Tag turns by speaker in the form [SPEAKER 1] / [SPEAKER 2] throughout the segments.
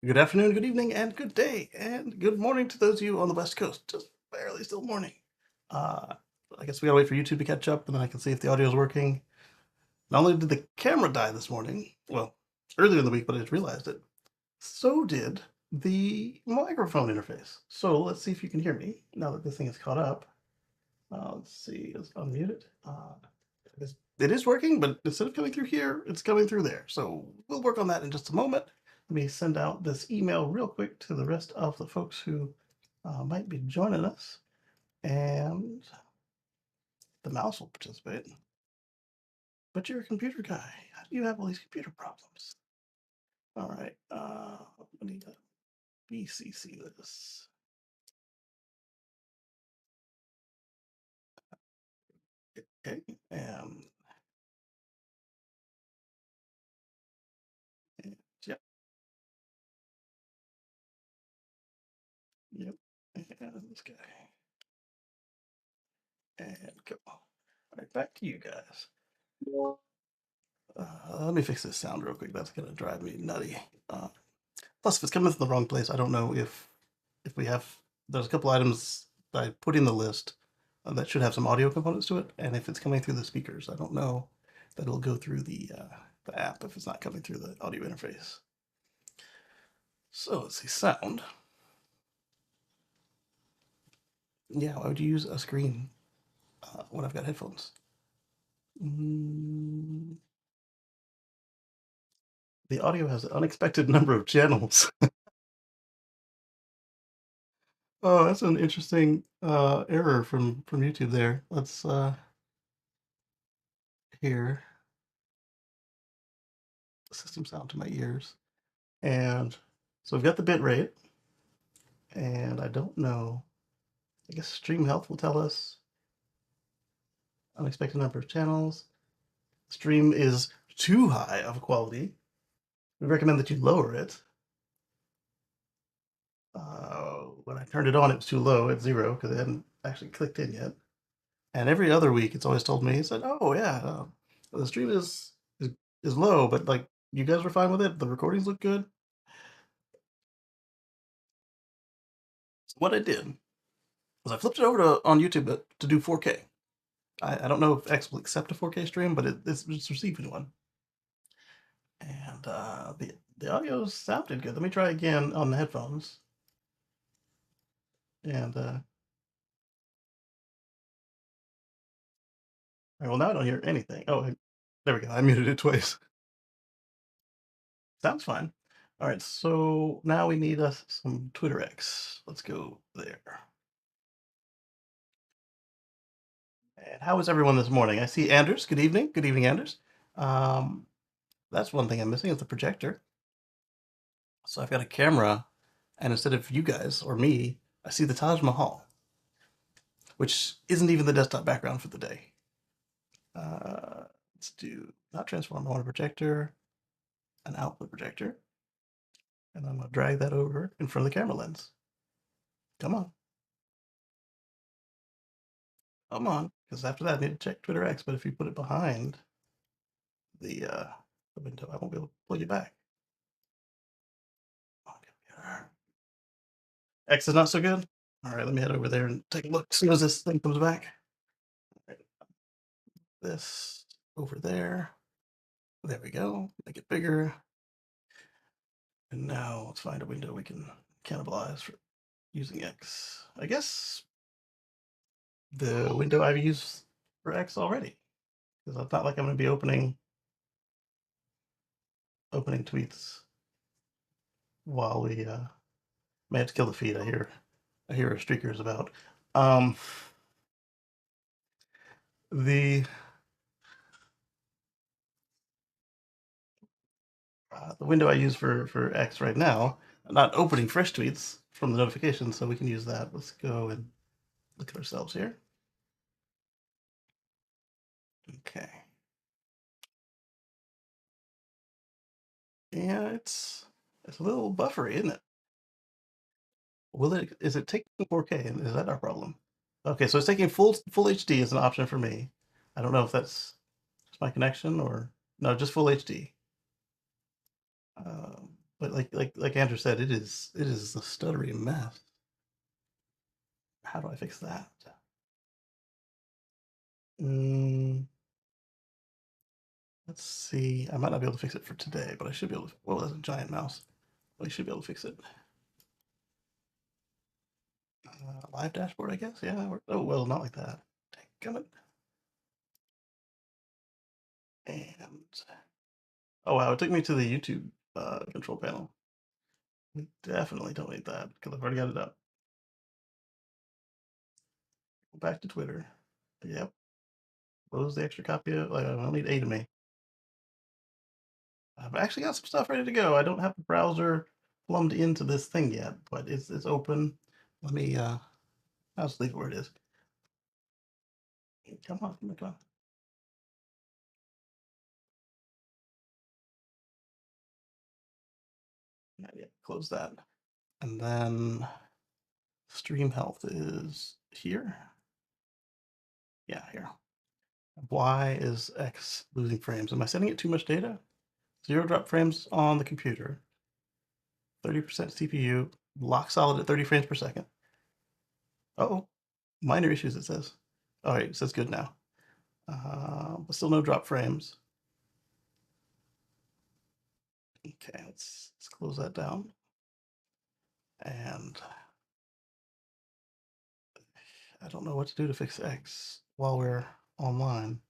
[SPEAKER 1] Good afternoon, good evening, and good day, and good morning to those of you on the West Coast. Just barely still morning. Uh, I guess we gotta wait for YouTube to catch up, and then I can see if the audio is working. Not only did the camera die this morning, well, earlier in the week, but I just realized it, so did the microphone interface. So let's see if you can hear me now that this thing is caught up. Let's see, let's unmute it. It is working, but instead of coming through here, it's coming through there. So we'll work on that in just a moment. Let me send out this email real quick to the rest of the folks who might be joining us. And the mouse will participate. But you're a computer guy. How do you have all these computer problems? All right. I need to BCC this. Okay. And yep. Yep. And this guy. And go. All right. Back to you guys. Let me fix this sound real quick. That's going to drive me nutty. Plus, if it's coming from the wrong place, I don't know if we have. There's a couple items that I put in the list that should have some audio components to it, and if it's coming through the speakers, I don't know that it'll go through the app if it's not coming through the audio interface. So let's see, sound. Yeah, why would you use a screen when I've got headphones? The audio has an unexpected number of channels. Oh, that's an interesting error from YouTube there. Let's hear system sound to my ears. And so we've got the bit rate, and I don't know. I guess stream health will tell us unexpected number of channels. Stream is too high of a quality. We recommend that you lower it. When I turned it on, it was too low at 0 because it hadn't actually clicked in yet. And every other week, it's always told me, it said, "Oh yeah, the stream is low, but like you guys were fine with it. The recordings look good." So what I did was I flipped it over to on YouTube to do 4K. I don't know if X will accept a 4K stream, but it's receiving one. And the audio sounded good. Let me try again on the headphones. And well, now I don't hear anything. Oh, there we go. I muted it twice. Sounds fine. All right, so now we need us some Twitter X. Let's go there. And how is everyone this morning? I see Anders. Good evening. Good evening, Anders. That's one thing I'm missing is the projector. So I've got a camera, and instead of you guys or me, I see the Taj Mahal, which isn't even the desktop background for the day. Let's do not transform. I want a projector, an output projector, and I'm going to drag that over in front of the camera lens. Come on. Come on, because after that I need to check Twitter X, but if you put it behind the window, I won't be able to pull you back. X is not so good? All right, let me head over there and take a look as soon as this thing comes back. Right. This over there. There we go. Make it bigger. And now let's find a window we can cannibalize for using X. I guess the window I've used for X already, because it's not like I'm going to be opening tweets while we May have to kill the feed. I hear a streaker's about. Um, the the window I use for X right now, I'm not opening fresh tweets from the notifications, so we can use that. Let's go and look at ourselves here. Okay. Yeah, it's a little buffery, isn't it? Is it taking 4K? Is that our problem? Okay, so it's taking full HD as an option for me. I don't know if that's just my connection or no, just full HD. But like Andrew said, it is a stuttery mess. How do I fix that? Mm, let's see. I might not be able to fix it for today, but I should be able to. Whoa, that's a giant mouse. I should be able to fix it. Live dashboard, I guess. Yeah. Oh well, not like that. Damn it. And oh wow, it took me to the YouTube control panel. We definitely don't need that because I've already got it up. Go back to Twitter. Yep. Close the extra copy of. Like, I don't need 8 of me. I've actually got some stuff ready to go. I don't have the browser plumbed into this thing yet, but it's open. Let me. I'll just leave it where it is. Come on, come on. Yeah, close that. And then stream health is here. Yeah, here. Why is X losing frames? Am I sending it too much data? 0 drop frames on the computer. 30% CPU. Lock solid at 30 frames per second. Oh, minor issues, it says. All right, it says good now. But still no drop frames. Okay, let's close that down. And I don't know what to do to fix X while we're online.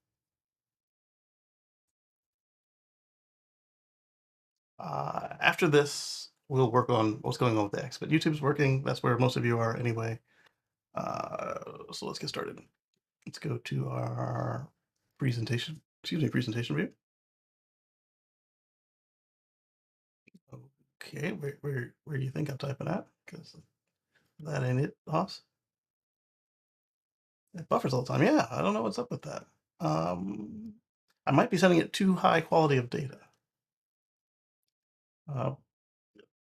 [SPEAKER 1] After this, we'll work on what's going on with X. But YouTube's working. That's where most of you are anyway. So let's get started. Let's go to our presentation. Excuse me, presentation view. Okay, where do you think I'm typing at? Because that ain't it, boss. It buffers all the time. Yeah, I don't know what's up with that. I might be sending it too high quality of data. Uh,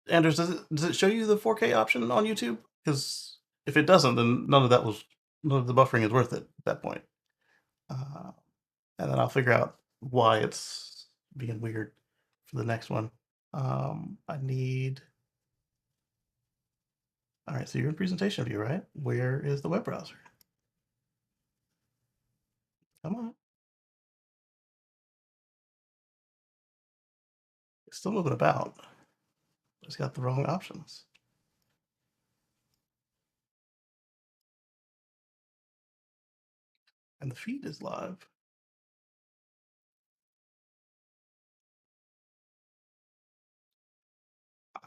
[SPEAKER 1] Anders, does it show you the 4K option on YouTube? Because if it doesn't, then none of the buffering is worth it at that point. And then I'll figure out why it's being weird for the next one. I need. All right, so you're in presentation view, right? Where is the web browser? Come on. It's still moving about. It's got the wrong options. And the feed is live.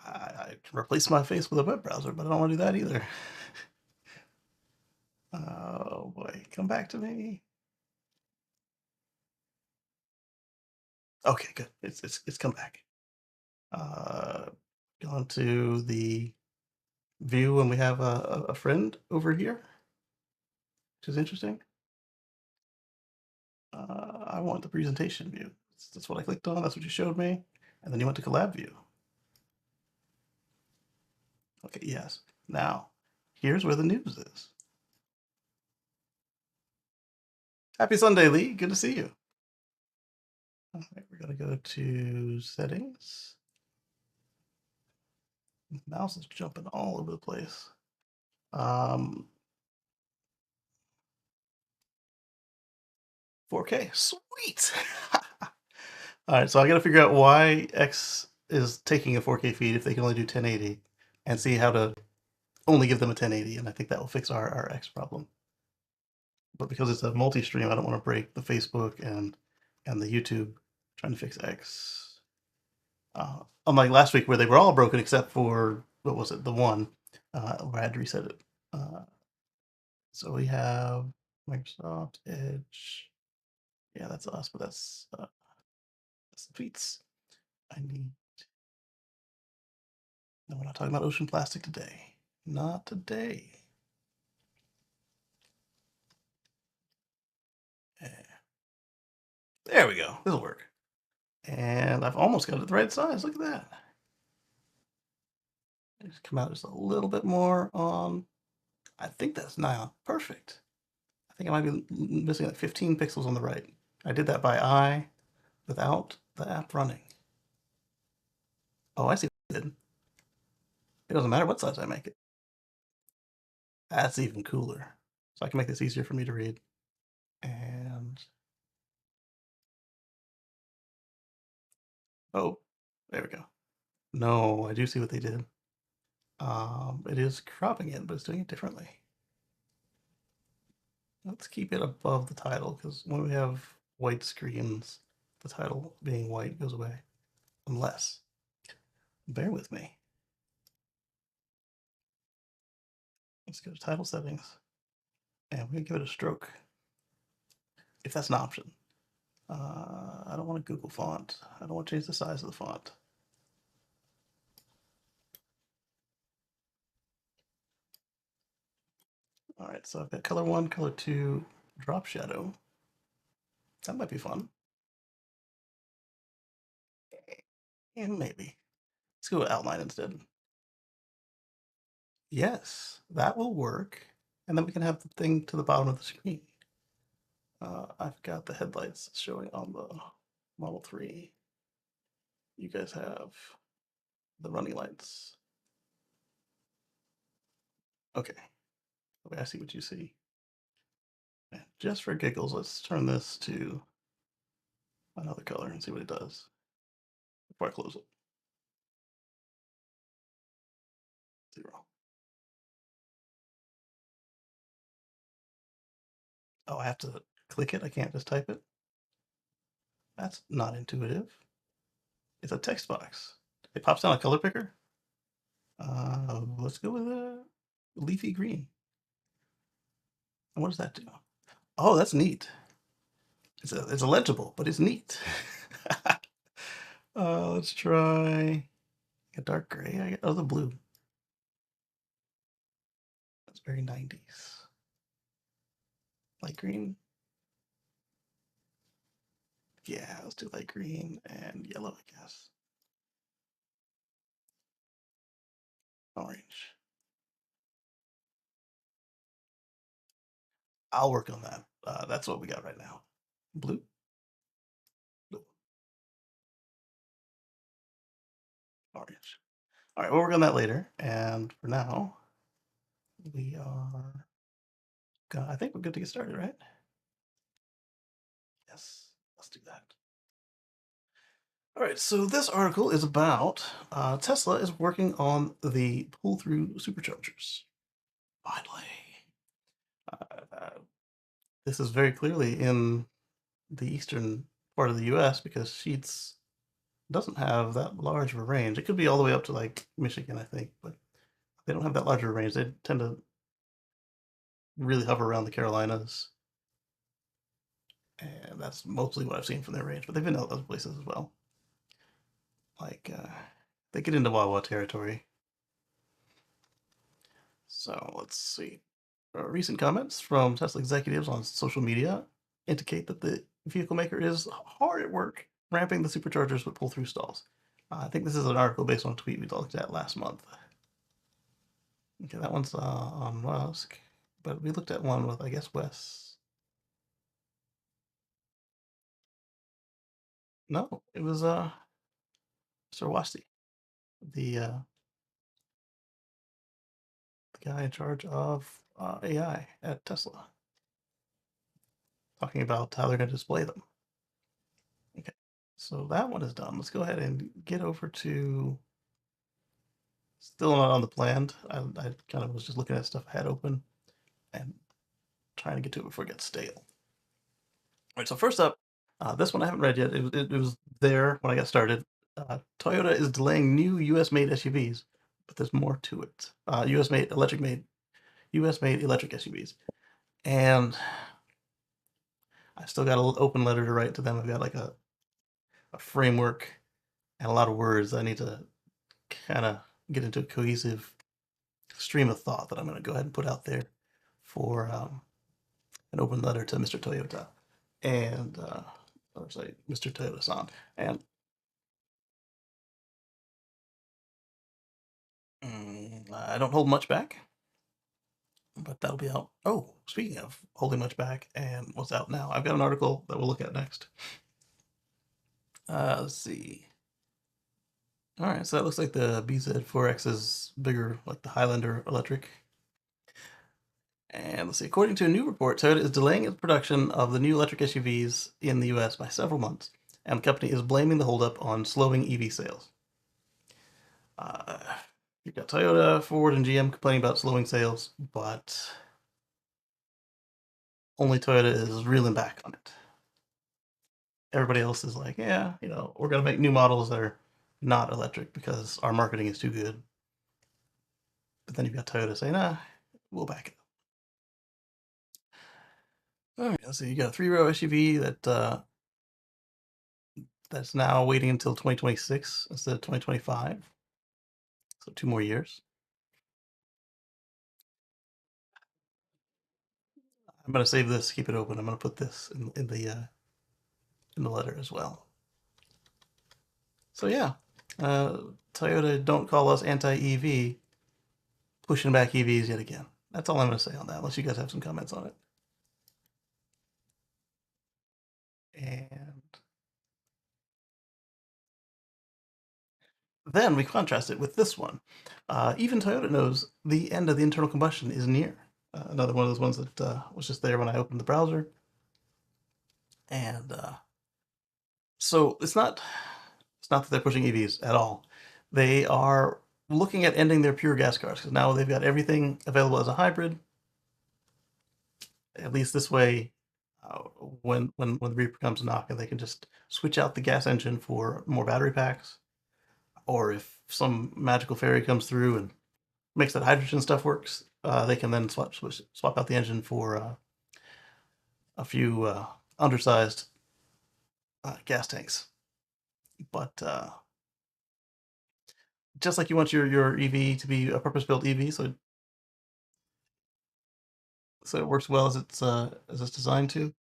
[SPEAKER 1] I can replace my face with a web browser, but I don't want to do that either. Oh boy, come back to me. Okay, good. It's come back. Gone to the view, and we have a friend over here, which is interesting. I want the presentation view. That's what I clicked on. That's what you showed me, and then you went to collab view. Okay, yes. Now, here's where the news is. Happy Sunday, Lee. Good to see you. All right, we're gonna go to settings. The mouse is jumping all over the place. 4K, sweet. All right, so I got to figure out why X is taking a 4K feed if they can only do 1080, and see how to only give them a 1080, and I think that will fix our X problem. But because it's a multi-stream, I don't want to break the Facebook and the YouTube trying to fix X. Unlike last week where they were all broken except for, what was it, the one. where I had to reset it. So we have Microsoft Edge. Yeah, that's us, but that's the tweets. I need. No, we're not talking about ocean plastic today. Not today. There we go. This'll work. And I've almost got it the right size. Look at that. Just come out just a little bit more on. I think that's now perfect. I think I might be missing like 15 pixels on the right. I did that by eye without the app running. Oh, I see what I did. It doesn't matter what size I make it. That's even cooler. So I can make this easier for me to read. And oh, there we go. No, I do see what they did. It is cropping it, but it's doing it differently. Let's keep it above the title because when we have white screens, the title being white goes away. Unless, bear with me. Let's go to title settings and we're gonna give it a stroke if that's an option. I don't want a Google font. I don't want to change the size of the font. All right, so I've got color 1, color 2, drop shadow. That might be fun. And maybe. Let's go with outline instead. Yes, that will work. And then we can have the thing to the bottom of the screen. I've got the headlights showing on the Model 3. You guys have the running lights. Okay. Okay, I see what you see. And just for giggles, let's turn this to another color and see what it does before I close it. 0. Oh, I have to click it? I can't just type it? That's not intuitive. It's a text box. It pops down a color picker. Let's go with a leafy green. And what does that do? Oh, that's neat. It's illegible, but it's neat. Let's try a dark gray. Oh, the blue. That's very 90s. Light green. Yeah, let's do light green and yellow, I guess. Orange. I'll work on that. That's what we got right now. Blue. Blue. Orange. All right, we'll work on that later. And for now, we are. I think we're good to get started, right? Yes, let's do that. All right, so this article is about Tesla is working on the pull-through superchargers. Finally. This is very clearly in the eastern part of the US because Sheetz doesn't have that large of a range. It could be all the way up to like Michigan, I think, but they don't have that large of a range. They tend to really hover around the Carolinas. And that's mostly what I've seen from their range, but they've been other places as well. Like, they get into Wawa territory. So let's see. Recent comments from Tesla executives on social media indicate that the vehicle maker is hard at work ramping the superchargers with pull-through stalls. I think this is an article based on a tweet we looked at last month. Okay, that one's on Musk, but we looked at one with, I guess, Wes. No, it was Sir Wasti, the guy in charge of AI at Tesla, talking about how they're going to display them. Okay, so that one is done. Let's go ahead and get over to. Still not on the planned. I kind of was just looking at stuff I had open and trying to get to it before it gets stale. All right, so first up, this one I haven't read yet. It was there when I got started. Toyota is delaying new U.S. made SUVs but there's more to it. U.S. made electric SUVs, and I still got an open letter to write to them. I've got like a framework and a lot of words. I need to kind of get into a cohesive stream of thought that I'm going to go ahead and put out there for an open letter to Mr. Toyota and or say Mr. Toyota-san. And I don't hold much back, but that'll be out. Oh, speaking of holding much back and what's out now, I've got an article that we'll look at next. Let's see. All right, so that looks like the BZ4X is bigger, like the Highlander electric. And let's see, according to a new report, Toyota is delaying its production of the new electric SUVs in the US by several months, and the company is blaming the holdup on slowing EV sales. Uh, you've got Toyota, Ford, and GM complaining about slowing sales, but only Toyota is reeling back on it. Everybody else is like, yeah, we're going to make new models that are not electric because our marketing is too good. But then you've got Toyota saying, we'll back it up. All right, let's see. You got a three-row SUV that's now waiting until 2026 instead of 2025. So 2 more years. I'm going to save this, keep it open. I'm going to put this in the letter as well. So yeah, Toyota, don't call us anti-EV, pushing back EVs yet again. That's all I'm going to say on that, unless you guys have some comments on it. And then we contrast it with this one. Even Toyota knows the end of the internal combustion is near. Another one of those ones that was just there when I opened the browser. And so it's not that they're pushing EVs at all. They are looking at ending their pure gas cars because now they've got everything available as a hybrid. At least this way, when the Reaper comes knocking, they can just switch out the gas engine for more battery packs. Or if some magical fairy comes through and makes that hydrogen stuff works, they can then swap out the engine for a few undersized gas tanks. But just like you want your EV to be a purpose-built EV, so it works well as it's designed to.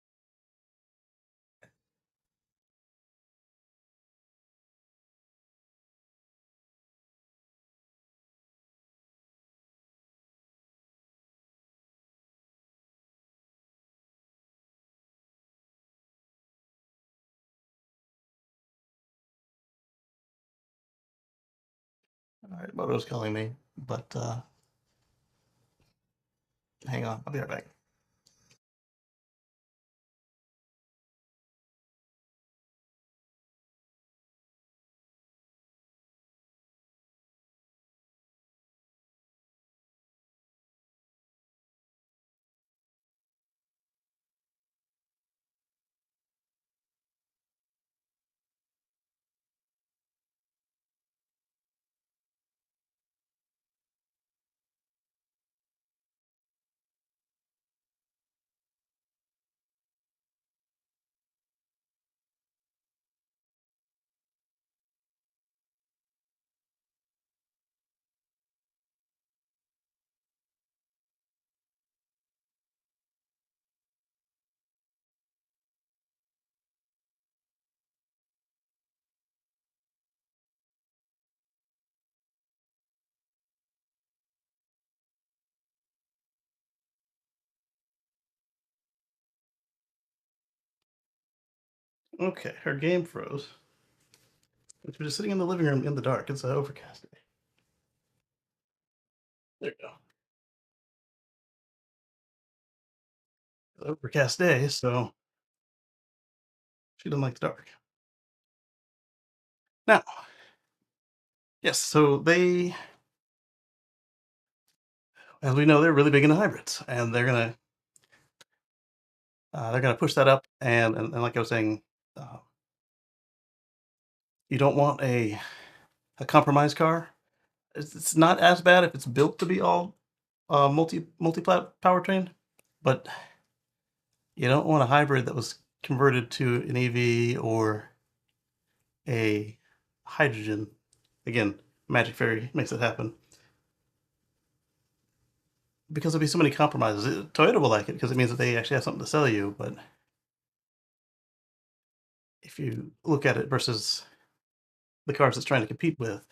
[SPEAKER 1] All right, Moto's calling me, but hang on, I'll be right back. Okay, her game froze. We're just sitting in the living room in the dark. It's an overcast day. There you go. It's an overcast day, so she doesn't like the dark. Now, yes, so as we know, they're really big into hybrids, and they're gonna push that up. And like I was saying, uh, you don't want a compromise car. It's not as bad if it's built to be all multi-plat powertrain, but you don't want a hybrid that was converted to an EV or a hydrogen. Again, Magic Fairy makes it happen because there'll be so many compromises. Toyota will like it because it means that they actually have something to sell you. But if you look at it versus the cars it's trying to compete with,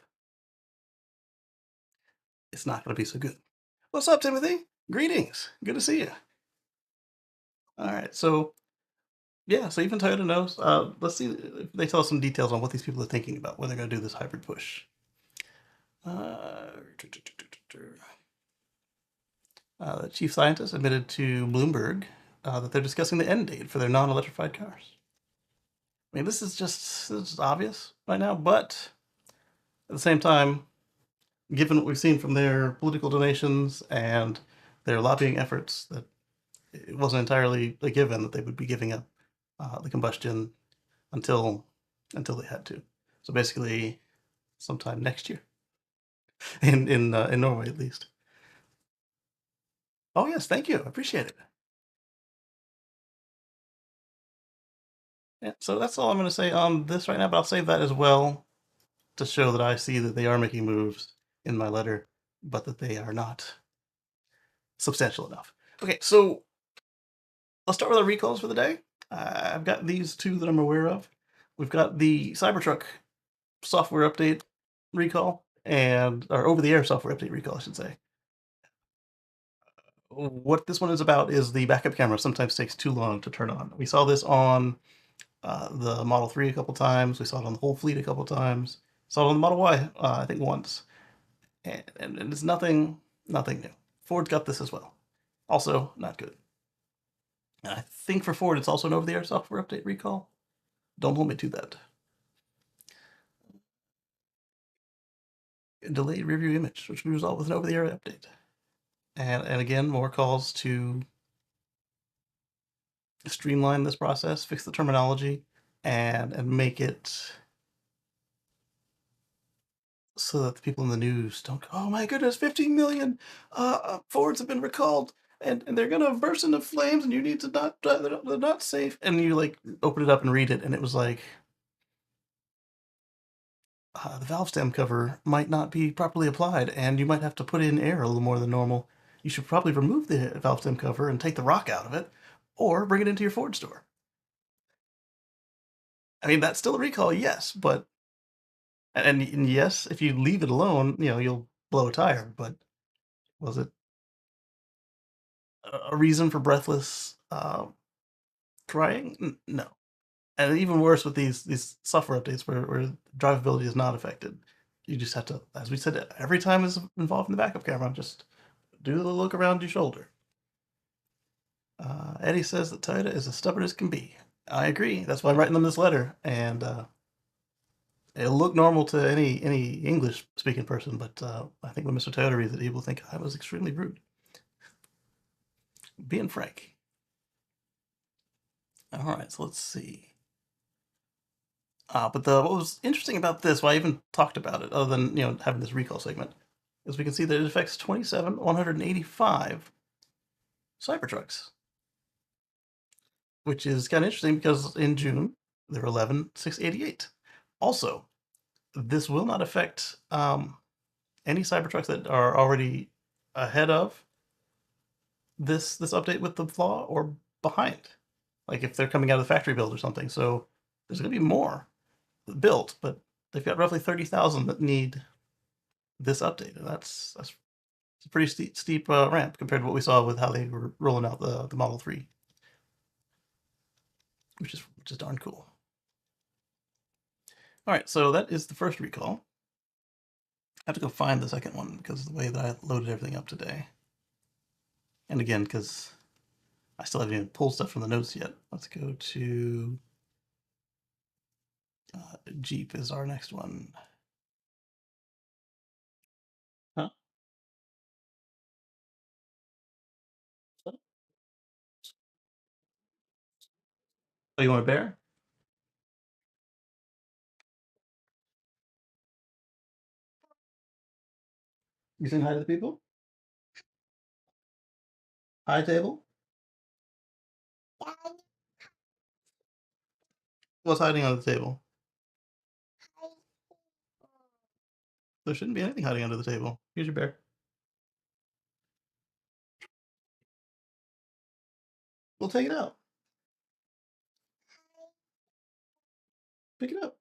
[SPEAKER 1] it's not going to be so good. What's up, Timothy? Greetings. Good to see you. All right. So, yeah, so even Toyota knows. Let's see if they tell us some details on what these people are thinking about when they're going to do this hybrid push. Uh, the chief scientist admitted to Bloomberg that they're discussing the end date for their non-electrified cars. I mean, this is obvious right now, but at the same time, given what we've seen from their political donations and their lobbying efforts, that it wasn't entirely a given that they would be giving up the combustion until they had to. So basically, sometime next year, in Norway at least. Oh yes, thank you, I appreciate it. Yeah, so that's all I'm going to say on this right now, but I'll save that as well to show that I see that they are making moves in my letter, but that they are not substantial enough. Okay, so let's start with our recalls for the day. I've got these two that I'm aware of. We've got the Cybertruck software update recall, and or over-the-air software update recall, I should say. What this one is about is the backup camera sometimes takes too long to turn on. We saw this on the Model 3 a couple times. We saw it on the whole fleet a couple times. Saw it on the Model Y, I think once. And it's nothing new. Ford's got this as well. Also, not good. And I think for Ford, it's also an over-the-air software update recall. Don't hold me to that. A delayed review image, which we resolved with an over-the-air update. And again, more calls to streamline this process, fix the terminology, and make it so that the people in the news don't go, oh my goodness, 15 million Fords have been recalled and they're gonna burst into flames and you need to not they're not safe. And you like open it up and read it, and it was like the valve stem cover might not be properly applied and you might have to put in air a little more than normal. You should probably remove the valve stem cover and take the rock out of it, or bring it into your Ford store. I mean, that's still a recall, yes, but and yes, if you leave it alone, you'll blow a tire. But was it a reason for breathless crying? No. And even worse with these software updates where drivability is not affected. You just have to, as we said, every time it's involved in the backup camera, just do the look around your shoulder. Eddie says that Toyota is as stubborn as can be. I agree. That's why I'm writing them this letter, and it'll look normal to any English speaking person, but I think when Mr. Toyota reads it, he will think I was extremely rude. Being frank. All right, so let's see. But what was interesting about this, why I even talked about it, other than having this recall segment, is we can see that it affects 185 Cybertrucks, which is kind of interesting because in June there were 688. Also, this will not affect any Cybertrucks that are already ahead of this update with the flaw or behind, like if they're coming out of the factory build or something. So there's going to be more built, but they've got roughly 30,000 that need this update, and that's a pretty steep ramp compared to what we saw with how they were rolling out the Model 3, which is darn cool. All right, so that is the first recall. I have to go find the second one because of the way that I loaded everything up today. And again, because I still haven't even pulled stuff from the notes yet. Let's go to Jeep is our next one. Huh? Oh, you want a bear? You saying hi to the people? Hi, table. What's hiding under the table? There shouldn't be anything hiding under the table. Here's your bear. We'll take it out. Pick it up.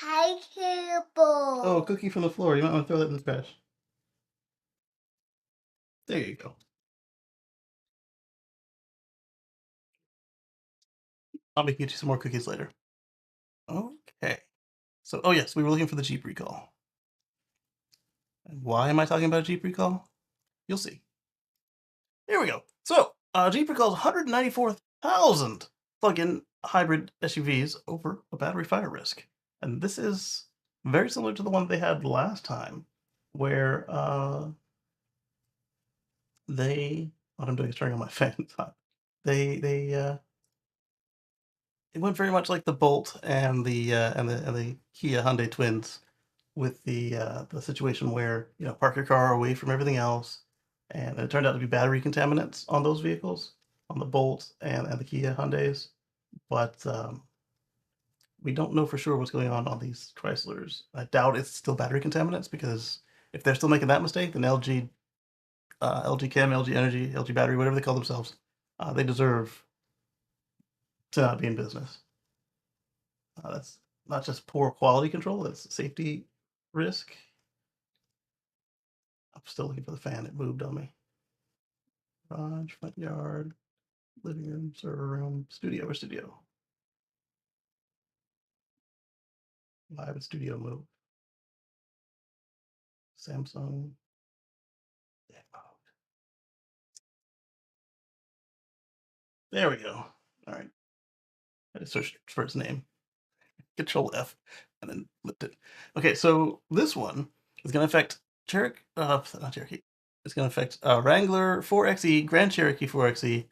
[SPEAKER 2] Hi, table.
[SPEAKER 1] Oh, a cookie from the floor. You might want to throw that in the trash. There you go. I'll make you some more cookies later. Okay. So, oh yes, we were looking for the Jeep recall. And why am I talking about a Jeep recall? You'll see. There we go. So, Jeep recalls 194,000 plug-in hybrid SUVs over a battery fire risk. And this is very similar to the one they had last time, where what I'm doing is turning on my fan. They it went very much like the Bolt and the Kia Hyundai Twins, with the situation where park your car away from everything else, and it turned out to be battery contaminants on those vehicles, on the Bolt and the Kia Hyundais, but we don't know for sure what's going on these Chryslers. I doubt it's still battery contaminants, because if they're still making that mistake, then LG Chem, LG Energy, LG Battery, whatever they call themselves, they deserve to not be in business. That's not just poor quality control; it's safety risk. I'm still looking for the fan. It moved on me. Garage, front yard, living room, server room, studio or studio. Live and studio move. Samsung. There we go. All right. I just searched for its name. Control F and then flipped it. Okay, so this one is going to affect not Cherokee. It's going to affect Wrangler 4xe, Grand Cherokee 4xe,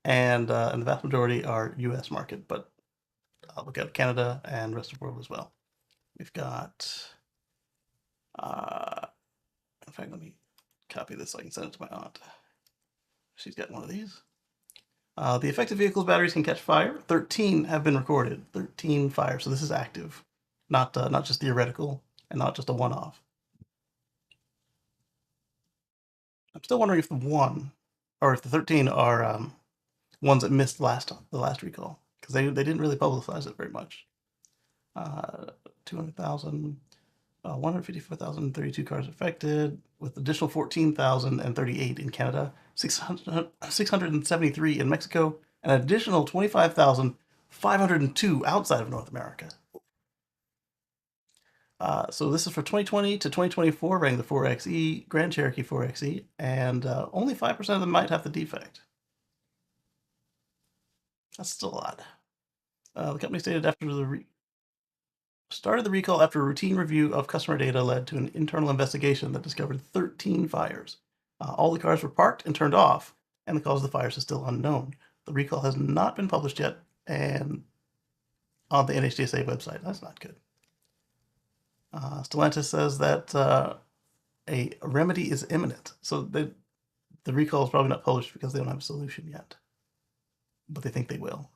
[SPEAKER 1] and the vast majority are U.S. market, but I'll look at Canada and rest of the world as well. We've got, in fact, let me copy this so I can send it to my aunt. She's got one of these. The affected vehicle's batteries can catch fire. 13 have been recorded. 13 fires. So this is active, not just theoretical and not just a one-off. I'm still wondering if the 13 are ones that missed the last recall, because they didn't really publicize it very much. 200,000, 154,032 cars affected, with additional 14,038 in Canada, 673 in Mexico, and an additional 25,502 outside of North America. So this is for 2020 to 2024, Wrangler 4xe, Grand Cherokee 4xe, and only 5% of them might have the defect. That's still a lot. The company stated after started the recall after a routine review of customer data led to an internal investigation that discovered 13 fires. All the cars were parked and turned off, and the cause of the fires is still unknown. The recall has not been published yet, and on the NHTSA website. That's not good. Stellantis says that a remedy is imminent. So the recall is probably not published because they don't have a solution yet, but they think they will.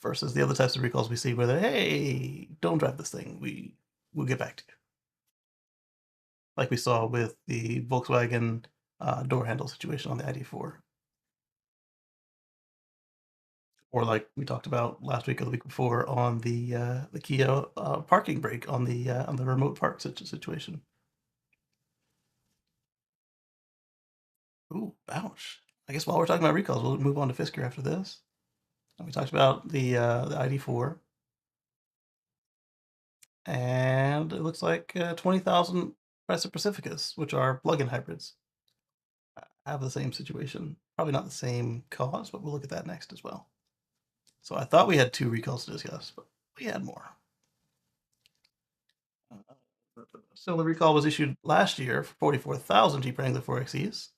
[SPEAKER 1] Versus the other types of recalls we see where they're, hey, don't drive this thing. We'll get back to you. Like we saw with the Volkswagen door handle situation on the ID4. Or like we talked about last week or the week before on the Kia parking brake on the remote park situation. Ooh, ouch. I guess while we're talking about recalls, we'll move on to Fisker after this. And we talked about the ID4. And it looks like 20,000 Chrysler Pacificas, which are plug-in hybrids, have the same situation. Probably not the same cause, but we'll look at that next as well. So I thought we had 2 recalls to discuss, but we had more. So the recall was issued last year for 44,000 Jeep Wrangler 4xes.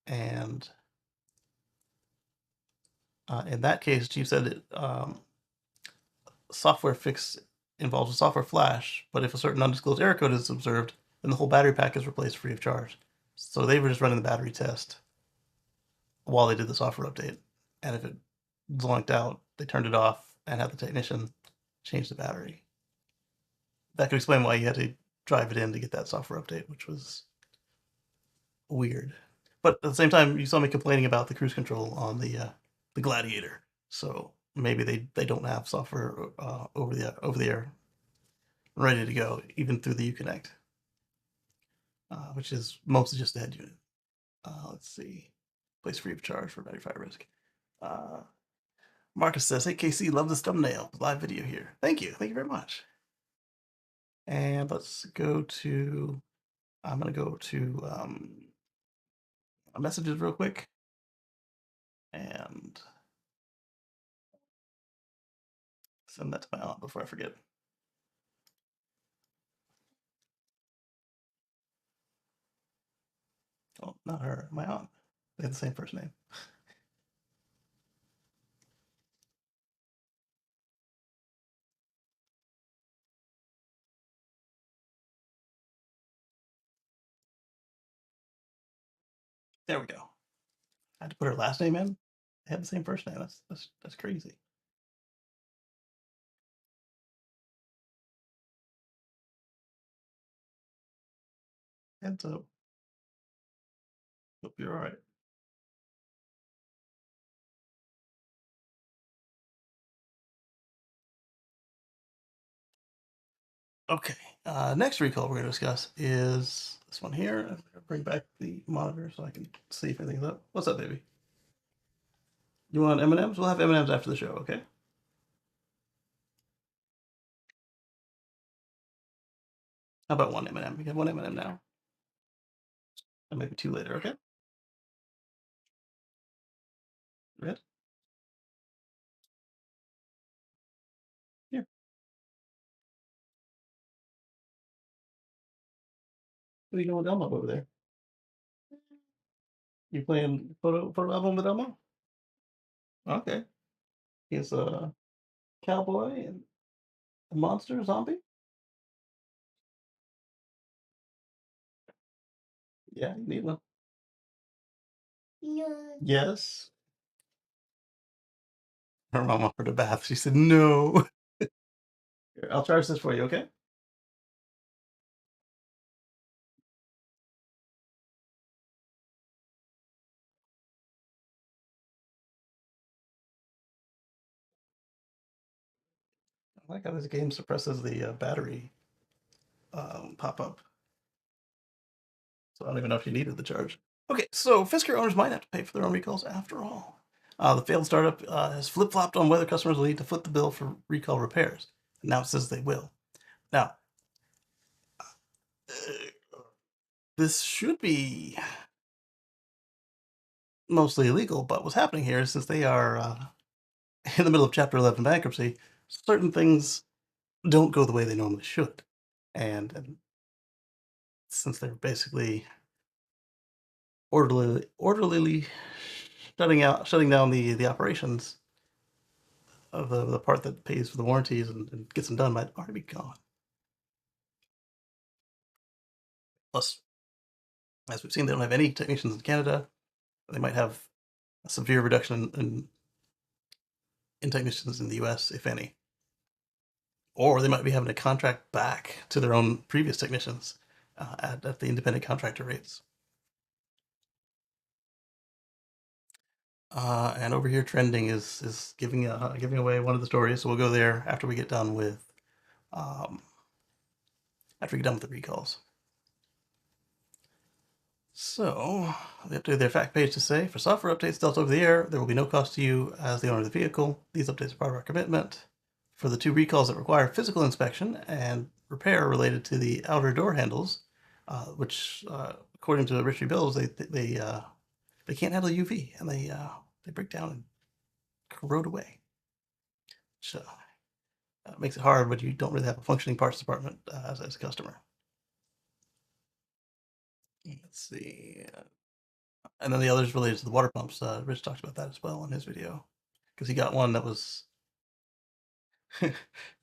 [SPEAKER 1] And In that case, Chief said software fix involves a software flash, but if a certain undisclosed error code is observed, then the whole battery pack is replaced free of charge. So they were just running the battery test while they did the software update. And if it zonked out, they turned it off and had the technician change the battery. That could explain why you had to drive it in to get that software update, which was weird. But at the same time, you saw me complaining about the cruise control on the Gladiator. So maybe they don't have software over the air ready to go, even through the Uconnect, which is mostly just the head unit. Let's see, place free of charge for battery fire risk. Uh, Marcus says, "Hey Kacey, love this thumbnail. Live video here. Thank you very much." And let's go to. I'm gonna go to messages real quick, and send that to my aunt before I forget. Well, not her, my aunt. They have the same first name. There we go. I had to put her last name in. They have the same first name. That's crazy. And so, hope you're all right. Okay. Next recall we're going to discuss is this one here. I'm going to bring back the monitor so I can see if anything's up. What's up, baby? You want M&Ms? We'll have M&Ms after the show, okay? How about one M&M? We have one M&M now. And maybe two later, okay? Red? Here. What are you doing with Elmo over there? You playing photo album with Elmo? Okay. He's a cowboy and a monster zombie? Yeah, you need one.
[SPEAKER 2] No.
[SPEAKER 1] Yes. Her mom offered a bath. She said no. Here, I'll charge this for you, okay? I like how this game suppresses the battery pop up. So I don't even know if you needed the charge. Okay, so Fisker owners might have to pay for their own recalls after all. The failed startup has flip flopped on whether customers will need to foot the bill for recall repairs. And now it says they will. Now, this should be mostly illegal, but what's happening here is since they are in the middle of Chapter 11 bankruptcy, certain things don't go the way they normally should. And since they're basically orderly shutting down the operations of the part that pays for the warranties and gets them done might already be gone. Plus, as we've seen, they don't have any technicians in Canada. They might have a severe reduction in technicians in the US, if any. Or they might be having to contract back to their own previous technicians at the independent contractor rates. And over here, trending is giving away one of the stories. So we'll go there after we get done with um, the recalls. So they updated their fact page to say, for software updates dealt over the air, there will be no cost to you as the owner of the vehicle. These updates are part of our commitment. For the two recalls that require physical inspection and repair related to the outer door handles, which, according to Richie Bills, they can't handle UV and they break down and corrode away. So makes it hard when you don't really have a functioning parts department as a customer. Let's see. And then the others related to the water pumps. Rich talked about that as well in his video. because he got one that was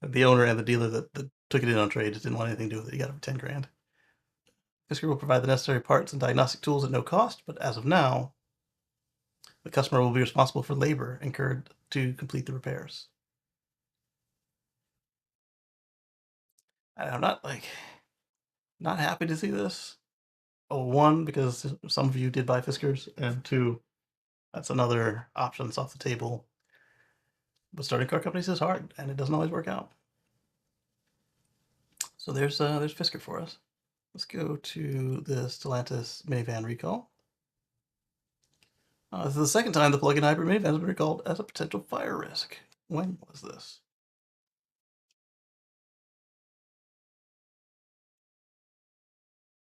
[SPEAKER 1] the owner and the dealer that took it in on trade just didn't want anything to do with it. He got it for 10 grand. Fisker will provide the necessary parts and diagnostic tools at no cost, but as of now, the customer will be responsible for labor incurred to complete the repairs. I'm not happy to see this. Oh, one, because some of you did buy Fiskars, and two, that's another option that's off the table. But starting car companies is hard, and it doesn't always work out. So there's Fisker for us. Let's go to the Stellantis minivan recall. This is the second time the plug-in hybrid minivan has been recalled as a potential fire risk. When was this?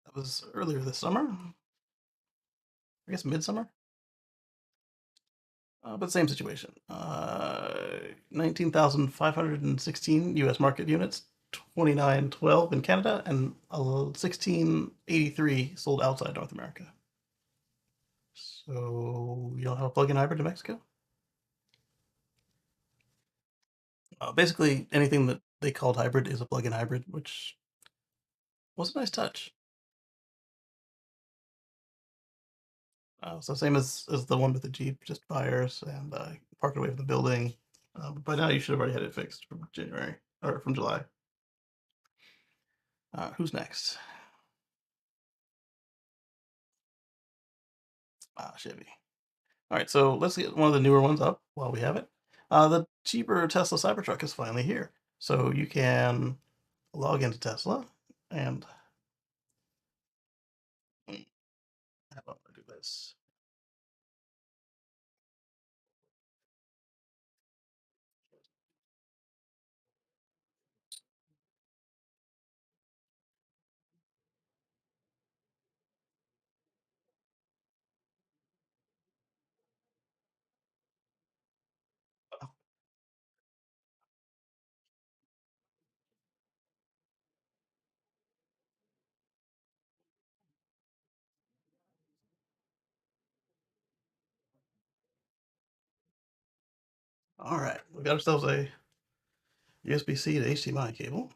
[SPEAKER 1] That was earlier this summer. I guess midsummer. But same situation. 19,516 U.S. market units, 2912 in Canada, and 1683 sold outside North America. So you don't have a plug-in hybrid in Mexico? Basically, anything that they called hybrid is a plug-in hybrid, which was a nice touch. So same as the one with the Jeep, just fires and park it away from the building. But by now you should have already had it fixed from January or from July. Who's next? Chevy. All right, so let's get one of the newer ones up while we have it. The cheaper Tesla Cybertruck is finally here. So you can log into Tesla and how about I do this? All right, we got ourselves a USB-C to HDMI cable,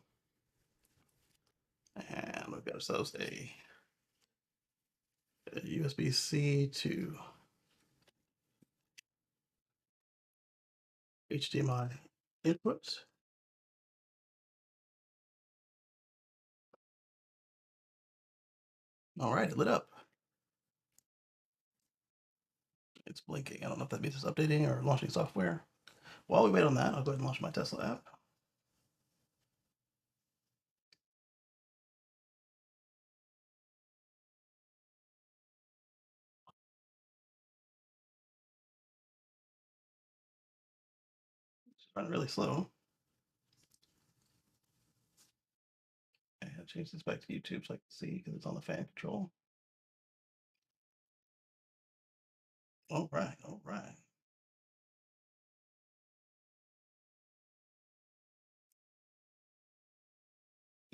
[SPEAKER 1] and we've got ourselves a USB-C to HDMI input. All right, it lit up. It's blinking. I don't know if that means it's updating or launching software. While we wait on that, I'll go ahead and launch my Tesla app. It's running really slow. Okay, I'll change this back to YouTube so I can see because it's on the fan control. All right, all right.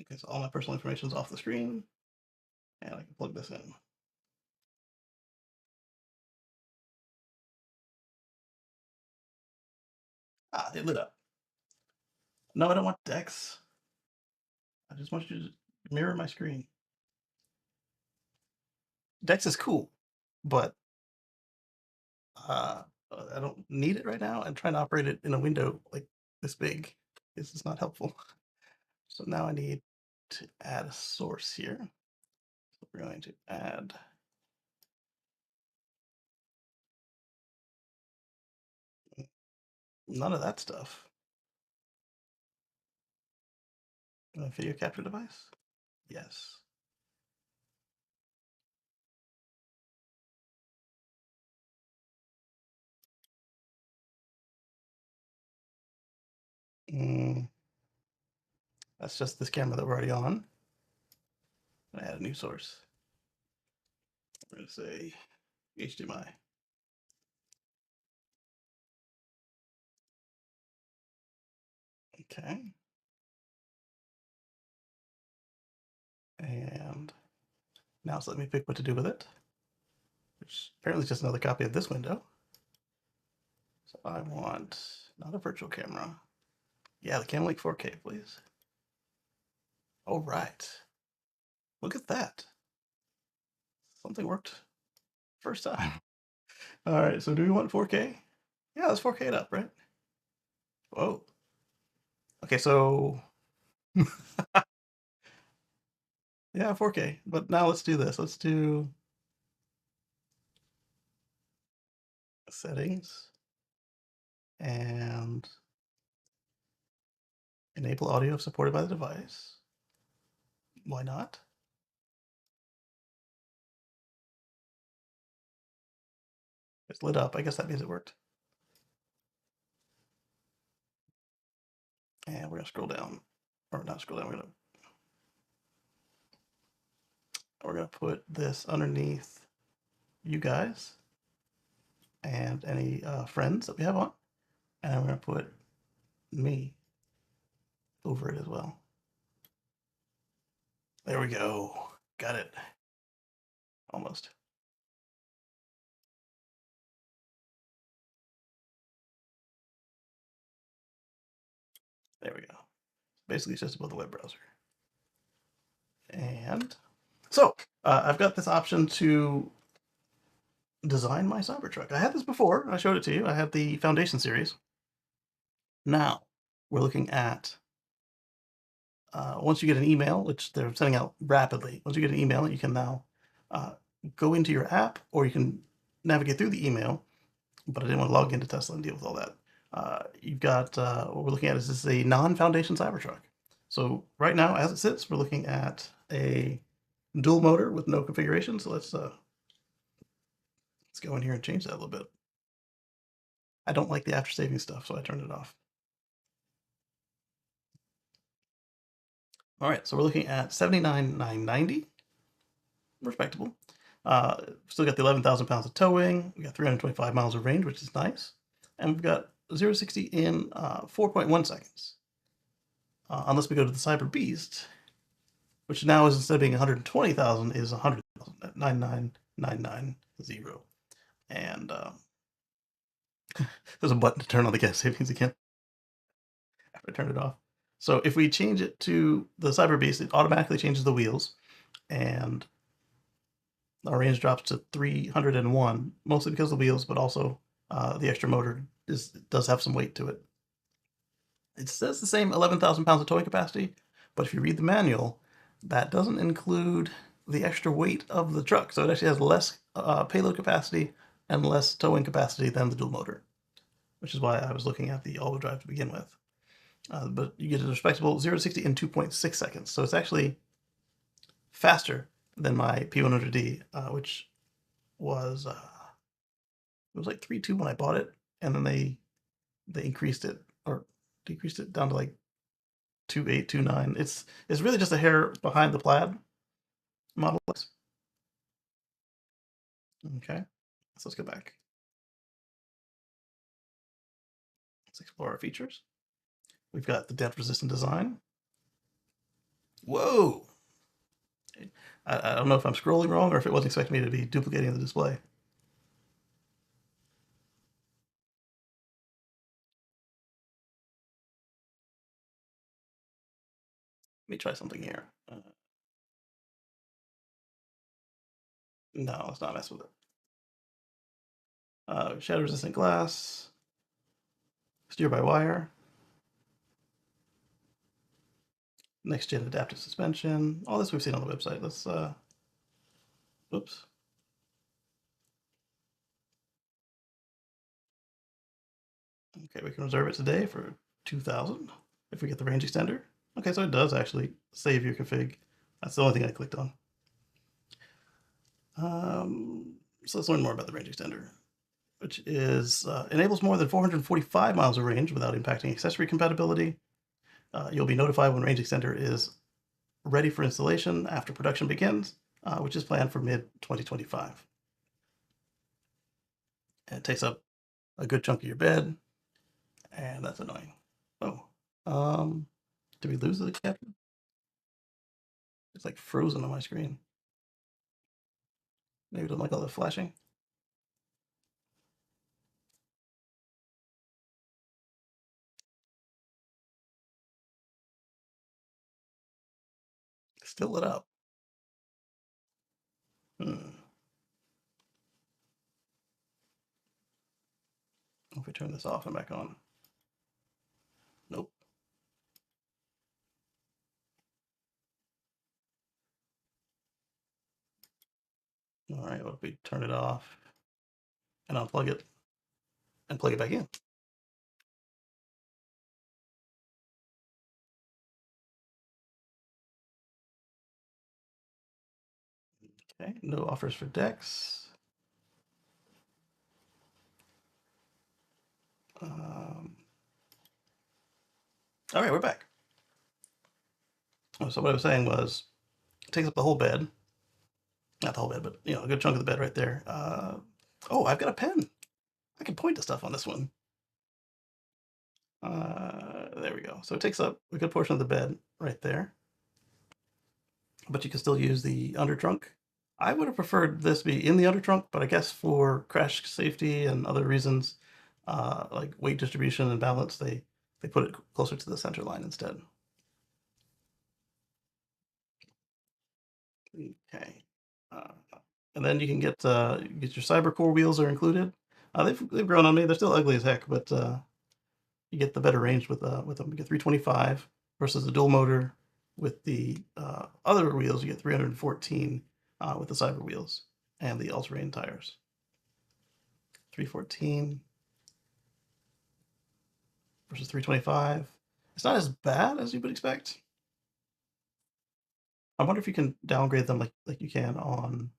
[SPEAKER 1] Okay, so all my personal information is off the screen, and I can plug this in. It lit up. No, I don't want Dex. I just want you to mirror my screen. Dex is cool, but uh, I don't need it right now. And trying to operate it in a window like this big is just not helpful. So now I need to add a source here. So we're going to add none of that stuff. A video capture device? Yes. Mm, that's just this camera that we're already on. Add a new source. We're going to say HDMI. Okay. And now so let me pick what to do with it, which apparently is just another copy of this window. So I want not a virtual camera. Yeah, the Camlink 4K, please. All right. Look at that. Something worked first time. All right, so do we want 4K? Yeah, let's 4K it up, right? Whoa. Okay, so yeah, 4K. But now let's do this. Let's do settings and enable audio if supported by the device. Why not? It's lit up. I guess that means it worked. And we're gonna scroll down, or not scroll down. We're gonna put this underneath you guys and any friends that we have on, and I'm gonna put me over it as well. There we go. Got it. Almost. There we go. Basically, it's just above the web browser. And so I've got this option to design my Cybertruck. I had this before. I showed it to you. I had the Foundation series. Now we're looking at once you get an email, which they're sending out rapidly. Once you get an email, you can now uh, go into your app, or you can navigate through the email. But I didn't want to log into Tesla and deal with all that. You've got what we're looking at is this is a non-Foundation Cybertruck. So right now, as it sits, we're looking at a dual motor with no configuration. So let's go in here and change that a little bit. I don't like the after saving stuff, so I turned it off. All right, so we're looking at 79,990, respectable. Still got the 11,000 pounds of towing. We got 325 miles of range, which is nice, and we've got 0 to 60 in 4.1 seconds. Unless we go to the Cyber Beast, which now is instead of being 120,000 is 100,000 at 99,990. And there's a button to turn on the gas savings again after I turn it off. So if we change it to the Cyber Beast, it automatically changes the wheels, and our range drops to 301, mostly because of the wheels, but also the extra motor does have some weight to it. It says the same 11,000 pounds of towing capacity, but if you read the manual, that doesn't include the extra weight of the truck. So it actually has less payload capacity and less towing capacity than the dual motor, which is why I was looking at the all-wheel drive to begin with. But you get a respectable 0 to 60 in 2.6 seconds. So it's actually faster than my P100D, which was it was like 3.2 when I bought it, and then they increased it or decreased it down to like 2.8, 2.9. It's really just a hair behind the Plaid Model X. Okay, so let's go back. Let's explore our features. We've got the depth-resistant design. Whoa! I don't know if I'm scrolling wrong or if it wasn't expecting me to be duplicating the display. Let me try something here. No, let's not mess with it. Shatter-resistant glass. Steer-by-wire. Next-gen adaptive suspension. All this we've seen on the website. Let's, oops. Okay, we can reserve it today for 2,000 if we get the range extender. Okay, so it does actually save your config. That's the only thing I clicked on. So let's learn more about the range extender, which is enables more than 445 miles of range without impacting accessory compatibility. You'll be notified when range extender is ready for installation after production begins, which is planned for mid-2025. And it takes up a good chunk of your bed, and that's annoying. Oh, did we lose the caption? It's like frozen on my screen. Maybe it doesn't like all the flashing. Still lit up. Hmm. If we turn this off and back on. Nope. All right, what if we turn it off and unplug it and plug it back in? Okay, no offers for decks. All right, we're back. So what I was saying was, it takes up the whole bed. Not the whole bed, but a good chunk of the bed right there. Oh, I've got a pen. I can point to stuff on this one. There we go. So it takes up a good portion of the bed right there, but you can still use the under trunk. I would have preferred this be in the under trunk, but I guess for crash safety and other reasons, like weight distribution and balance, they put it closer to the center line instead. Okay. Uh, and then you can get your Cyber Core wheels are included. They've grown on me. They're still ugly as heck, but you get the better range with them. You get 325 versus the dual motor. With the other wheels, you get 314 with the Cyber wheels and the all-terrain tires. 314 versus 325. It's not as bad as you would expect. I wonder if you can downgrade them like you can on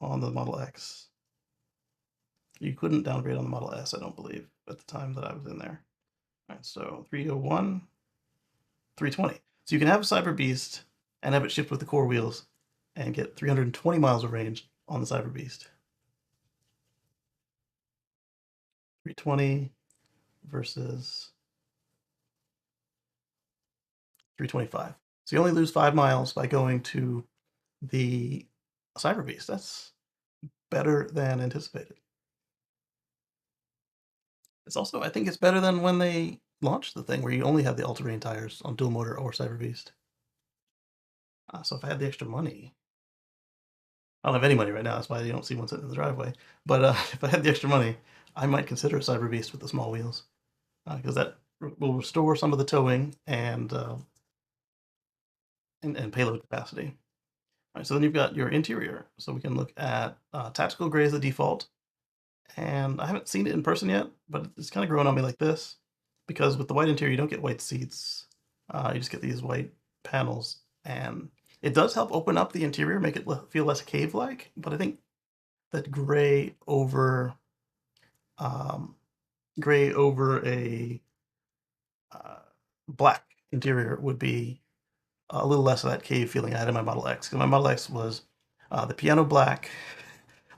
[SPEAKER 1] the Model X. You couldn't downgrade on the Model S, I don't believe, at the time that I was in there. All right, so 301, 320. So you can have a Cyber Beast and have it shipped with the core wheels and get 320 miles of range on the Cyber Beast. 320 versus 325. So you only lose 5 miles by going to the Cyber Beast. That's better than anticipated. It's also, I think it's better than when they launched the thing where you only have the all-terrain tires on dual motor or Cyber Beast. So if I had the extra money, I don't have any money right now. That's why you don't see one sitting in the driveway. But if I had the extra money, I might consider a Cyber Beast with the small wheels because that will restore some of the towing and payload capacity. All right, so then you've got your interior. So we can look at tactical gray as the default. And I haven't seen it in person yet, but it's kind of growing on me like this because with the white interior, you don't get white seats. You just get these white panels. And it does help open up the interior, make it feel less cave-like. But I think that um, gray over a uh, black interior would be a little less of that cave feeling I had in my Model X. Because my Model X was the piano black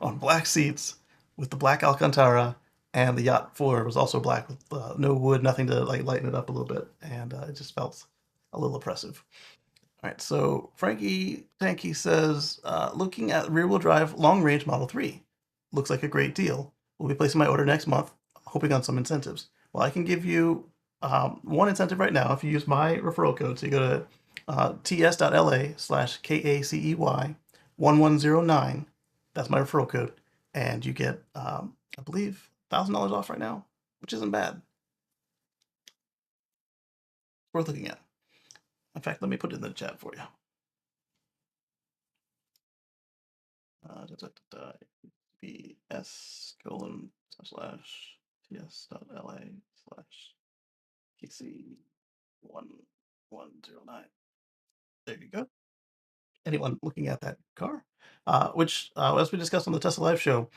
[SPEAKER 1] on black seats with the black Alcantara, and the yacht floor was also black with no wood, nothing to like lighten it up a little bit, and it just felt a little oppressive. All right, so Frankie Tanky says, looking at rear-wheel drive long-range Model 3. Looks like a great deal. We'll be placing my order next month, hoping on some incentives. Well, I can give you one incentive right now if you use my referral code. So you go to ts.la/KACEY1109. That's my referral code. And you get, I believe, $1,000 off right now, which isn't bad. Worth looking at. In fact, let me put it in the chat for you. bs:/ts.la/kc1109. There you go. Anyone looking at that car, which, as we discussed on the Tesla Live show,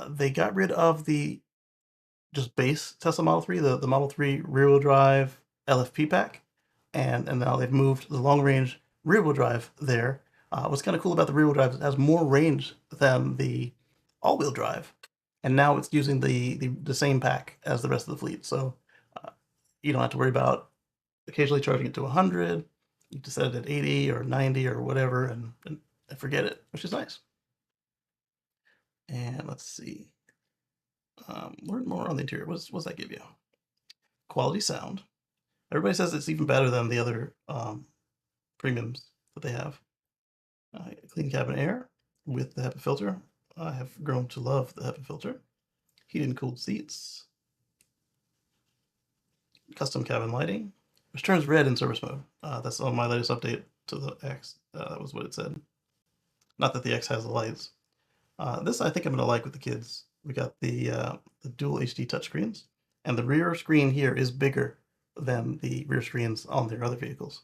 [SPEAKER 1] they got rid of the just base Tesla Model 3, the Model 3 rear-wheel drive LFP pack, and now they've moved the long-range rear-wheel drive there. What's kind of cool about the rear-wheel drive is it has more range than the all-wheel drive, and now it's using the same pack as the rest of the fleet. So you don't have to worry about occasionally charging it to 100. You just set it at 80 or 90 or whatever, and forget it, which is nice. And let's see. Learn more on the interior. What does that give you? Quality sound. Everybody says it's even better than the other premiums that they have. Clean cabin air with the HEPA filter. I have grown to love the HEPA filter. Heated and cooled seats. Custom cabin lighting, which turns red in service mode. That's on my latest update to the X. That was what it said. Not that the X has the lights. This I think I'm gonna like with the kids. We got the dual HD touchscreens, and the rear screen here is bigger than the rear screens on their other vehicles.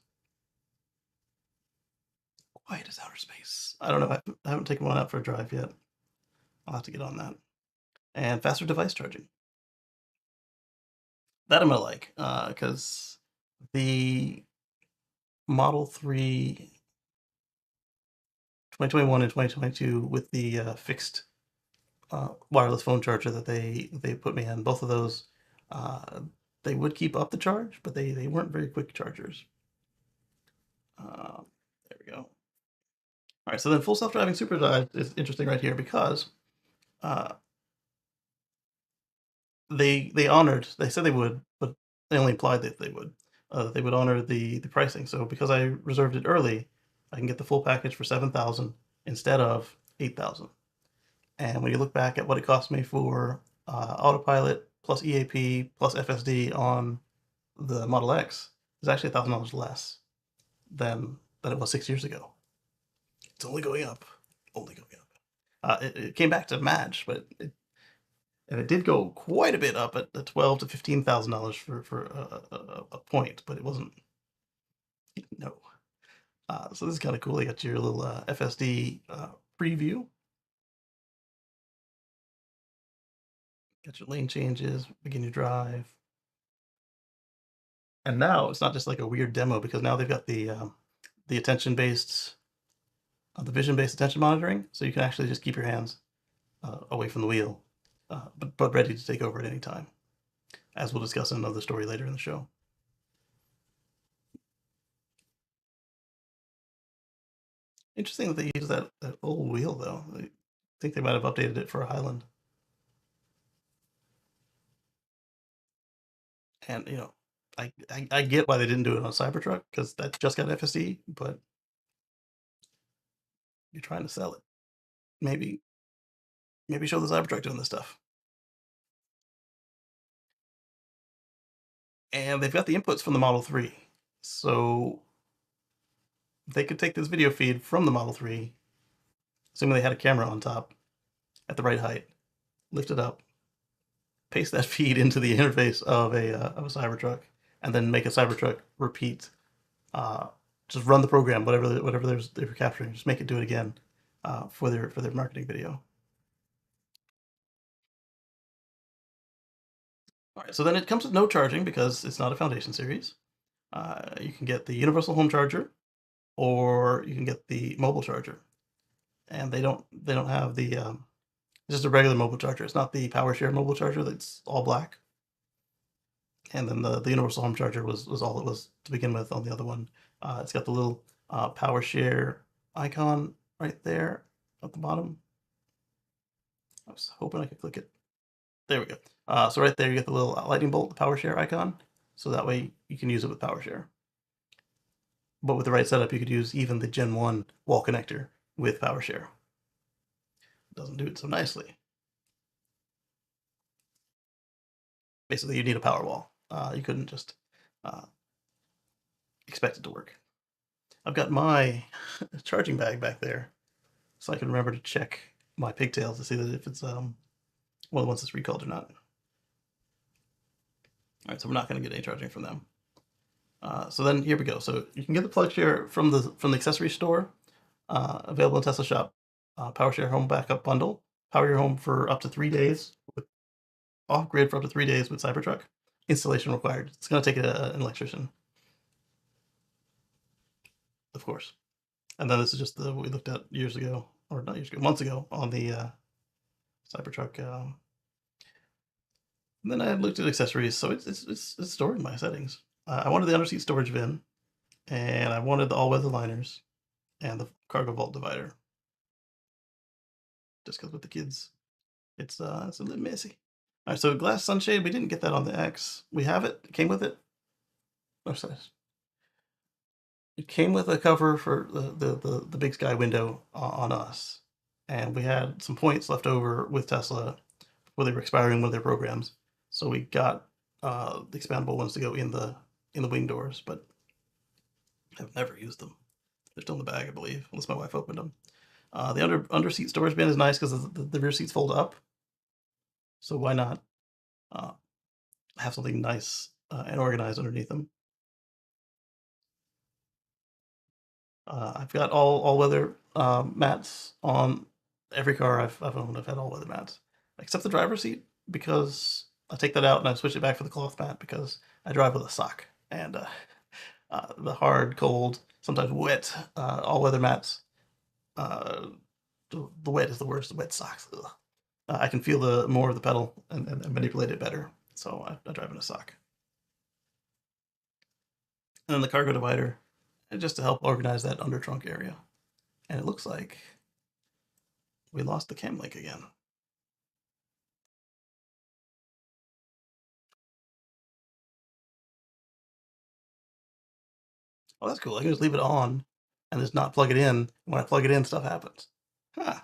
[SPEAKER 1] Quiet as outer space. I don't know. I haven't taken one out for a drive yet. I'll have to get on that. And faster device charging. That I'm gonna like, because the Model 3 2021 and 2022 with the fixed wireless phone charger that they put me in, both of those, uh, they would keep up the charge, but they weren't very quick chargers. There we go. All right, so then full self-driving super drive is interesting right here because uh, they said they would, but they only implied that they would honor the pricing. So because I reserved it early, I can get the full package for 7,000 instead of 8,000. And when you look back at what it cost me for autopilot plus EAP plus FSD on the Model X, it's actually $1,000 less than it was 6 years ago. It's only going up, only going up. It came back to match, but it did go quite a bit up at the $12,000 to $15,000 for a point, but it wasn't. No. So this is kind of cool. You got your little FSD preview. Got your lane changes, begin your drive. And now it's not just like a weird demo because now they've got the attention based, the vision based attention monitoring, so you can actually just keep your hands away from the wheel, but ready to take over at any time, as we'll discuss in another story later in the show. Interesting that they use that old wheel though. I think they might have updated it for a Highland. And I get why they didn't do it on a Cybertruck because that just got FSD, but you're trying to sell it. Maybe show the Cybertruck doing this stuff. And they've got the inputs from the Model 3. So they could take this video feed from the Model 3, assuming they had a camera on top at the right height, lift it up, paste that feed into the interface of a Cybertruck, and then make a Cybertruck repeat. Just run the program, whatever they were capturing, just make it do it again for their marketing video. All right, so then it comes with no charging because it's not a Foundation series. You can get the universal home charger, or you can get the mobile charger, and they don't have the it's just a regular mobile charger. It's not the PowerShare mobile charger that's all black. And then the universal home charger was all it was to begin with on the other one. It's got the little PowerShare icon right there at the bottom. I was hoping I could click it. There we go. So right there you get the little lightning bolt, the PowerShare icon. So that way you can use it with PowerShare. But with the right setup, you could use even the Gen 1 wall connector with PowerShare. It doesn't do it so nicely. Basically, you need a power wall. You couldn't just expect it to work. I've got my charging bag back there, so I can remember to check my pigtails to see that if it's one of the ones that's recalled or not. All right, so we're not going to get any charging from them. So then here we go. So you can get the PlugShare from the accessory store, available in Tesla Shop. PowerShare Home Backup Bundle. Power your home for up to 3 days, off grid for up to 3 days with Cybertruck. Installation required. It's going to take an electrician, of course. And then this is just what we looked at years ago, or not years ago, months ago on the Cybertruck. And then I looked at accessories, so it's stored in my settings. I wanted the underseat storage bin, and I wanted the all-weather liners, and the cargo vault divider. Just because with the kids, it's a little messy. All right, so glass sunshade, we didn't get that on the X. We have it. It came with it. Oh, sorry. it came with a cover for the big sky window on us, and we had some points left over with Tesla where they were expiring one of their programs, so we got the expandable ones to go in the wing doors, but I've never used them. They're still in the bag, I believe, unless my wife opened them. The under seat storage bin is nice because the rear seats fold up, so why not uh, have something nice and organized underneath them? I've got all weather mats on every car I've owned. I've had all weather mats, except the driver's seat because I take that out and I switch it back for the cloth mat because I drive with a sock and the hard, cold, sometimes wet all weather mats. Uh, the wet is the worst. The wet socks. Ugh. I can feel the more of the pedal and manipulate it better. So I drive in a sock. And then the cargo divider, just to help organize that under trunk area. And it looks like we lost the cam link again. Oh, that's cool. I can just leave it on and just not plug it in. When I plug it in, stuff happens. Huh.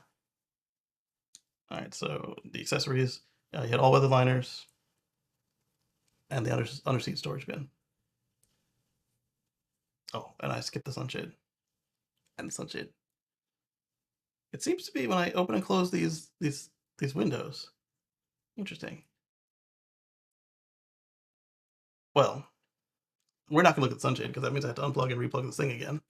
[SPEAKER 1] All right, so the accessories, you had all weather liners and the under seat storage bin. Oh, and I skipped the sunshade. And the sunshade. It seems to be when I open and close these windows. Interesting. Well, we're not gonna look at the sunshade because that means I have to unplug and replug this thing again.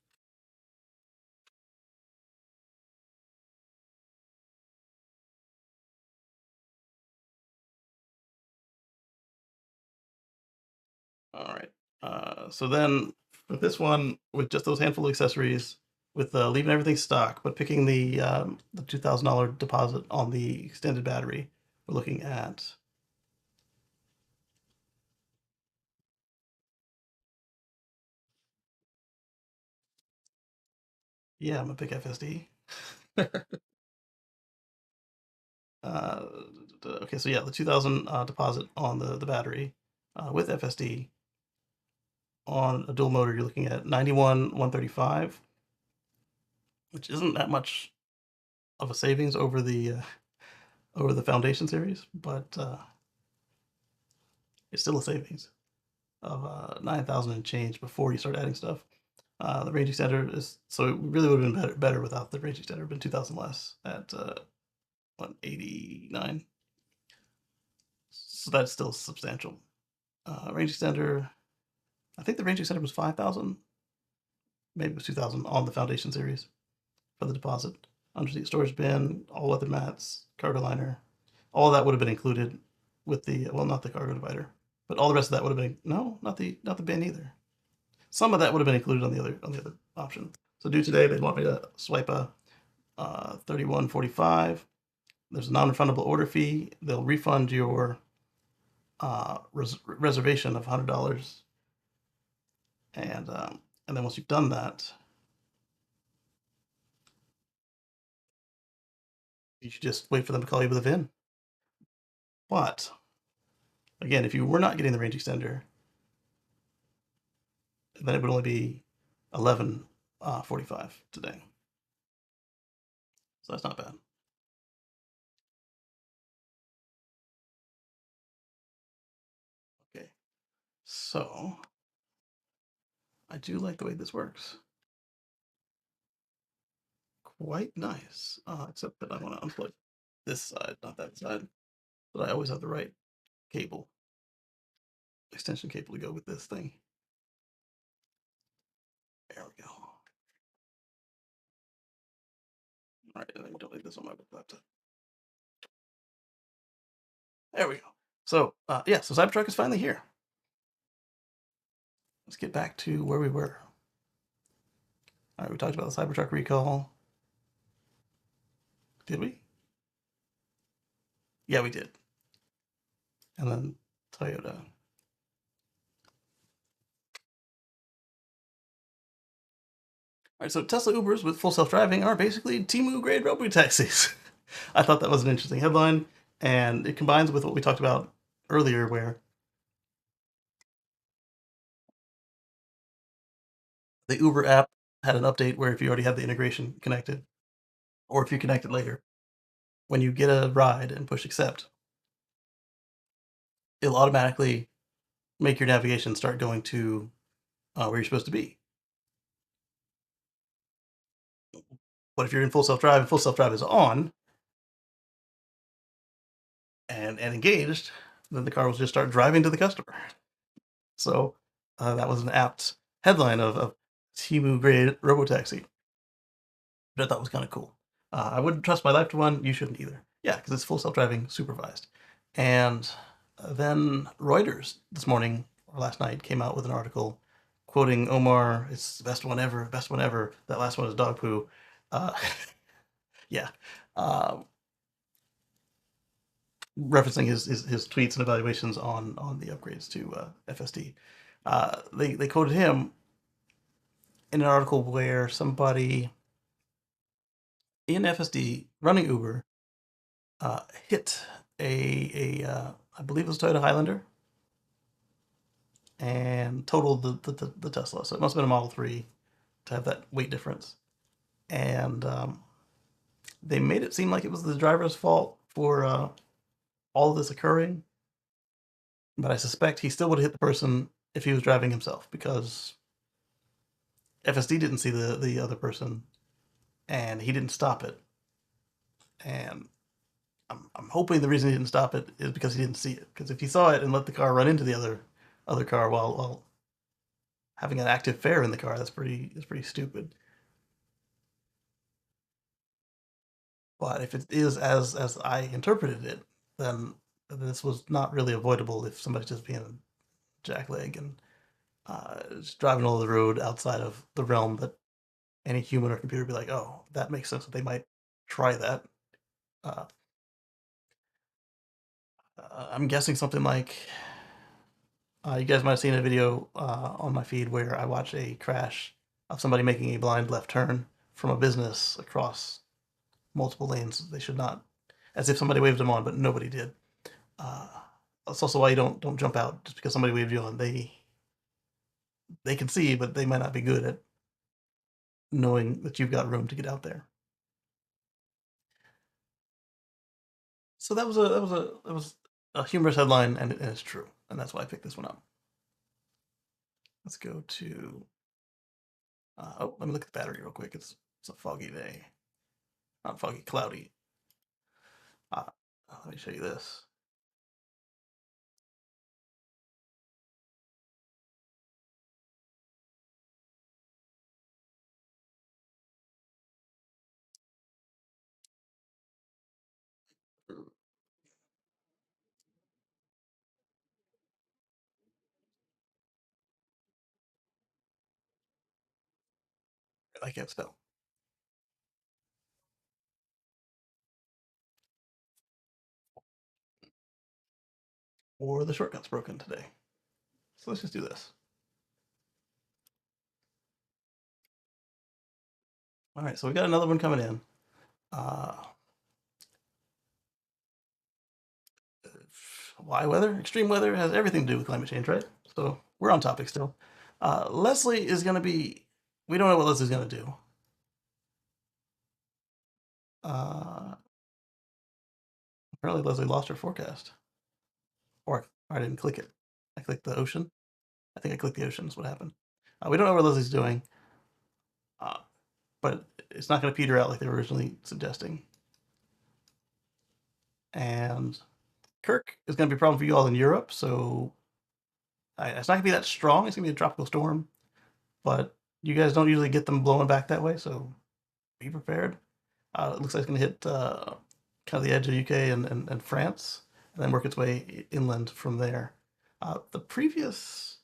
[SPEAKER 1] All right. So then for this one, with just those handful of accessories, with leaving everything stock, but picking the $2,000 deposit on the extended battery, we're looking at yeah, I'm gonna pick FSD. uh, okay, so yeah, the 2,000 deposit on the battery with FSD on a dual motor, you're looking at 91,135, which isn't that much of a savings over the Foundation series, but it's still a savings of 9,000 and change before you start adding stuff. The range extender is so it really would have been better without the range extender. Been 2,000 less at 189. So that's still substantial. Range extender. I think the range extender was 5,000. Maybe it was 2,000 on the Foundation series for the deposit. Underseat storage bin, all weather mats, cargo liner. All of that would have been included with the well, not the cargo divider, but all the rest of that would have been no, not the bin either. Some of that would have been included on the other option. So due today, they'd want me to swipe a 31.45. There's a non-refundable order fee. They'll refund your reservation of $100, and then once you've done that, you should just wait for them to call you with a VIN. But again, if you were not getting the range extender, then it would only be 11.45 today. So that's not bad. Okay, so I do like the way this works. Quite nice, except that I want to unplug this side, not that side. But I always have the right cable, extension cable to go with this thing. There we go. All right, and then we'll delete this on my laptop. There we go. So yeah, so Cybertruck is finally here. Let's get back to where we were. All right, we talked about the Cybertruck recall. Did we? Yeah, we did. And then Toyota. All right, so Tesla Ubers with full self-driving are basically Temu grade robo taxis. I thought that was an interesting headline, and it combines with what we talked about earlier, where The Uber app had an update where if you already had the integration connected, or if you connect it later, when you get a ride and push accept, it'll automatically make your navigation start going to where you're supposed to be. But if you're in full self drive and full self drive is on and engaged, then the car will just start driving to the customer. So that was an apt headline of Timu grade robotaxi, which I thought was kind of cool. I wouldn't trust my life to one. You shouldn't either. Yeah, because it's full self driving, supervised. And then Reuters this morning or last night came out with an article quoting Omar. It's the best one ever. Best one ever. That last one is dog poo. Uh, yeah. Um, Referencing his tweets and evaluations on the upgrades to FSD. They quoted him in an article where somebody in FSD running Uber hit I believe it was a Toyota Highlander and totaled the Tesla. So it must have been a Model 3 to have that weight difference. And they made it seem like it was the driver's fault for all of this occurring. But I suspect he still would have hit the person if he was driving himself because FSD didn't see the other person and he didn't stop it. And I'm hoping the reason he didn't stop it is because he didn't see it. Because if he saw it and let the car run into the other car while having an active fare in the car, that's pretty stupid. But if it is as I interpreted it, then this was not really avoidable if somebody's just being a jackleg and just driving all the road outside of the realm that any human or computer would be like, oh, that makes sense that they might try that. Uh, I'm guessing something like you guys might have seen a video on my feed where I watched a crash of somebody making a blind left turn from a business across multiple lanes. They should not, as if somebody waved them on, but nobody did. Uh, that's also why you don't jump out just because somebody waved you on. They can see, but they might not be good at knowing that you've got room to get out there. So that was a humorous headline, and it's true, and that's why I picked this one up. Let's go to let me look at the battery real quick. It's a foggy day, not foggy, cloudy. Uh, Let me show you this. I can't spell, or the shortcut's broken today. So let's just do this. All right, so we got another one coming in. Uh, why weather? Extreme weather has everything to do with climate change, right? So we're on topic still. Leslie is going to be. We don't know what Leslie's going to do. Uh, Apparently, Leslie lost her forecast, or I didn't click it. I clicked the ocean. I think I clicked the ocean. Is what happened. We don't know what Leslie's doing, uh, but it's not going to peter out like they were originally suggesting. And Kirk is going to be a problem for you all in Europe, so it's not going to be that strong. It's going to be a tropical storm, but you guys don't usually get them blowing back that way, so be prepared. It looks like it's going to hit kind of the edge of UK and France, and then work its way inland from there. The previous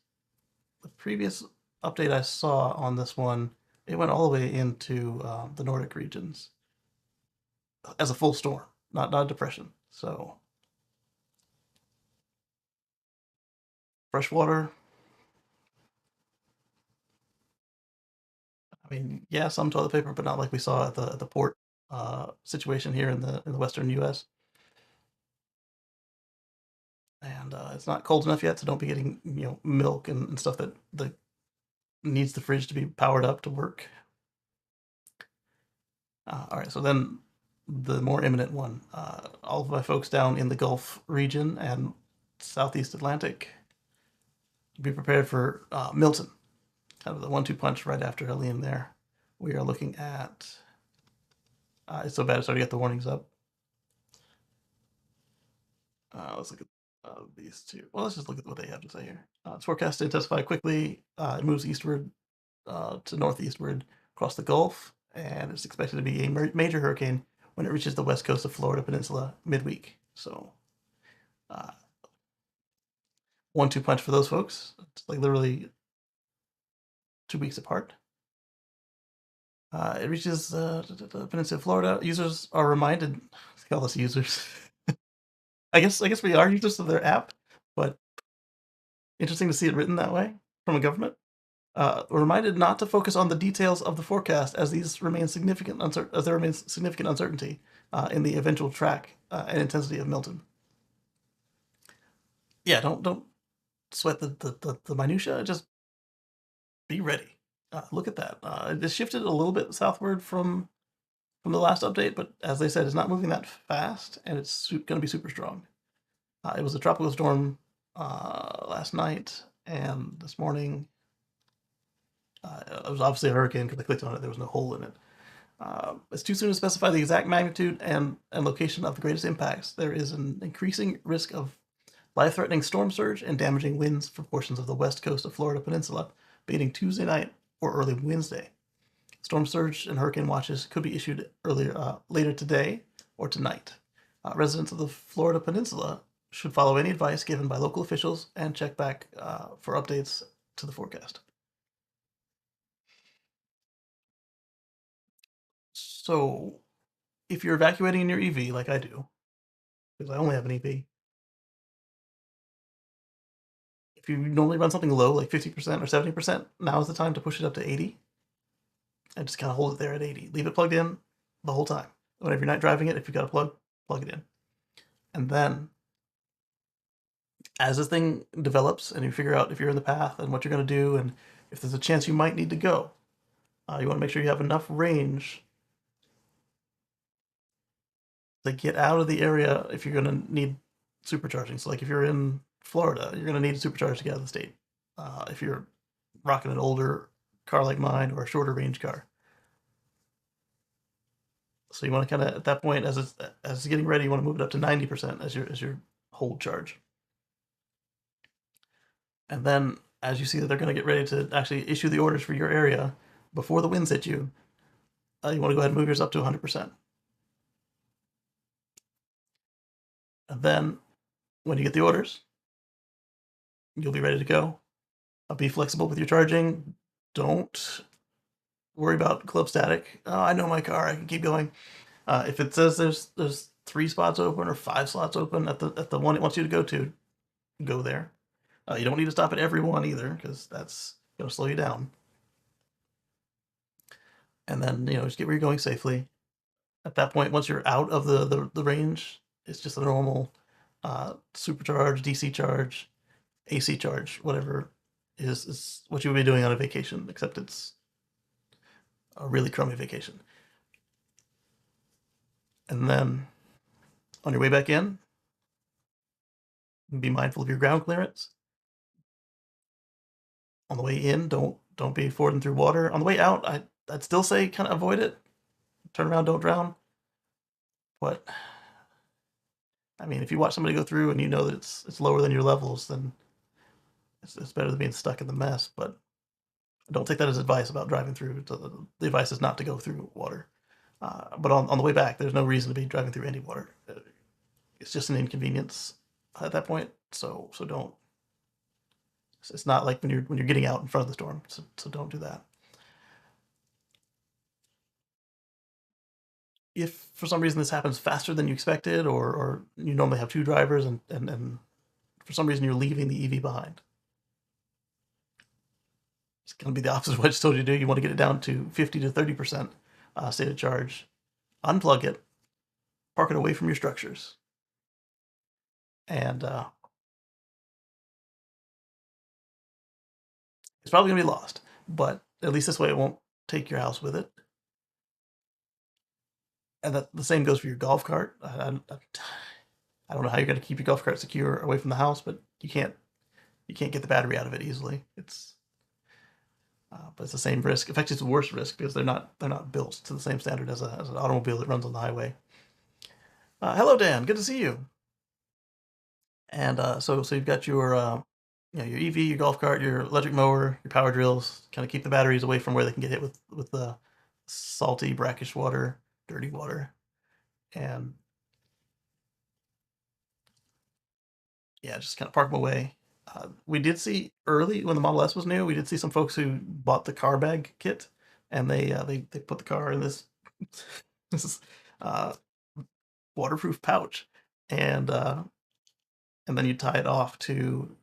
[SPEAKER 1] update I saw on this one, it went all the way into the Nordic regions as a full storm, not a depression. So freshwater. I mean, yeah, some toilet paper, but not like we saw at the port situation here in the western U.S. And it's not cold enough yet, so don't be getting milk and stuff that the needs the fridge to be powered up to work. All right, so then the more imminent one. All of my folks down in the Gulf region and Southeast Atlantic, be prepared for Milton, kind of the 1-2 punch right after Helene there. We are looking at, it's so bad it's already got the warnings up. Let's look at these two. Well, let's just look at what they have to say here. It's forecast to intensify quickly. It moves eastward to northeastward across the Gulf, and it's expected to be a major hurricane when it reaches the west coast of Florida Peninsula midweek. So, 1-2 punch for those folks. It's like literally 2 weeks apart. It reaches the Peninsula of Florida. Users are reminded. Call us users. I guess we are users of their app, but interesting to see it written that way from a government. We're reminded not to focus on the details of the forecast as these remain significant as there remains significant uncertainty in the eventual track and intensity of Milton. Yeah, don't sweat the minutia. Just be ready. Look at that. It shifted a little bit southward from the last update, but as they said, it's not moving that fast, and it's going to be super strong. It was a tropical storm last night, and this morning it was obviously a hurricane because I clicked on it. There was no hole in it. It's too soon to specify the exact magnitude and location of the greatest impacts. There is an increasing risk of life-threatening storm surge and damaging winds for portions of the west coast of Florida Peninsula, beginning Tuesday night or early Wednesday. Storm surge and hurricane watches could be issued later today or tonight. Residents of the Florida Peninsula should follow any advice given by local officials and check back for updates to the forecast. So, if you're evacuating in your EV, like I do, because I only have an EV, if you normally run something low, like 50% or 70%, now is the time to push it up to 80 and just kind of hold it there at 80. Leave it plugged in the whole time. Whenever you're not driving it, if you've got a plug it in. And then, as this thing develops and you figure out if you're in the path and what you're going to do and if there's a chance you might need to go, you want to make sure you have enough range to get out of the area if you're going to need supercharging. So, like if you're in Florida, you're going to need a supercharge to get out of the state. If you're rocking an older car like mine or a shorter range car. So you want to kind of at that point, as it's getting ready, you want to move it up to 90% as your hold charge. And then as you see that they're going to get ready to actually issue the orders for your area before the winds hit you, you want to go ahead and move yours up to 100%. And then when you get the orders, you'll be ready to go. Be flexible with your charging. Don't worry about club static. Oh, I know my car. I can keep going. If it says there's 3 spots open or 5 slots open at the one it wants you to go there. You don't need to stop at every one either because that's going to slow you down. And then just get where you're going safely. At that point, once you're out of the range, it's just a normal supercharge, DC charge, AC charge, whatever is what you would be doing on a vacation, except it's a really crummy vacation. And then on your way back in, be mindful of your ground clearance. On the way in, don't be fording through water. On the way out, I'd still say kind of avoid it. Turn around, don't drown. But I mean, if you watch somebody go through and you know that it's lower than your levels, then it's better than being stuck in the mess. But don't take that as advice about driving through. The advice is not to go through water. But on the way back, there's no reason to be driving through any water. It's just an inconvenience at that point. So don't. It's not like when you're getting out in front of the storm. So don't do that. If for some reason this happens faster than you expected, or you normally have 2 drivers and for some reason you're leaving the EV behind, it's going to be the opposite of what I just told you to do. You want to get it down to 50 to 30% state of charge, unplug it, park it away from your structures, and it's probably going to be lost. but at least this way it won't take your house with it. And that the same goes for your golf cart. I don't know how you're going to keep your golf cart secure away from the house, but you can't get the battery out of it easily. But it's the same risk. In fact, it's a worse risk because they're not built to the same standard as an automobile that runs on the highway. Hello, Dan. Good to see you. And so you've got your EV, your golf cart, your electric mower, your power drills. Kind of keep the batteries away from where they can get hit with the salty, brackish water, dirty water, and yeah, just kind of park them away. We did see early when the Model S was new. We did see some folks who bought the car bag kit, and they put the car in this this uh, waterproof pouch, and uh, and then you tie it off to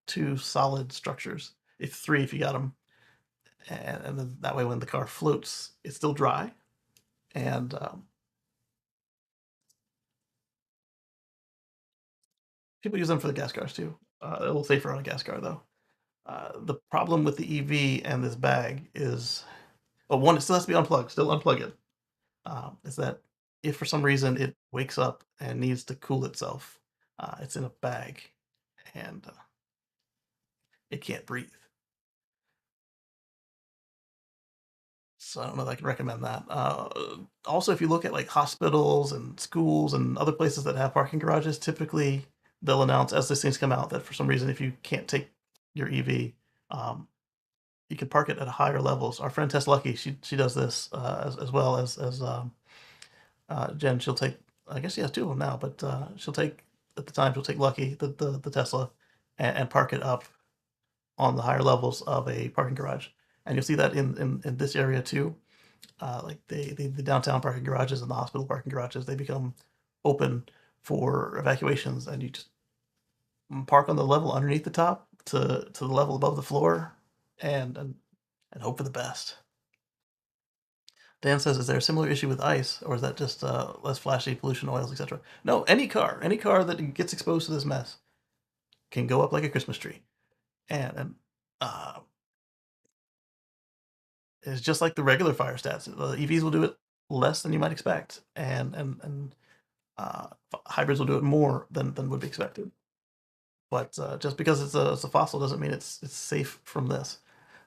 [SPEAKER 1] two solid structures, if three if you got them, and then that way when the car floats, it's still dry, and people use them for the gas cars too. A little safer on a gas car though. The problem with the EV and this bag is, well, one, it still has to be unplugged. Still unplug it. Is that if for some reason it wakes up and needs to cool itself, it's in a bag and it can't breathe. So I don't know that I can recommend that. Also, if you look at like hospitals and schools and other places that have parking garages, typically they'll announce as these things come out that for some reason, if you can't take your EV, um, you can park it at higher levels. Our friend Tess Lucky, she does this as well as Jen. She'll take, I guess she has two of them now, but she'll take at the time she'll take Lucky the Tesla and park it up on the higher levels of a parking garage, and you'll see that in this area too. Like the downtown parking garages and the hospital parking garages, they become open for evacuations, and you just park on the level underneath the top to the level above the floor, and hope for the best. Dan says, "Is there a similar issue with ice, or is that just less flashy pollution, oils, etc.?" No, any car that gets exposed to this mess can go up like a Christmas tree, and uh, it's just like the regular fire stats. The EVs will do it less than you might expect, and hybrids will do it more than would be expected. But just because it's a fossil doesn't mean it's safe from this.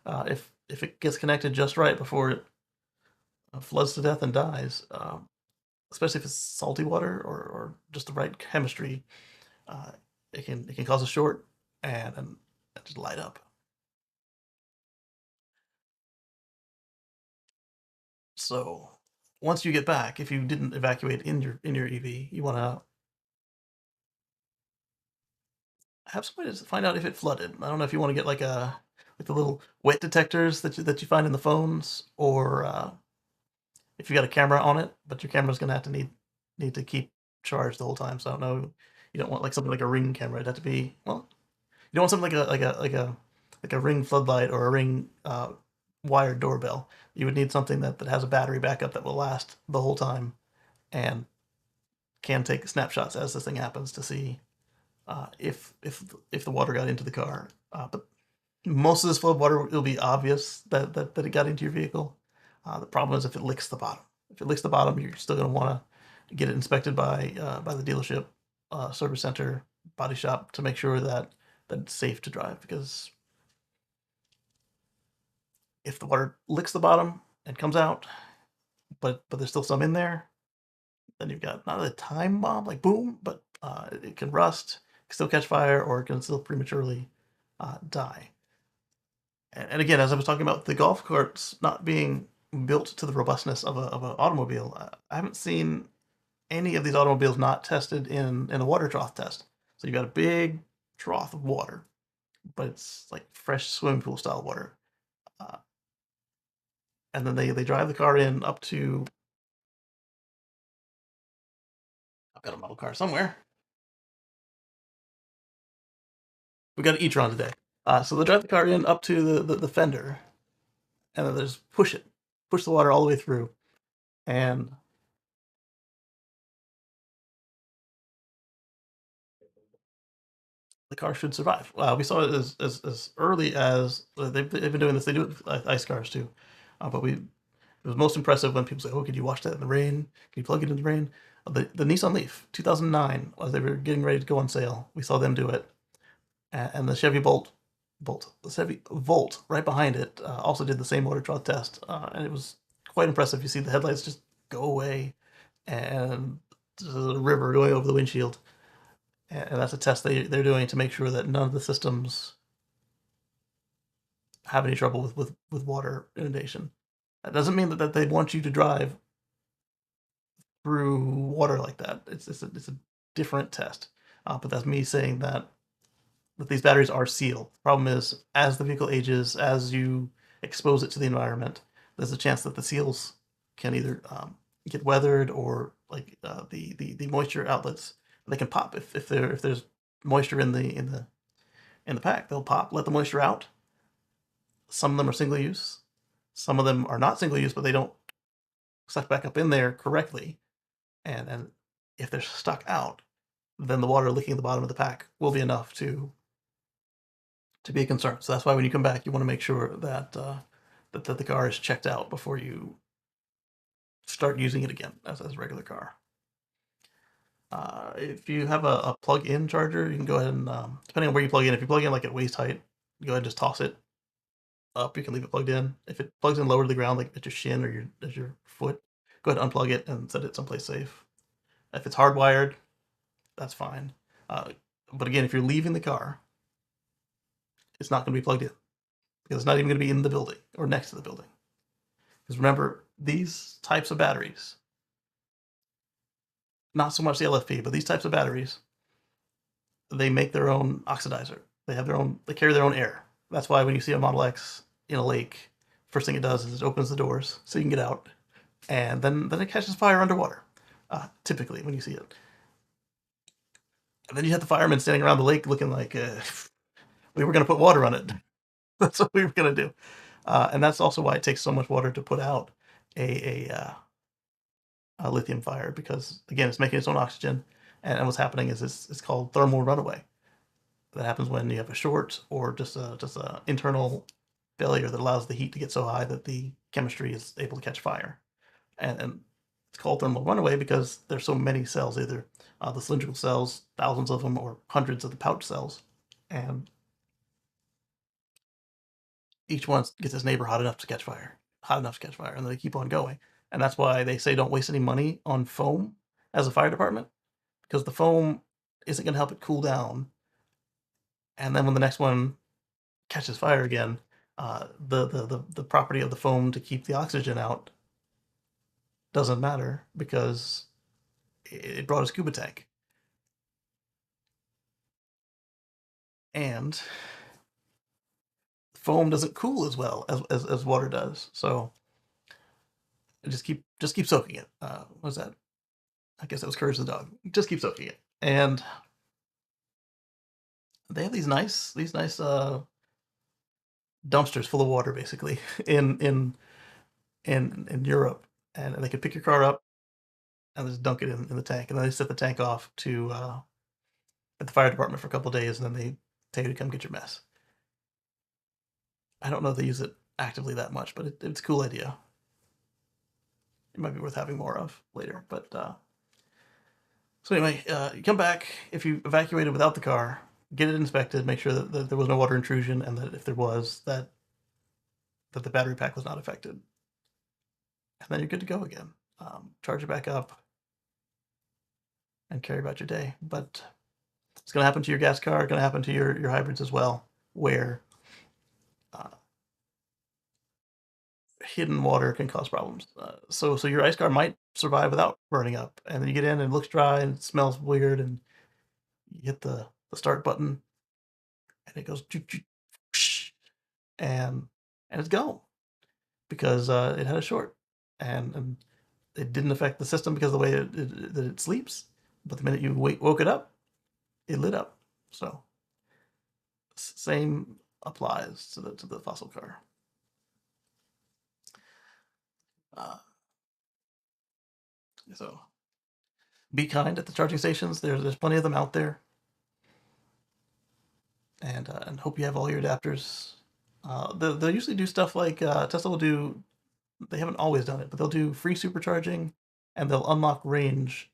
[SPEAKER 1] If it gets connected just right before it floods to death and dies, especially if it's salty water or just the right chemistry, uh, it can cause a short and just light up. So once you get back, if you didn't evacuate in your EV, you want to have somebody to find out if it flooded. I don't know if you want to get like the little wet detectors that you find in the phones, or if you got a camera on it, but your camera's gonna have to need to keep charged the whole time. So I don't know. You don't want like something like a Ring camera. It'd have to be, well, you don't want something like a Ring floodlight or a Ring wired doorbell. You would need something that has a battery backup that will last the whole time and can take snapshots as this thing happens to see if the water got into the car. But most of this flood water, it'll be obvious that it got into your vehicle. The problem is if it licks the bottom. If it licks the bottom, you're still going to want to get it inspected by the dealership, service center, body shop to make sure that it's safe to drive. Because if the water licks the bottom and comes out, but there's still some in there, then you've got not a time bomb like boom, but it can rust, can still catch fire, or it can still prematurely die. And again, as I was talking about the golf carts not being built to the robustness of an automobile, I haven't seen any of these automobiles not tested in a water trough test. So you've got a big trough of water, but it's like fresh swimming pool style water. Uh, and then they drive the car in up to, I've got a model car somewhere. We got an e-tron today. So they drive the car in up to the fender, and then they just push the water all the way through, and the car should survive. We saw it as early as they've been doing this. They do it with ice cars too, but it was most impressive when people say, "Oh, could you wash that in the rain? Can you plug it in the rain?" The Nissan Leaf 2009, as they were getting ready to go on sale, we saw them do it, and the Chevy the Chevy Volt right behind it also did the same water trough test, and it was quite impressive. You see the headlights just go away, and the river going over the windshield, and that's a test they're doing to make sure that none of the systems have any trouble with water inundation. That doesn't mean that they'd want you to drive through water like that. It's a different test. But that's me saying that these batteries are sealed. The problem is, as the vehicle ages, as you expose it to the environment, there's a chance that the seals can either get weathered or like the moisture outlets they can pop if there's moisture in the pack. They'll pop, let the moisture out. Some of them are single use. Some of them are not single use, but they don't suck back up in there correctly. And if they're stuck out, then the water leaking at the bottom of the pack will be enough to be a concern. So that's why when you come back, you want to make sure that the car is checked out before you start using it again as a regular car. If you have a plug-in charger, you can go ahead and depending on where you plug in. If you plug in like at waist height, go ahead and just toss it up. You can leave it plugged in. If it plugs in lower to the ground, like at your shin or your foot, go ahead and unplug it and set it someplace safe. If it's hardwired, that's fine. Uh, but again, if you're leaving the car, it's not going to be plugged in because it's not even going to be in the building or next to the building. Because remember, these types of batteries, not so much the LFP, but these types of batteries, they make their own oxidizer. They carry their own air. That's why when you see a Model X in a lake, first thing it does is it opens the doors so you can get out, and then it catches fire underwater. Typically, when you see it, and then you have the firemen standing around the lake looking like we were going to put water on it. That's what we were going to do, and that's also why it takes so much water to put out a lithium fire because again, it's making its own oxygen, and what's happening is it's called thermal runaway. That happens when you have a short or just a internal failure that allows the heat to get so high that the chemistry is able to catch fire, and it's called thermal runaway because there's so many cells, either the cylindrical cells, thousands of them, or hundreds of the pouch cells, and each one gets its neighbor hot enough to catch fire, hot enough to catch fire, and then they keep on going. And that's why they say don't waste any money on foam as a fire department because the foam isn't going to help it cool down. And then when the next one catches fire again, the property of the foam to keep the oxygen out doesn't matter because it brought a scuba tank. And foam doesn't cool as well as water does. So just keep soaking it. What was that? I guess that was Courage the dog. Just keep soaking it. And they have these nice dumpsters full of water basically in Europe, and they could pick your car up and just dunk it in the tank, and then they set the tank off to at the fire department for a couple of days, and then they tell you to come get your mess. I don't know if they use it actively that much, but it's a cool idea. It might be worth having more of later. But so anyway, you come back if you evacuated without the car, get it inspected, make sure that there was no water intrusion, and that if there was, that the battery pack was not affected, and then you're good to go again. Charge it back up and carry about your day. But it's going to happen to your gas car, going to happen to your hybrids as well, where uh, hidden water can cause problems. So your ice car might survive without burning up, and then you get in and it looks dry and it smells weird, and you hit the start button and it goes and it's gone because it had a short, and it didn't affect the system because of the way that it sleeps. But the minute you woke it up, it lit up. So same applies to the fossil car. Uh, so be kind at the charging stations. There's plenty of them out there. and hope you have all your adapters. They'll usually do stuff like Tesla will do. They haven't always done it, but they'll do free supercharging, and they'll unlock range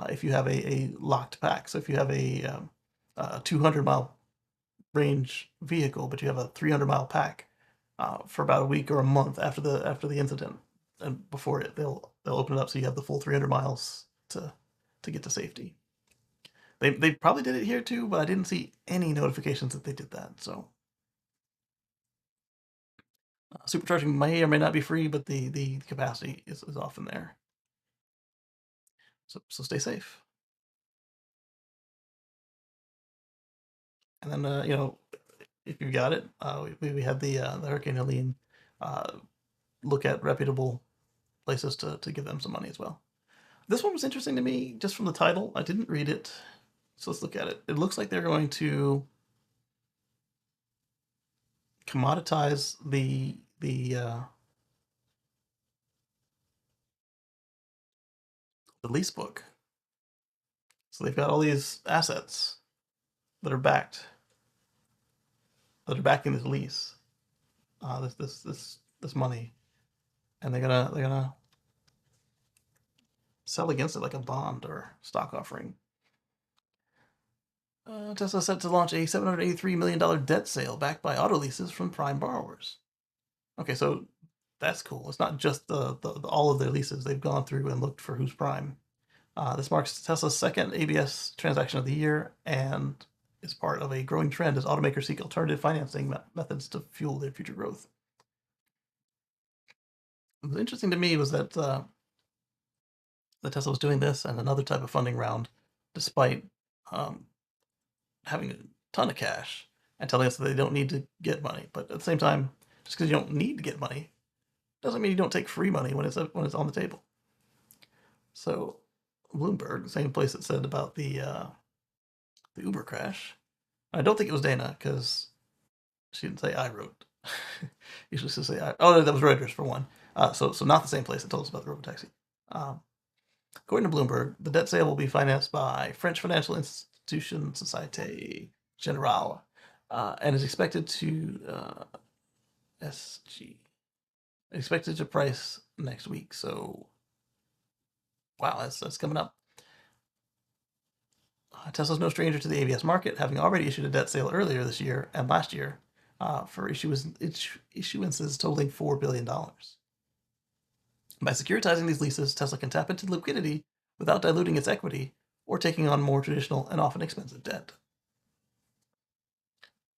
[SPEAKER 1] if you have a locked pack. So if you have a 200-mile range vehicle, but you have a 300-mile pack for about a week or a month after the incident, and before it, they'll open it up so you have the full 300 miles to get to safety. They probably did it here too, but I didn't see any notifications that they did that. So supercharging may or may not be free, but the capacity is often there. So stay safe. And then if you got it, we had the Hurricane Helene look at reputable places to give them some money as well. This one was interesting to me just from the title. I didn't read it, so let's look at it. It looks like they're going to commoditize the lease book. So they've got all these assets that are backing this lease, this money, and they're gonna sell against it like a bond or stock offering. Tesla set to launch a $783 million debt sale backed by auto leases from prime borrowers. Okay, so that's cool. It's not just the all of their leases. They've gone through and looked for who's prime. This marks Tesla's second ABS transaction of the year and is part of a growing trend as automakers seek alternative financing methods to fuel their future growth. What was interesting to me was that Tesla was doing this and another type of funding round, despite um, having a ton of cash and telling us that they don't need to get money. But at the same time, just because you don't need to get money doesn't mean you don't take free money when it's on the table. So Bloomberg, the same place that said about the Uber crash. I don't think it was Dana because she didn't say I wrote. Usually she say I. Oh, that was Reuters for one. So not the same place that told us about the robotaxi. According to Bloomberg, the debt sale will be financed by French financial institution Societe Generale, and is expected to SG expected to price next week. So, wow, that's coming up. Tesla's no stranger to the ABS market, having already issued a debt sale earlier this year and last year for issuances totaling $4 billion. By securitizing these leases, Tesla can tap into liquidity without diluting its equity or taking on more traditional and often expensive debt.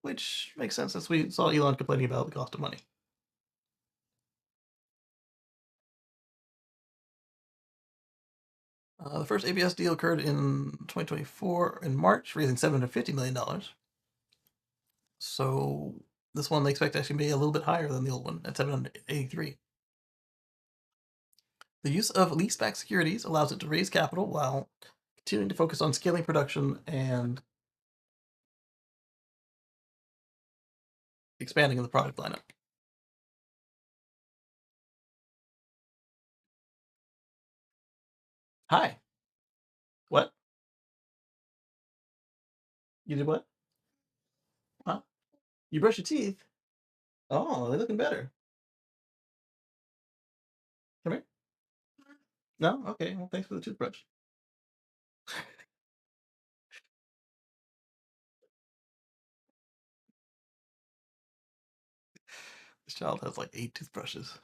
[SPEAKER 1] Which makes sense since we saw Elon complaining about the cost of money. The first ABS deal occurred in 2024 in March, raising $750 million. So this one they expect to actually be a little bit higher than the old one at 783. The use of leaseback securities allows it to raise capital while continuing to focus on scaling production and expanding the product lineup. Hi. What? You did what? Huh? You brush your teeth? Oh, they're looking better. Come here. No? Okay. Well, thanks for the toothbrush. This child has like 8 toothbrushes.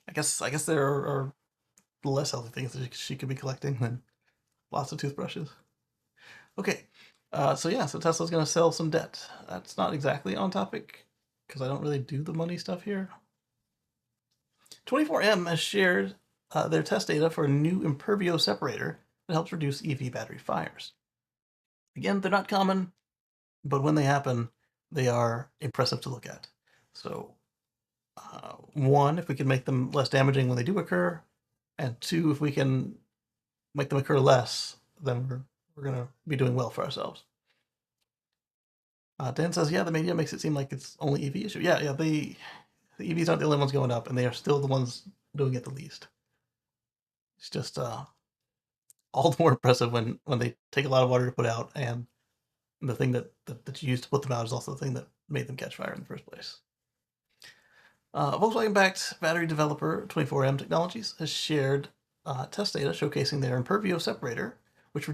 [SPEAKER 1] I guess there are less healthy things that she could be collecting than lots of toothbrushes. Okay. So Tesla's going to sell some debt. That's not exactly on topic because I don't really do the money stuff here. 24M has shared their test data for a new Impervio separator that helps reduce EV battery fires. Again, they're not common, but when they happen, they are impressive to look at. So, one, if we can make them less damaging when they do occur, and two, if we can make them occur less, then we're going to be doing well for ourselves. Dan says, yeah, the media makes it seem like it's only EV issue. Yeah, the EVs aren't the only ones going up, and they are still the ones doing it the least. It's just all the more impressive when they take a lot of water to put out, and the thing that you used to put them out is also the thing that made them catch fire in the first place. Volkswagen-backed battery developer 24M Technologies has shared test data showcasing their Impervio separator, which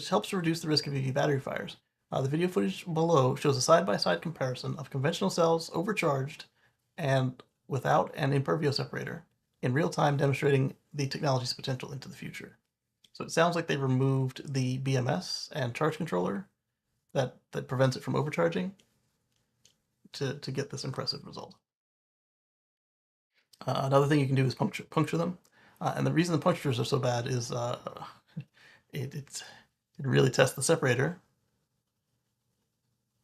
[SPEAKER 1] helps to reduce the risk of EV battery fires. The video footage below shows a side-by-side comparison of conventional cells overcharged and without an Impervio separator in real time, demonstrating the technology's potential into the future. So it sounds like they removed the BMS and charge controller that prevents it from overcharging to get this impressive result. Another thing you can do is puncture them. And the reason the punctures are so bad is it really tests the separator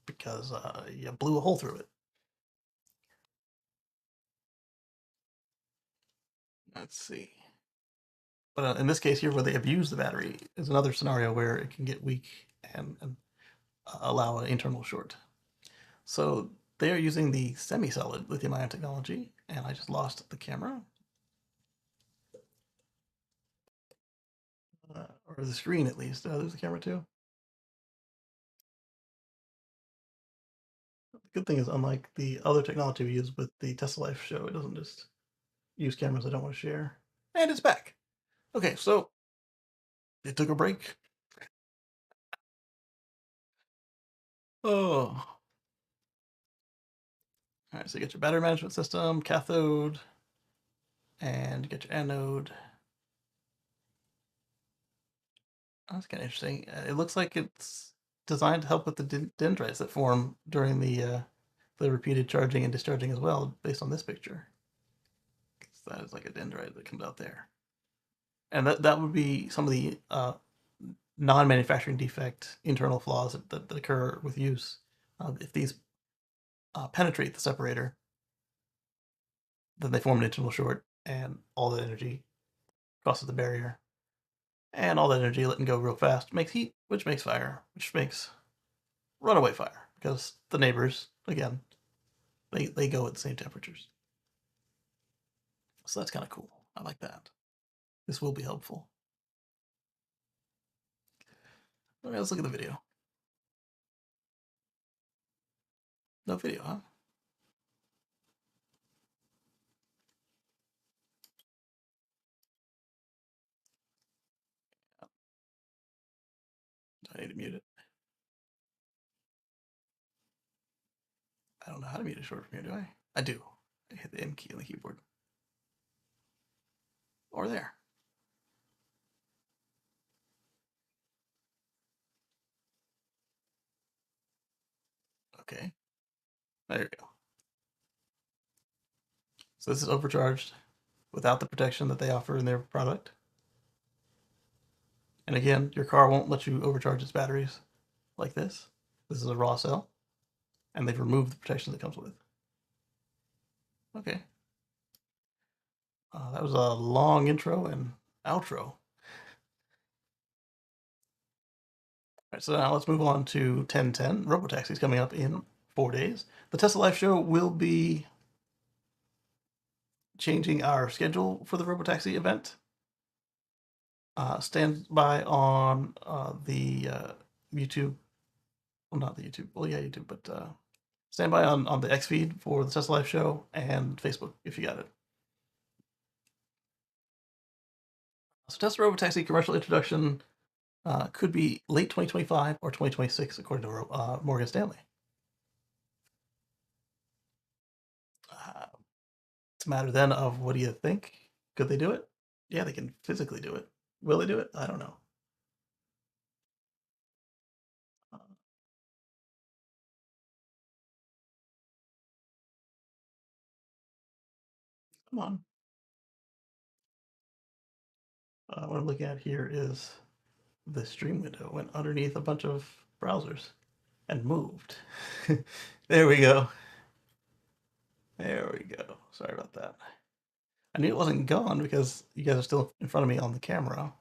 [SPEAKER 1] because you blew a hole through it. Let's see. But in this case here, where they abuse the battery, is another scenario where it can get weak and allow an internal short. So they are using the semi-solid lithium-ion technology, and I just lost the camera. Or the screen at least. Did I lose the camera too? The good thing is, unlike the other technology we use with the Tesla Life show, it doesn't just use cameras I don't want to share. And it's back. Okay, so it took a break. Oh. All right, so you get your battery management system, cathode, and you get your anode. Oh, that's kind of interesting. It looks like it's designed to help with the dendrites that form during the repeated charging and discharging as well, based on this picture. So that is like a dendrite that comes out there, and that would be some of the non-manufacturing defect internal flaws that occur with use. If these penetrate the separator, then they form an internal short, and all the energy crosses the barrier, and all that energy letting go real fast makes heat, which makes fire, which makes runaway fire because the neighbors, again, they go at the same temperatures. So that's kind of cool. I like that. This will be helpful. Okay, let's look at the video. No video, huh? Do I need to mute it? I don't know how to mute it short from here, do I? I do. I hit the M key on the keyboard. Or there. Okay. There you go. So this is overcharged without the protection that they offer in their product. And again, your car won't let you overcharge its batteries like this. This is a raw cell, and they've removed the protection that comes with. Okay. That was a long intro and outro. All right, so now let's move on to 1010. Robotaxi is coming up in 4 days. The Tesla Life Show will be changing our schedule for the Robotaxi event. Stand by on the YouTube. Well, not the YouTube. Well, yeah, YouTube, but stand by on the X feed for the Tesla Life Show and Facebook if you got it. So Tesla Robotaxi commercial introduction could be late 2025 or 2026, according to Morgan Stanley. It's a matter then of, what do you think? Could they do it? Yeah, they can physically do it. Will they do it? I don't know. Uh, Come on. What I'm looking at here is the stream window went underneath a bunch of browsers and moved. There we go. There we go. Sorry about that. I knew it wasn't gone because you guys are still in front of me on the camera,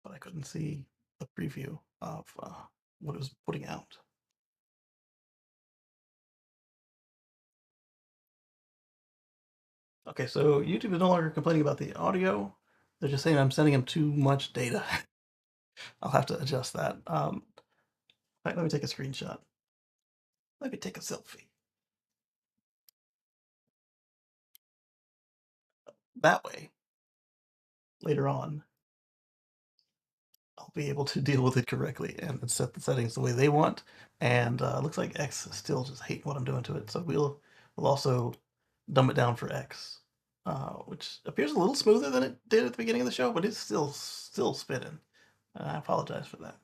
[SPEAKER 1] but I couldn't see the preview of what it was putting out. Okay, so YouTube is no longer complaining about the audio. They're just saying I'm sending them too much data. I'll have to adjust that. Right, let me take a screenshot. Let me take a selfie. That way, later on, I'll be able to deal with it correctly and set the settings the way they want. And it looks like X still just hating what I'm doing to it. So we'll also dumb it down for X, which appears a little smoother than it did at the beginning of the show, but it's still spinning. I apologize for that.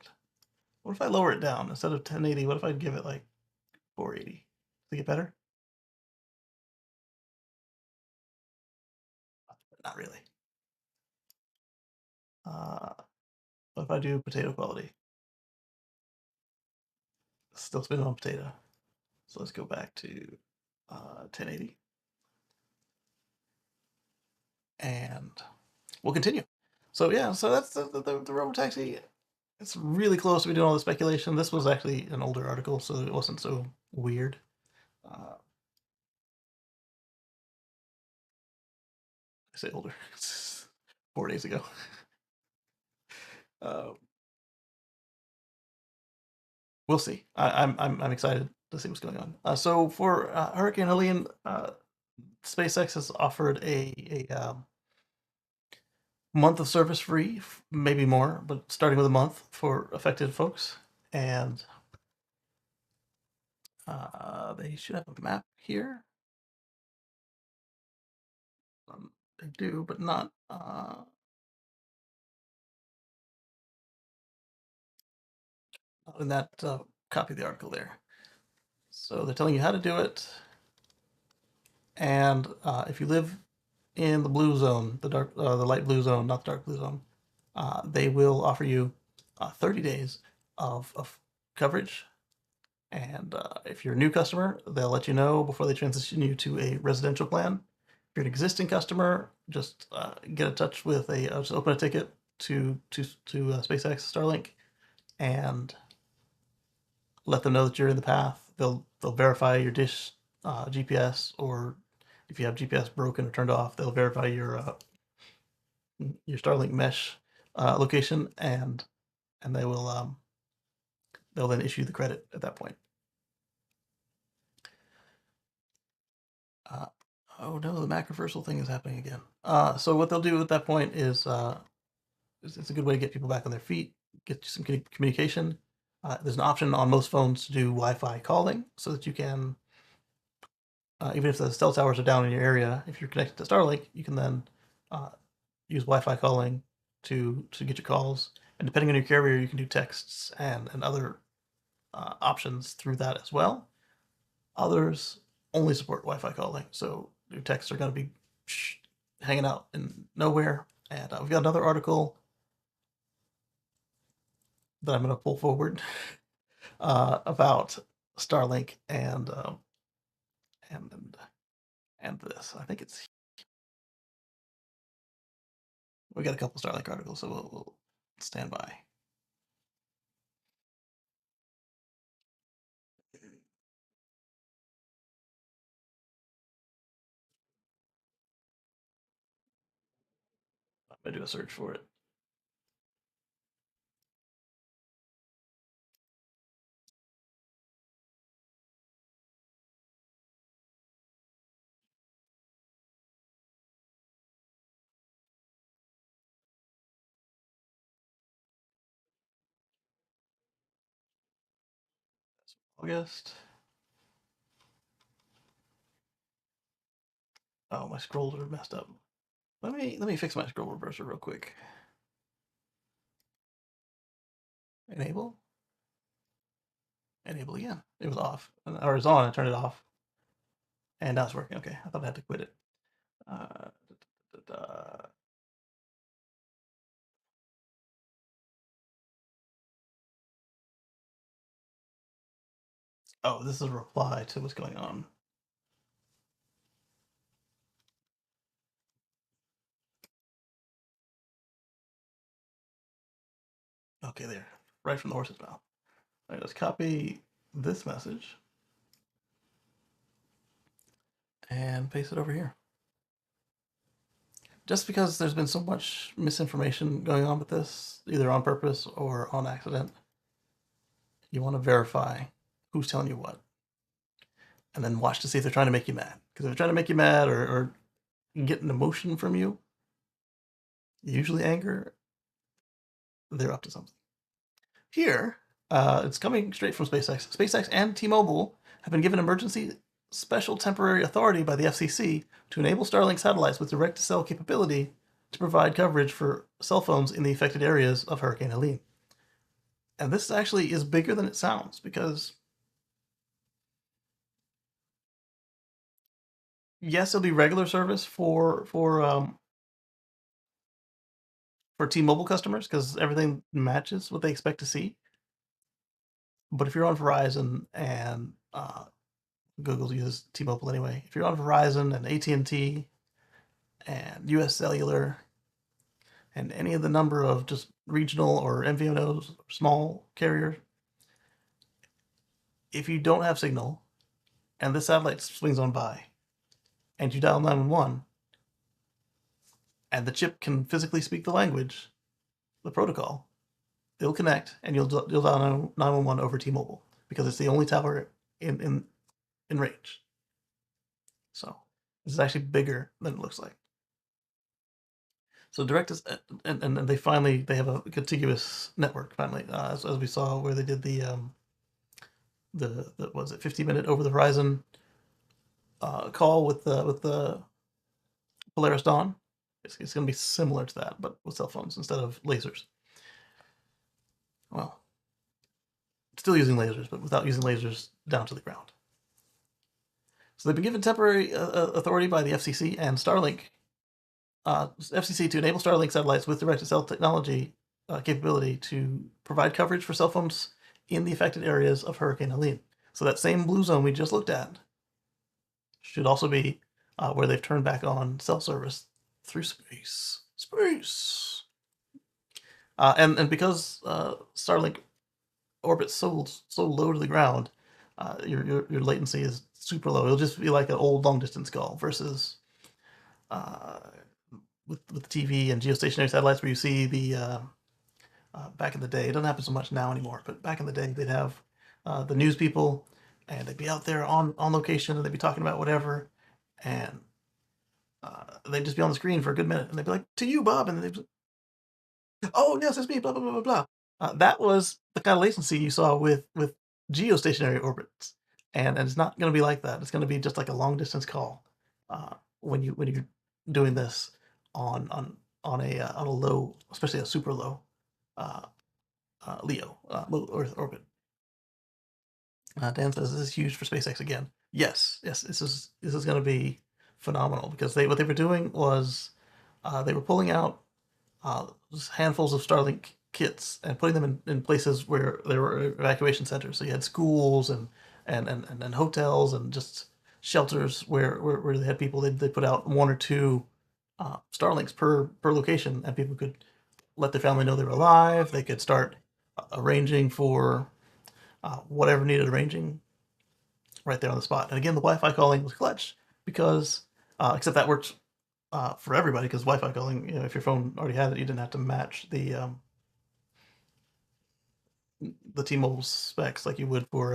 [SPEAKER 1] What if I lower it down instead of 1080? What if I give it like 480? To get better? Not really. What if I do potato quality? Still spinning on potato. So let's go back to 1080. And we'll continue. So yeah, so that's the robo taxi. It's really close to me doing all the speculation. This was actually an older article, so it wasn't so weird. I say older, 4 days ago. Uh, we'll see. I'm excited to see what's going on. So for Hurricane Helene, SpaceX has offered a month of service free, maybe more, but starting with a month for affected folks. And they should have a map here. They do, but not. Not in that copy of the article there. So they're telling you how to do it, and if you live in the blue zone, the light blue zone, not the dark blue zone, they will offer you 30 days of coverage. And if you're a new customer, they'll let you know before they transition you to a residential plan. If you're an existing customer, just get in touch with just open a ticket to SpaceX Starlink, and let them know that you're in the path. They'll verify your dish GPS, or if you have GPS broken or turned off, they'll verify your Starlink mesh location, and they'll then issue the credit at that point. Uh, oh no, the Mac reversal thing is happening again. So what they'll do at that point is it's a good way to get people back on their feet, get you some communication. There's an option on most phones to do Wi-Fi calling, so that you can, even if the cell towers are down in your area, if you're connected to Starlink, you can then uh, use Wi-Fi calling to get your calls. And depending on your carrier, you can do texts and other options through that as well. Others only support Wi-Fi calling, so your texts are going to be hanging out in nowhere. And we've got another article that I'm going to pull forward about Starlink and and this. I think it's we got a couple Starlink articles, so we'll stand by. I'm gonna do a search for it. August. Oh, my scrolls are messed up. Let me fix my scroll reverser real quick. Enable. Enable again. It was off, or it was on. I turned it off, and now it's working. Okay, I thought I had to quit it. Uh, oh, this is a reply to what's going on. Okay, there, right from the horse's mouth. All right, let's copy this message and paste it over here. just because there's been so much misinformation going on with this, either on purpose or on accident, you want to verify who's telling you what, and then watch to see if they're trying to make you mad. Because if they're trying to make you mad or get an emotion from you, usually anger, they're up to something. Here, it's coming straight from SpaceX. SpaceX and T-Mobile have been given emergency special temporary authority by the FCC to enable Starlink satellites with direct-to-cell capability to provide coverage for cell phones in the affected areas of Hurricane Helene. And this actually is bigger than it sounds, because yes, it'll be regular service for T-Mobile customers because everything matches what they expect to see. But if you're on Verizon and Google uses T-Mobile anyway, if you're on Verizon and AT&T and US Cellular and any of the number of just regional or MVNOs, small carriers, if you don't have signal and the satellite swings on by and you dial 911 and the chip can physically speak the language, the protocol, it'll connect and you'll dial 911 over T-Mobile because it's the only tower in range. So this is actually bigger than it looks like. So direct is, and they have a contiguous network finally, as we saw where they did the was it 50-minute over the horizon call with the Polaris Dawn. It's going to be similar to that, but with cell phones instead of lasers. Well, still using lasers, but without using lasers down to the ground. So they've been given temporary authority by the FCC and Starlink, FCC to enable Starlink satellites with direct-to-cell technology capability to provide coverage for cell phones in the affected areas of Hurricane Helene. So that same blue zone we just looked at should also be where they've turned back on cell service through space. Space! And because Starlink orbits so low to the ground, your latency is super low. It'll just be like an old long distance call versus with TV and geostationary satellites where you see the back in the day. It doesn't happen so much now anymore, but back in the day they'd have the news people and they'd be out there on location and they'd be talking about whatever, and they'd just be on the screen for a good minute and they'd be like, "To you, Bob," and then they'd be like, "Oh yes, it's me," blah blah blah blah blah. That was the kind of latency you saw with geostationary orbits, and it's not going to be like that. It's going to be just like a long distance call when you're doing this on a low, especially a super low uh, LEO low Earth orbit. Dan says this is huge for SpaceX again. Yes, this is going to be phenomenal because what they were doing was they were pulling out handfuls of Starlink kits and putting them in places where there were evacuation centers. So you had schools and hotels and just shelters where they had people. They put out one or two Starlinks per location, and people could let their family know they were alive. They could start arranging for whatever needed arranging right there on the spot. And again, the Wi-Fi calling was clutch because except that works for everybody because Wi-Fi calling, if your phone already had it, you didn't have to match the T-Mobile specs like you would for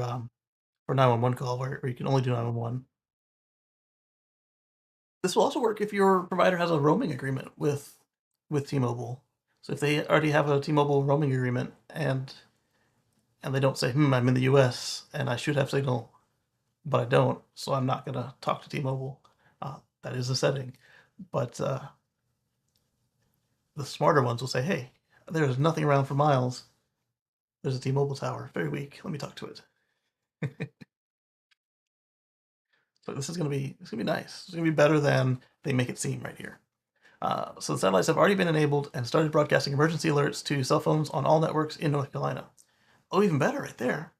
[SPEAKER 1] 911 call where you can only do 911. This will also work if your provider has a roaming agreement with T-Mobile. So if they already have a T-Mobile roaming agreement and they don't say, I'm in the US and I should have signal, but I don't, so I'm not going to talk to T-Mobile. That is a setting. But the smarter ones will say, hey, there's nothing around for miles. There's a T-Mobile tower, very weak. Let me talk to it. So this is going to be nice. It's going to be better than they make it seem right here. So the satellites have already been enabled and started broadcasting emergency alerts to cell phones on all networks in North Carolina. Oh, even better right there.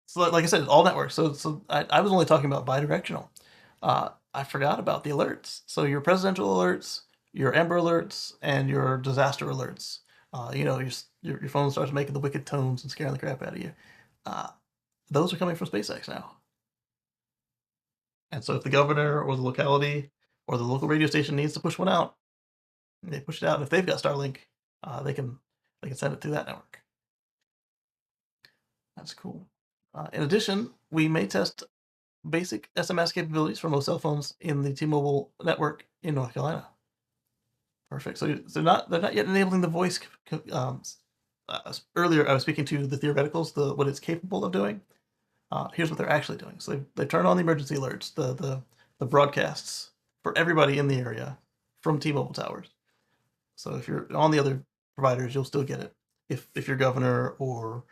[SPEAKER 1] So like I said, all networks. So I was only talking about bidirectional. I forgot about the alerts. So your presidential alerts, your Amber alerts, and your disaster alerts. Your phone starts making the wicked tones and scaring the crap out of you. Those are coming from SpaceX now. And so if the governor or the locality or the local radio station needs to push one out, They push it out, and if they've got Starlink, they can send it through that network. That's cool. In addition, we may test basic SMS capabilities for most cell phones in the T-Mobile network in North Carolina. Perfect. So they're not yet enabling the voice. Earlier, I was speaking to the theoreticals, what it's capable of doing. Here's what they're actually doing. So they turn on the emergency alerts, the broadcasts for everybody in the area from T-Mobile towers. So if you're on the other providers, you'll still get it. If your governor or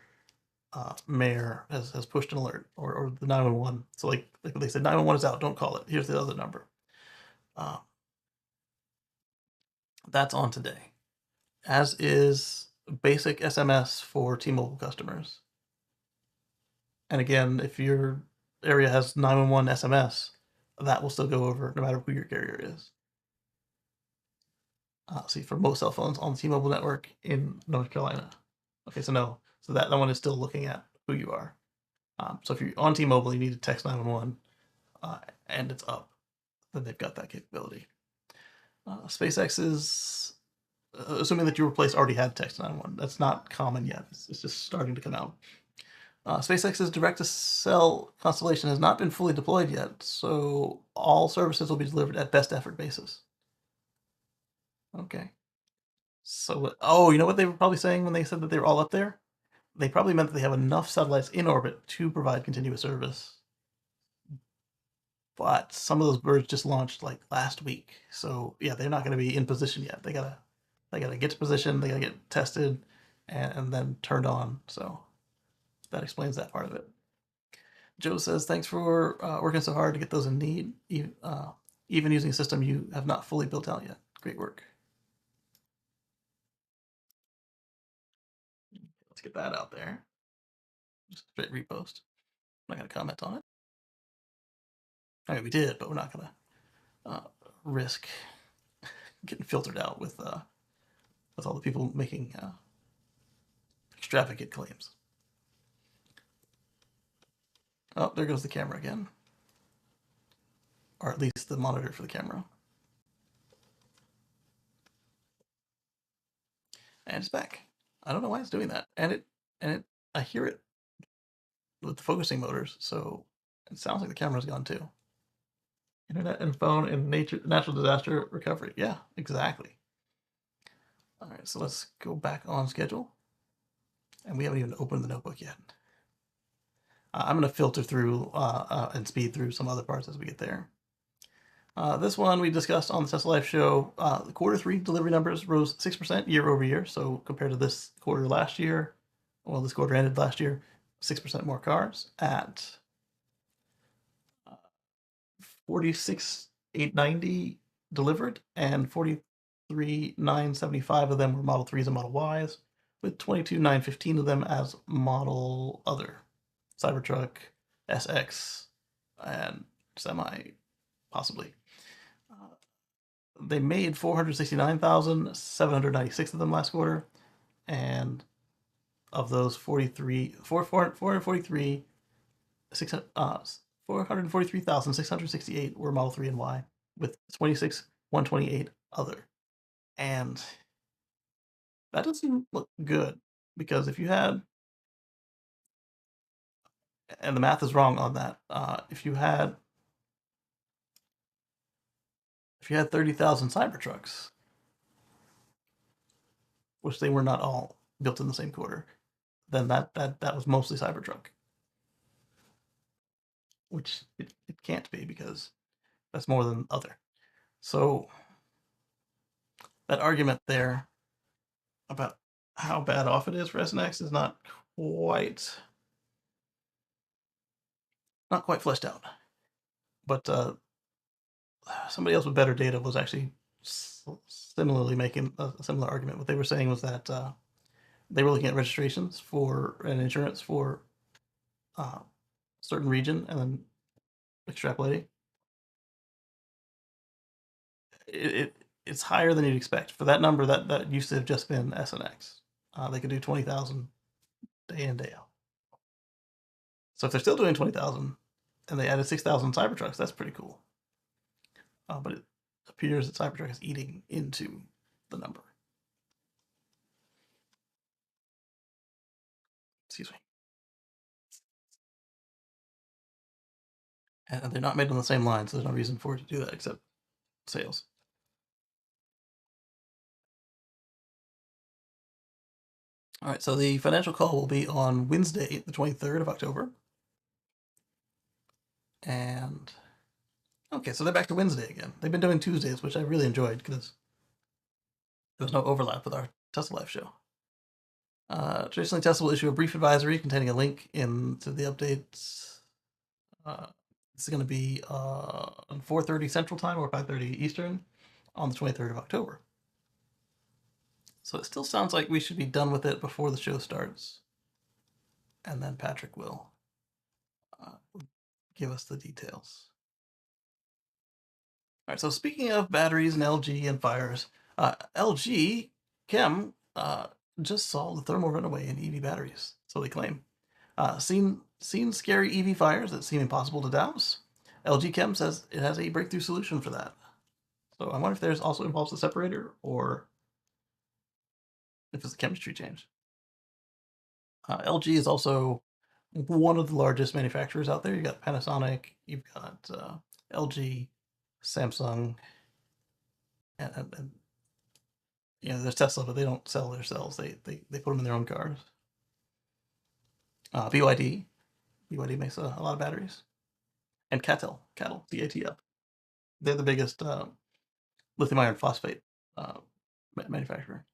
[SPEAKER 1] mayor has pushed an alert, or the 911. So like they said, 911 is out. Don't call it. Here's the other number. That's on today, as is basic SMS for T-Mobile customers. And again, if your area has 911 SMS, that will still go over no matter who your carrier is. See, for most cell phones on the T-Mobile network in North Carolina. Okay, so no. So that one is still looking at who you are. So if you're on T-Mobile, you need to text 911, and it's up. Then they've got that capability. SpaceX is assuming that your place already had text 911. That's not common yet. It's just starting to come out. SpaceX's direct-to-cell constellation has not been fully deployed yet, so all services will be delivered at best effort basis. Okay. So, you know what they were probably saying when they said that they were all up there? They probably meant that they have enough satellites in orbit to provide continuous service. But some of those birds just launched like last week, so yeah, they're not going to be in position yet. They gotta get to position, they gotta get tested, and then turned on. So that explains that part of it. Joe says, "Thanks for working so hard to get those in need, even using a system you have not fully built out yet. Great work." Let's get that out there. Just straight repost. I'm not gonna comment on it. I mean, we did, but we're not gonna risk getting filtered out with all the people making extravagant claims. Oh, there goes the camera again. Or at least the monitor for the camera. And it's back. I don't know why it's doing that. I hear it with the focusing motors, so it sounds like the camera's gone too. Internet and phone and natural disaster recovery. Yeah, exactly. All right, so let's go back on schedule. And we haven't even opened the notebook yet. I'm going to filter through and speed through some other parts as we get there. This one we discussed on the Tesla Life show. The Q3 delivery numbers rose 6% year over year. So compared to this quarter last year, well, this quarter ended last year, 6% more cars at 46,890 delivered, and 43,975 of them were Model 3s and Model Ys, with 22,915 of them as Model Other, Cybertruck, SX, and Semi, possibly. They made 469,796 of them last quarter, and of those 443,668 were Model 3 and Y, with 26,128 other. And that doesn't look good, because if you had, and the math is wrong on that, if you had 30,000 Cybertrucks, which they were not all built in the same quarter, then that was mostly Cybertruck, which it can't be, because that's more than other. So that argument there about how bad off it is for SNX is not quite fleshed out. But somebody else with better data was actually similarly making a similar argument. What they were saying was that they were looking at registrations for and insurance for a certain region, and then extrapolating. It's higher than you'd expect for that number. That used to have just been SNX. They could do 20,000 day in, day out. So if they're still doing 20,000 and they added 6,000 Cybertrucks, that's pretty cool. But it appears that Cybertruck is eating into the number. Excuse me. And they're not made on the same line, so there's no reason for it to do that except sales. All right, so the financial call will be on Wednesday, the 23rd of October. And okay, so they're back to Wednesday again. They've been doing Tuesdays, which I really enjoyed because there was no overlap with our Tesla Life show. Traditionally, Tesla will issue a brief advisory containing a link into the updates. This is going to be on 4:30 Central Time or 5:30 Eastern on the 23rd of October. So it still sounds like we should be done with it before the show starts. And then Patrick will give us the details. All right, so speaking of batteries and LG and fires, LG Chem just saw the thermal runaway in EV batteries, so they claim. Seen scary EV fires that seem impossible to douse. LG Chem says it has a breakthrough solution for that. So I wonder if there's also involves a separator or if it's a chemistry change. LG is also one of the largest manufacturers out there. You've got Panasonic, you've got LG, Samsung, and there's Tesla, but they don't sell their cells. They put them in their own cars. BYD makes a lot of batteries, and Cattle, CATL. They're the biggest lithium iron phosphate manufacturer.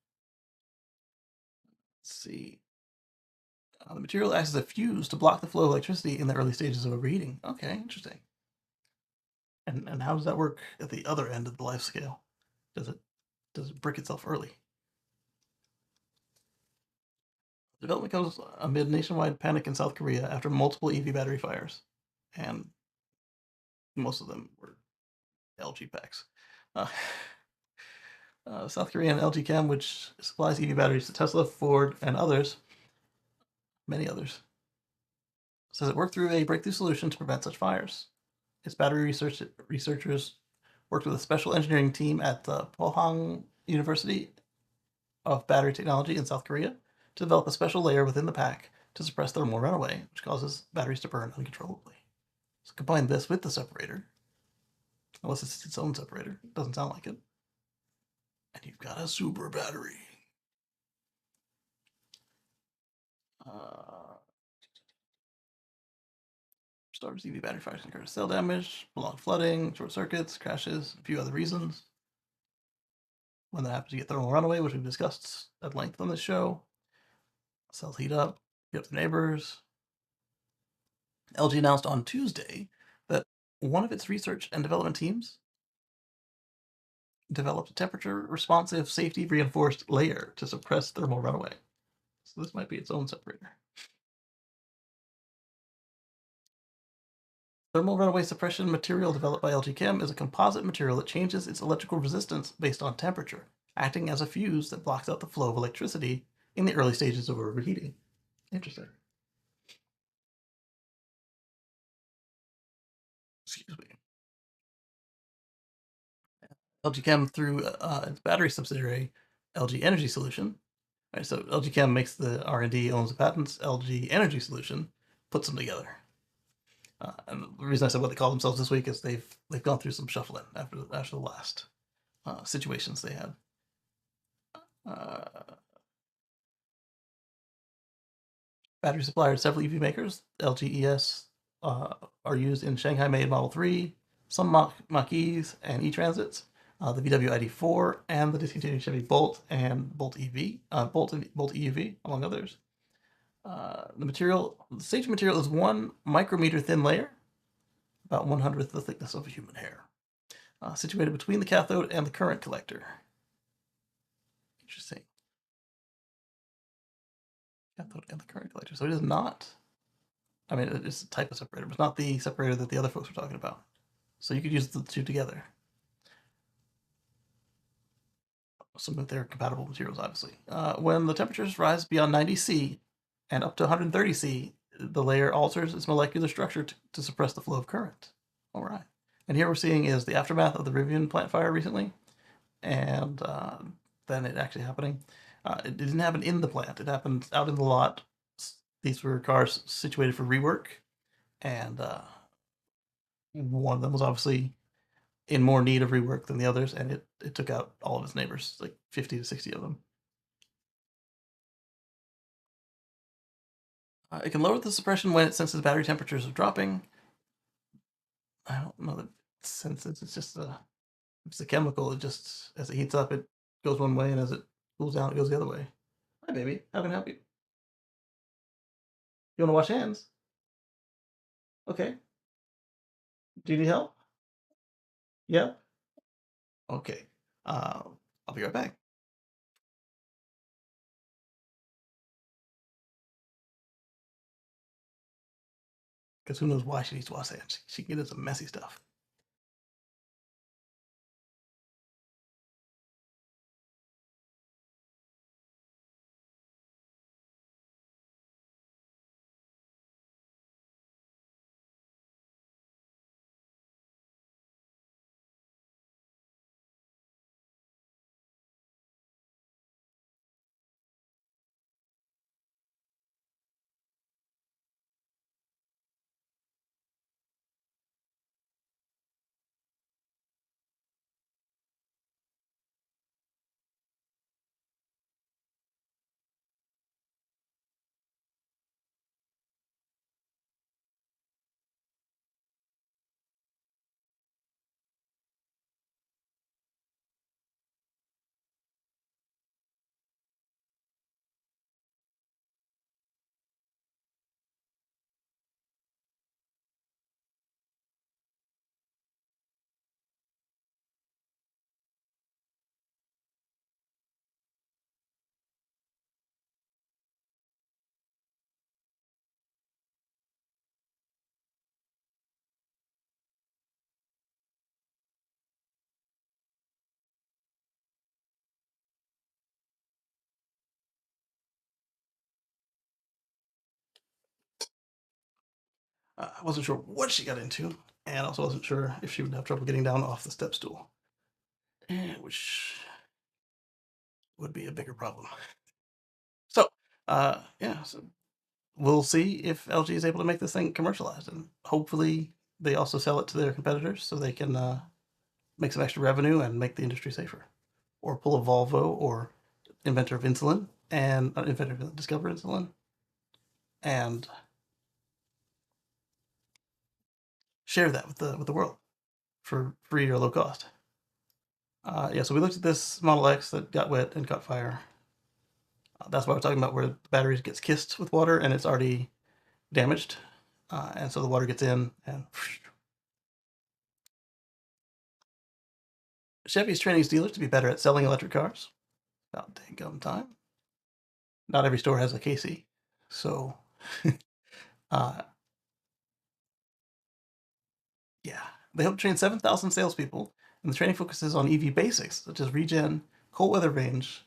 [SPEAKER 1] Let's see. The material acts as a fuse to block the flow of electricity in the early stages of overheating. Okay, interesting. And how does that work at the other end of the life scale? Does it brick itself early? Development comes amid nationwide panic in South Korea after multiple EV battery fires, and most of them were LG packs. South Korean LG Chem, which supplies EV batteries to Tesla, Ford, and many others, says it worked through a breakthrough solution to prevent such fires. Its battery researchers worked with a special engineering team at the Pohang University of Battery Technology in South Korea to develop a special layer within the pack to suppress thermal runaway, which causes batteries to burn uncontrollably. So combine this with the separator, unless it's its own separator. It doesn't sound like it. And you've got a super battery. Starters EV battery fires can cause cell damage, prolonged flooding, short circuits, crashes, a few other reasons. When that happens, you get thermal runaway, which we've discussed at length on this show. Cells heat up, get up to neighbors. LG announced on Tuesday that one of its research and development teams developed a temperature-responsive, safety-reinforced layer to suppress thermal runaway. So this might be its own separator. Thermal runaway suppression material developed by LG Chem is a composite material that changes its electrical resistance based on temperature, acting as a fuse that blocks out the flow of electricity in the early stages of overheating. Interesting. Excuse me. LG Chem, through its battery subsidiary, LG Energy Solution. Right, so LG Chem makes the R&D, owns the patents. LG Energy Solution puts them together. And the reason I said what they call themselves this week is they've gone through some shuffling after the last situations they had. Battery suppliers, several EV makers, LG ES, are used in Shanghai-made Model 3, some Mach-E's and E-Transits, the VW ID4, and the discontinued Chevy Bolt and Bolt EV, Bolt EUV, among others. The staging material is 1 micrometer thin layer, about 1/100th the thickness of a human hair, situated between the cathode and the current collector. Interesting. Cathode and the current collector. So it is not, I mean, it's a type of separator, but it's not the separator that the other folks were talking about. So you could use the two together. Some of their compatible materials, obviously. When the temperatures rise beyond 90 C and up to 130 C, the layer alters its molecular structure to suppress the flow of current. All right. And here we're seeing is the aftermath of the Rivian plant fire recently. And than it actually happening. It didn't happen in the plant; it happened out in the lot. These were cars situated for rework, and one of them was obviously in more need of rework than the others, and it took out all of its neighbors, like 50 to 60 of them. It can lower the suppression when it senses battery temperatures are dropping. I don't know that senses. It's a chemical. It just as it heats up, it goes one way, and as it cools down, it goes the other way. Hi, baby. How can I help you? You want to wash hands? Okay. Do you need help? Yep. Okay. Uh, I'll be right back. Because who knows why she needs to wash hands? She can get into some messy stuff. I wasn't sure what she got into, and also wasn't sure if she would have trouble getting down off the step stool, which would be a bigger problem. So, yeah, so we'll see if LG is able to make this thing commercialized, and hopefully they also sell it to their competitors so they can make some extra revenue and make the industry safer, or pull a Volvo or inventor of insulin and inventor of discover insulin and share that with the world for free or low cost. Yeah, so we looked at this Model X that got wet and caught fire. That's why we're talking about where the battery gets kissed with water and it's already damaged, and so the water gets in and. Chevy's training its dealers to be better at selling electric cars. About dang gum time. Not every store has a Kacey, so uh, yeah, they hope to train 7,000 salespeople, and the training focuses on EV basics such as regen, cold weather range.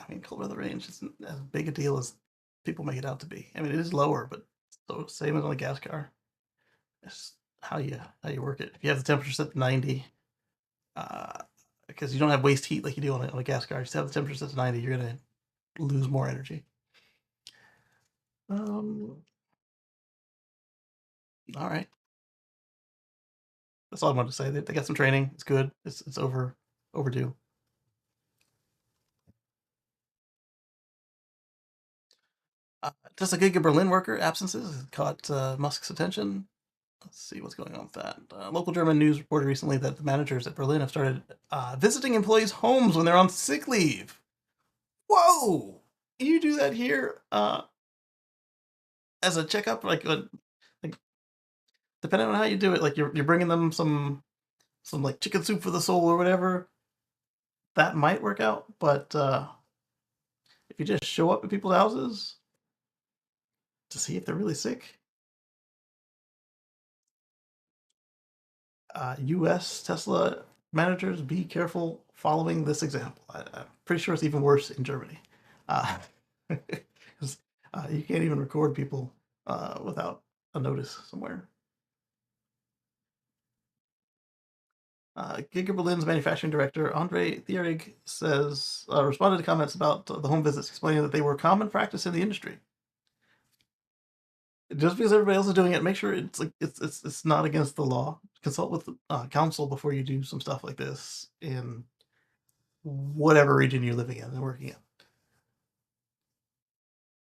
[SPEAKER 1] I mean, cold weather range isn't as big a deal as people make it out to be. I mean, it is lower, but so same as on a gas car. It's how you work it. If you have the temperature set to 90, because you don't have waste heat like you do on a gas car, just have the temperature set to 90, you're gonna lose more energy. Um, all right, that's all I wanted to say. They got some training. It's good. It's overdue. Just a Giga Berlin worker absences caught Musk's attention. Let's see what's going on with that. Local German news reported recently that the managers at Berlin have started visiting employees' homes when they're on sick leave. Whoa! You do that here as a checkup, like depending on how you do it, like you're bringing them some like chicken soup for the soul or whatever. That might work out, but if you just show up at people's houses to see if they're really sick, U.S. Tesla managers, be careful following this example. I'm pretty sure it's even worse in Germany. Uh, 'cause, you can't even record people without a notice somewhere. Giga Berlin's manufacturing director, Andre Thierig, says, responded to comments about the home visits, explaining that they were common practice in the industry. Just because everybody else is doing it, make sure it's not against the law. Consult with counsel before you do some stuff like this in whatever region you're living in and working in.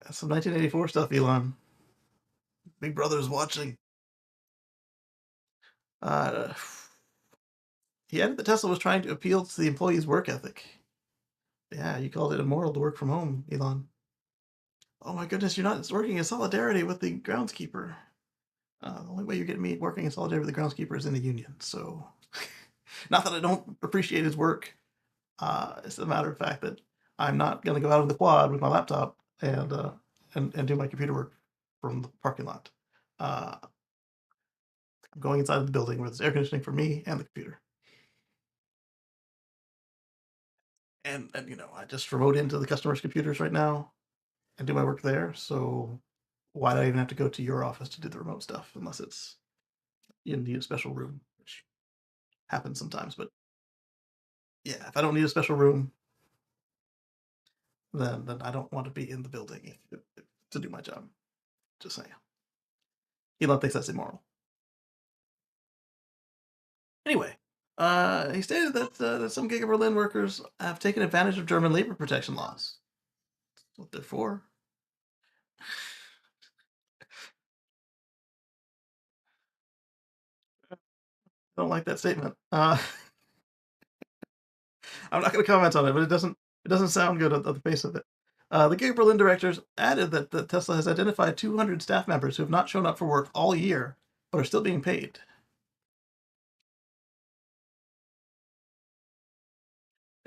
[SPEAKER 1] That's some 1984 stuff, Elon. Big Brother's watching. Uh, he added that Tesla was trying to appeal to the employees' work ethic. Yeah, you called it immoral to work from home, Elon. Oh my goodness, you're not working in solidarity with the groundskeeper. The only way you're getting me working in solidarity with the groundskeeper is in the union. So, not that I don't appreciate his work. It's a matter of fact that I'm not going to go out in the quad with my laptop and do my computer work from the parking lot. I'm going inside the building where there's air conditioning for me and the computer. And you know, I just remote into the customers' computers right now and do my work there. So why do I even have to go to your office to do the remote stuff unless it's you need a special room, which happens sometimes. But yeah, if I don't need a special room, then I don't want to be in the building to do my job. Just saying. Elon thinks that's immoral. Anyway, he stated that some Giga Berlin workers have taken advantage of German labor protection laws. That's what they're for. I don't like that statement. I'm not going to comment on it, but it doesn't sound good on the face of it. The Giga Berlin directors added that Tesla has identified 200 staff members who have not shown up for work all year but are still being paid.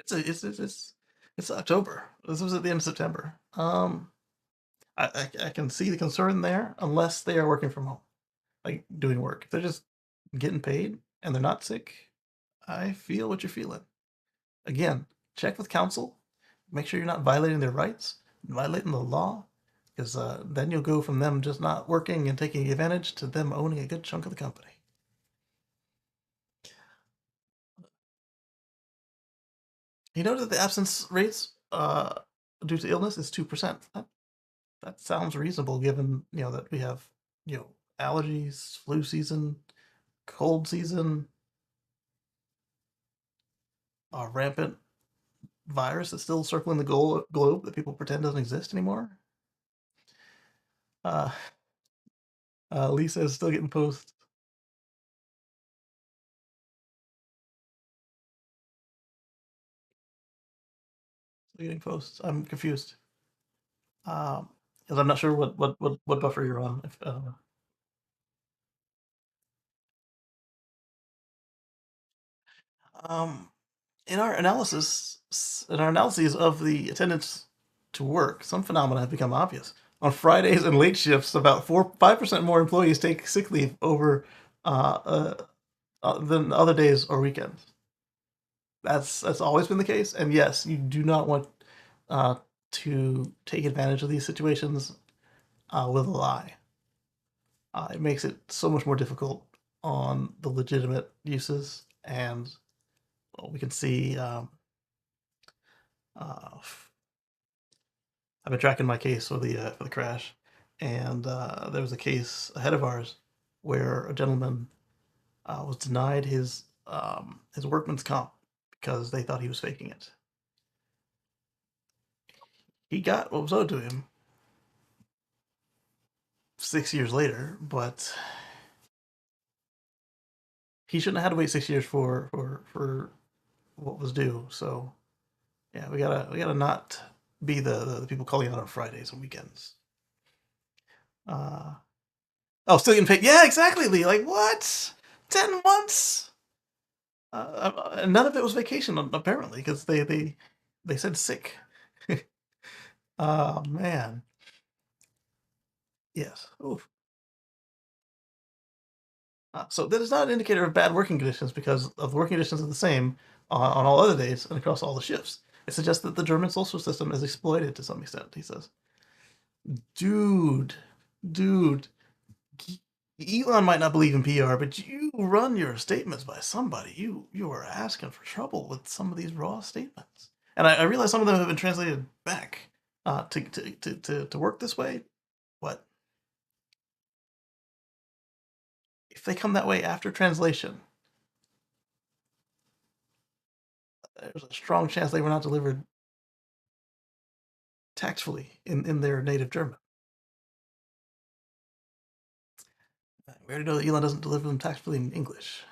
[SPEAKER 1] It's October. This was at the end of September. I can see the concern there, unless they are working from home, like doing work. If they're just getting paid and they're not sick, I feel what you're feeling. Again, check with counsel. Make sure you're not violating their rights, violating the law, because then you'll go from them just not working and taking advantage to them owning a good chunk of the company. He noted that the absence rates due to illness is 2%. That sounds reasonable, given that we have allergies, flu season, cold season, a rampant virus that's still circling the globe that people pretend doesn't exist anymore. Uh, Lisa is still getting posts. Still getting posts. I'm confused. Because I'm not sure what buffer you're on. If, um, in our analyses of the attendance to work, some phenomena have become obvious. On Fridays and late shifts, about 5% more employees take sick leave over than other days or weekends. That's always been the case, and yes, you do not want uh, to take advantage of these situations with a lie. It makes it so much more difficult on the legitimate uses, and well, we can see. Uh, I've been tracking my case for the crash, and there was a case ahead of ours where a gentleman was denied his workman's comp because they thought he was faking it. He got what was owed to him 6 years later, but he shouldn't have had to wait 6 years for what was due. So yeah, we gotta not be the people calling out on Fridays and weekends. Oh, still getting paid? Yeah, exactly, Lee. Like what? 10 months? And none of it was vacation apparently because they said sick. Oh man, yes. Oof. So that is not an indicator of bad working conditions because of the working conditions are the same on all other days and across all the shifts. It suggests that the German social system is exploited to some extent. He says, "Dude, dude, Elon might not believe in PR, but you run your statements by somebody. You are asking for trouble with some of these raw statements, and I realize some of them have been translated back to work this way. But if they come that way after translation, there's a strong chance they were not delivered tactfully in their native German. We already know that Elon doesn't deliver them tactfully in English.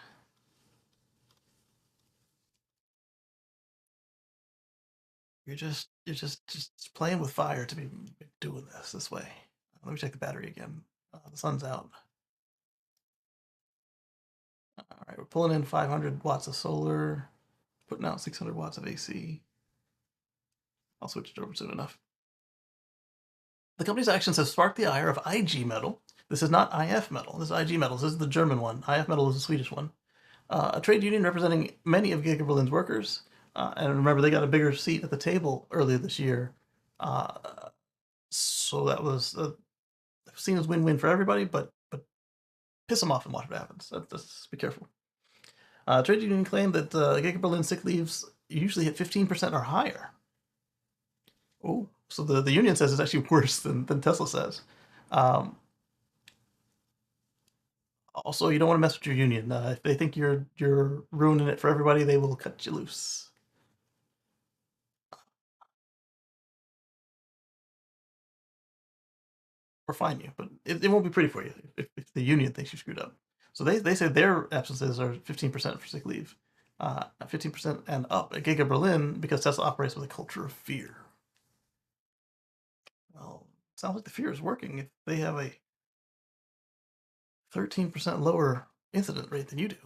[SPEAKER 1] You're just playing with fire to be doing this way. Let me check the battery again. The sun's out. All right, we're pulling in 500 watts of solar, putting out 600 watts of AC. I'll switch it over soon enough. The company's actions have sparked the ire of IG Metal. This is not IF Metal. This is IG Metal. This is the German one. IF Metal is the Swedish one. A trade union representing many of Giga Berlin's workers. And remember, they got a bigger seat at the table earlier this year. So that was seen as win-win for everybody, but piss them off and watch what happens. Just be careful. Trade union claimed that Giga Berlin sick leaves usually hit 15% or higher. Oh, so the union says it's actually worse than Tesla says. Also, you don't want to mess with your union. If they think you're ruining it for everybody, they will cut you loose or fine you. But it won't be pretty for you if the union thinks you screwed up. So they say their absences are 15% for sick leave, 15% and up at Giga Berlin because Tesla operates with a culture of fear. Well, sounds like the fear is working if they have a 13% lower incident rate than you do.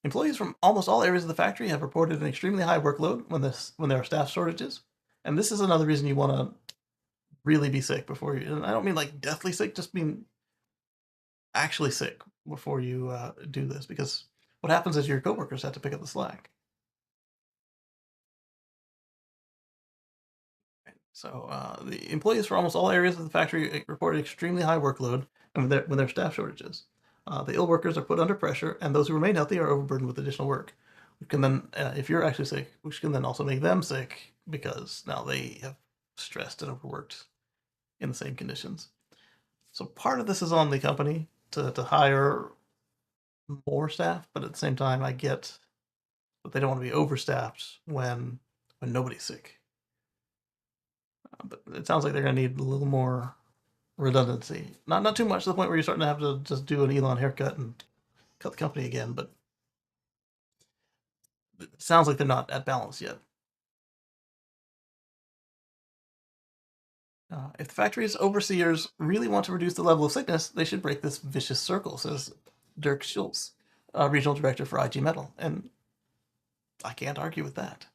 [SPEAKER 1] Employees from almost all areas of the factory have reported an extremely high workload when there are staff shortages. And this is another reason you want to really be sick before you. And I don't mean like deathly sick, just mean actually sick before you do this, because what happens is your coworkers have to pick up the slack. So the employees for almost all areas of the factory reported extremely high workload and when there are staff shortages. The ill workers are put under pressure, and those who remain healthy are overburdened with additional work. Which can then, if you're actually sick, which can then also make them sick because now they have stressed and overworked in the same conditions. So part of this is on the company to hire more staff, but at the same time, I get that they don't want to be overstaffed when nobody's sick. But it sounds like they're going to need a little more redundancy. Not too much to the point where you're starting to have to just do an Elon haircut and cut the company again, but it sounds like they're not at balance yet. If the factory's overseers really want to reduce the level of sickness, they should break this vicious circle, says Dirk Schultz, regional director for IG Metal. And I can't argue with that.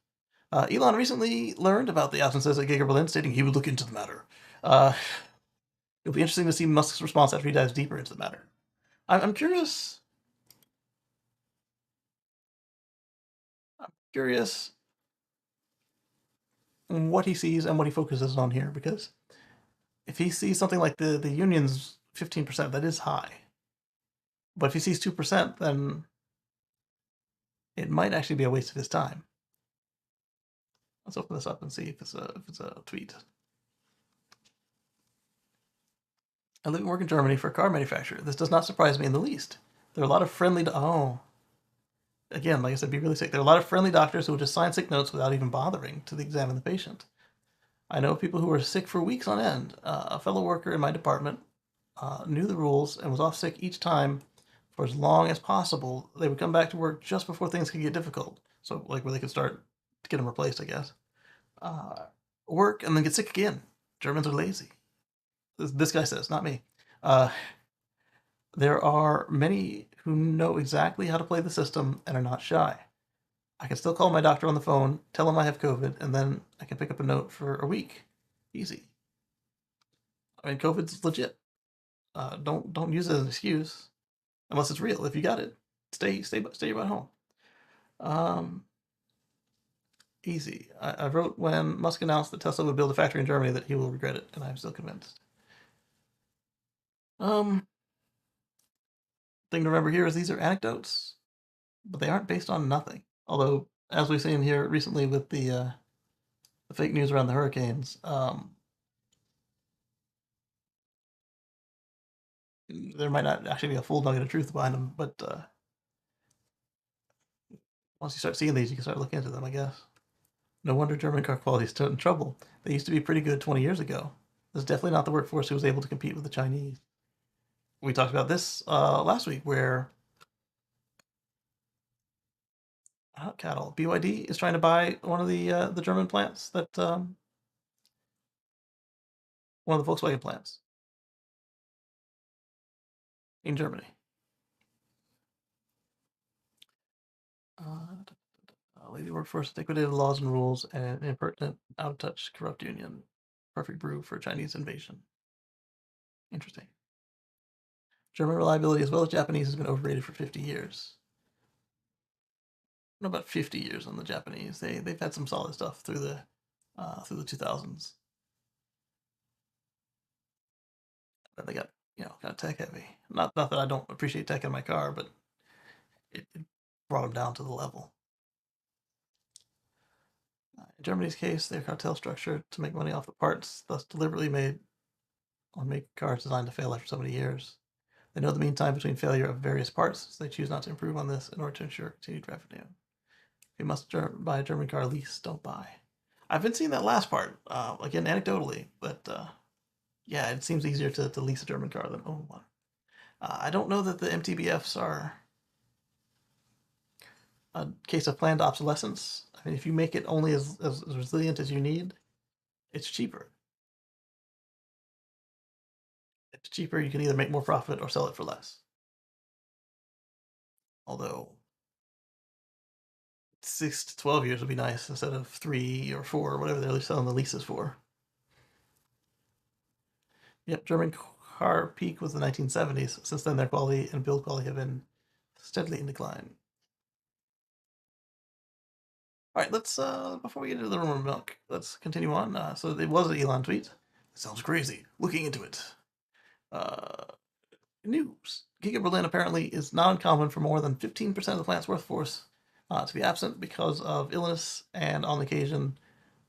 [SPEAKER 1] Elon recently learned about the absences at Giga Berlin, stating he would look into the matter. It'll be interesting to see Musk's response after he dives deeper into the matter. I'm curious. I'm curious what he sees and what he focuses on here, because if he sees something like the union's 15%, that is high. But if he sees 2%, then it might actually be a waste of his time. Let's open this up and see if it's a tweet. I live and work in Germany for a car manufacturer. This does not surprise me in the least. There are a lot of friendly. Again, like I said, be really sick. There are a lot of friendly doctors who will just sign sick notes without even bothering to examine the patient. I know people who were sick for weeks on end. A fellow worker in my department knew the rules and was off sick each time for as long as possible. They would come back to work just before things could get difficult. So, like, where they could start to get them replaced, I guess. Work and then get sick again. Germans are lazy. This guy says, not me. There are many who know exactly how to play the system and are not shy. I can still call my doctor on the phone, tell him I have COVID, and then I can pick up a note for a week. Easy. I mean, COVID's legit. Don't use it as an excuse unless it's real. If you got it, stay at home. Easy. I wrote when Musk announced that Tesla would build a factory in Germany that he will regret it, and I'm still convinced. Um, thing to remember here is these are anecdotes, but they aren't based on nothing. Although, as we've seen here recently with the fake news around the hurricanes, there might not actually be a full nugget of truth behind them. But once you start seeing these, you can start looking into them, I guess. No wonder German car quality is still in trouble. They used to be pretty good 20 years ago. This is definitely not the workforce who was able to compete with the Chinese. We talked about this last week, where cattle BYD is trying to buy one of the German plants that one of the Volkswagen plants in Germany. Lady workforce, liquidated laws and rules, and impertinent, out of touch, corrupt union. Perfect brew for Chinese invasion. Interesting. German reliability as well as Japanese has been overrated for 50 years. Not about 50 years on the Japanese. They've had some solid stuff through the 2000s. But they got kind of tech heavy. Not that I don't appreciate tech in my car, but it brought them down to the level. In Germany's case, their cartel structure to make money off the parts, thus deliberately made on make cars designed to fail after so many years. They know the mean time between failure of various parts, so they choose not to improve on this in order to ensure continued revenue. If you must buy a German car lease, don't buy. I've been seeing that last part, again, anecdotally, but yeah, it seems easier to lease a German car than own one. I don't know that the MTBFs are a case of planned obsolescence. I mean, if you make it only as resilient as you need, it's cheaper. It's cheaper. You can either make more profit or sell it for less. Although 6 to 12 years would be nice instead of 3 or 4 or whatever they're selling the leases for. Yep, German car peak was the 1970s. Since then, their quality and build quality have been steadily in decline. All right, let's before we get into the rumor milk, let's continue on. So it was an Elon tweet. It sounds crazy. Looking into it. Uh, News. Giga Berlin apparently is not uncommon for more than 15% of the plant's workforce to be absent because of illness, and on occasion,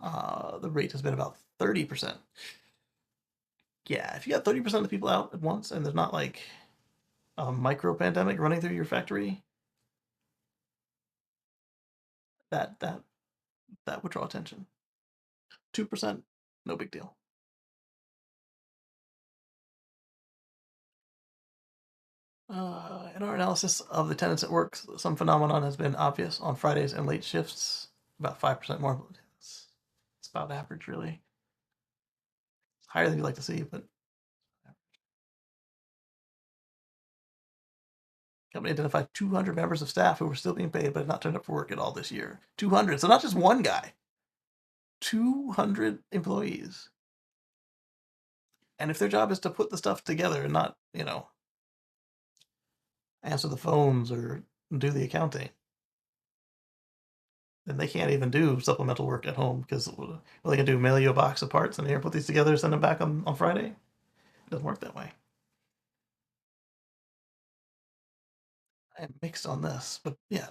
[SPEAKER 1] the rate has been about 30%. Yeah, if you got 30% of the people out at once and there's not like a micro pandemic running through your factory, that would draw attention. 2%, no big deal. In our analysis of the tenants at work, some phenomenon has been obvious on Fridays and late shifts. About 5% more. It's about average, really. It's higher than you'd like to see, but company identified 200 members of staff who were still being paid but had not turned up for work at all this year. 200. So not just one guy. 200 employees. And if their job is to put the stuff together and not, answer the phones or do the accounting, then they can't even do supplemental work at home because what they can do, mail you a box of parts and here, put these together, send them back on Friday? It doesn't work that way. I am mixed on this, but yeah,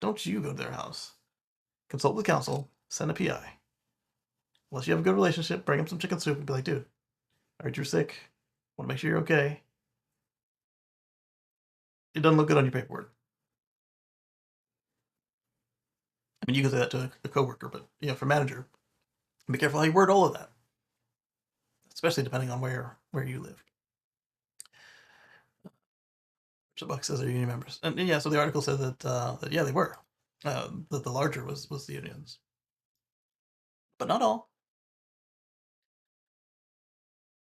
[SPEAKER 1] don't you go to their house. Consult with counsel, send a PI. Unless you have a good relationship, bring them some chicken soup and be like, dude, I heard you're sick. Want to make sure you're okay. It doesn't look good on your paperwork. I mean, you can say that to a coworker, but for manager, be careful how you word all of that, especially depending on where you live. So Buck says they're union members, and yeah, so the article said that yeah, they were. That the larger was the unions, but not all.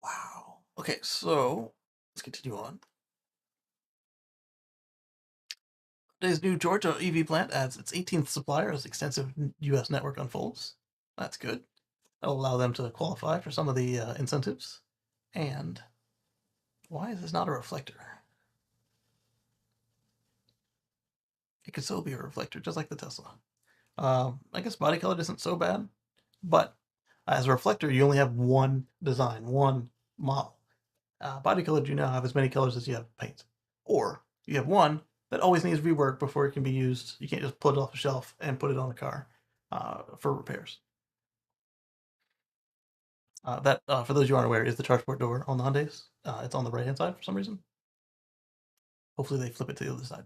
[SPEAKER 1] Wow. Okay, so let's continue on. Today's new Georgia EV plant adds its 18th supplier as extensive U.S. network unfolds. That's good. That'll allow them to qualify for some of the incentives. And why is this not a reflector? It could still be a reflector, just like the Tesla. I guess body color isn't so bad, but as a reflector, you only have one design, one model. Body color do now have as many colors as you have paint. Or you have one that always needs rework before it can be used. You can't just pull it off the shelf and put it on a car for repairs. That, for those you aren't aware, is the chargeport door on the Hyundais. It's on the right-hand side for some reason. Hopefully they flip it to the other side.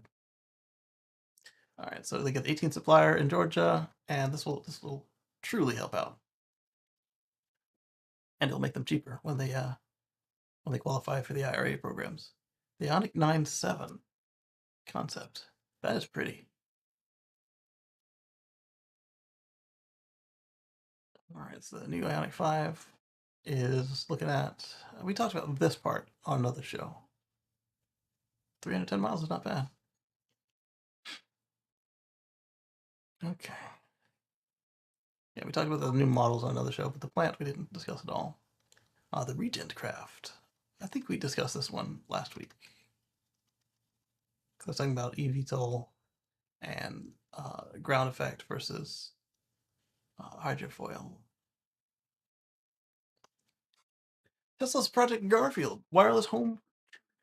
[SPEAKER 1] All right, so they get the 18th supplier in Georgia, and this will truly help out, and it'll make them cheaper when they qualify for the IRA programs. The Ioniq 9.7 concept, that is pretty. All right, so the new Ioniq 5 is looking at. We talked about this part on another show. 310 miles is not bad. Okay. Yeah, we talked about the new models on another show, but the plant we didn't discuss at all. The Regent craft. I think we discussed this one last week. I was talking about eVTOL and ground effect versus hydrofoil. Tesla's Project Garfield, wireless home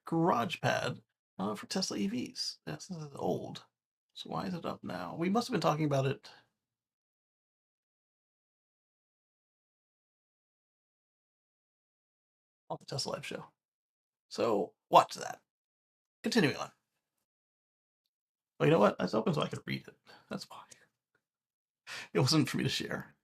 [SPEAKER 1] garage pad for Tesla EVs. This is old. So why is it up now? We must have been talking about it on the Tesla Live show. So watch that. Continuing on. Oh, you know what? It's open so I could read it. That's why. It wasn't for me to share.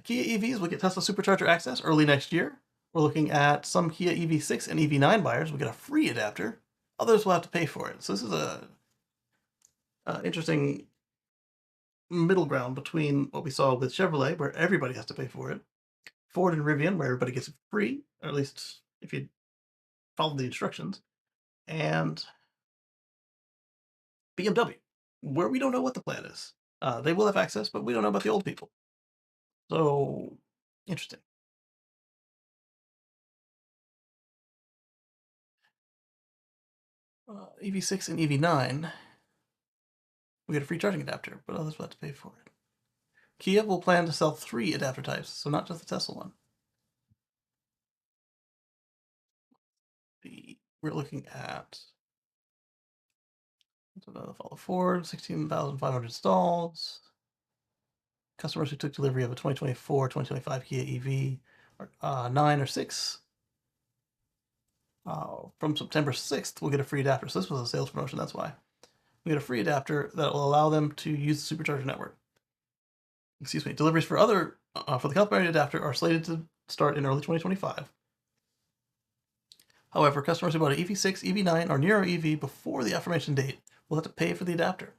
[SPEAKER 1] Kia EVs will get Tesla Supercharger access early next year. We're looking at some Kia EV6 and EV9 buyers will get a free adapter. Others will have to pay for it. So this is a interesting middle ground between what we saw with Chevrolet, where everybody has to pay for it, Ford and Rivian, where everybody gets it free, or at least if you follow the instructions, and BMW, where we don't know what the plan is. They will have access, but we don't know about the old people. So, interesting. EV6 and EV9, we get a free charging adapter, but others will have to pay for it. Kia will plan to sell 3 adapter types, so not just the Tesla one. We're looking at follow Ford, 16,500 stalls. Customers who took delivery of a 2024, 2025 Kia EV 9 or 6 from September 6th will get a free adapter. So this was a sales promotion, that's why. We get a free adapter that will allow them to use the Supercharger network. Excuse me. Deliveries for the complementary adapter are slated to start in early 2025. However, customers who bought an EV6, EV9, or Nero EV before the aforementioned date will have to pay for the adapter.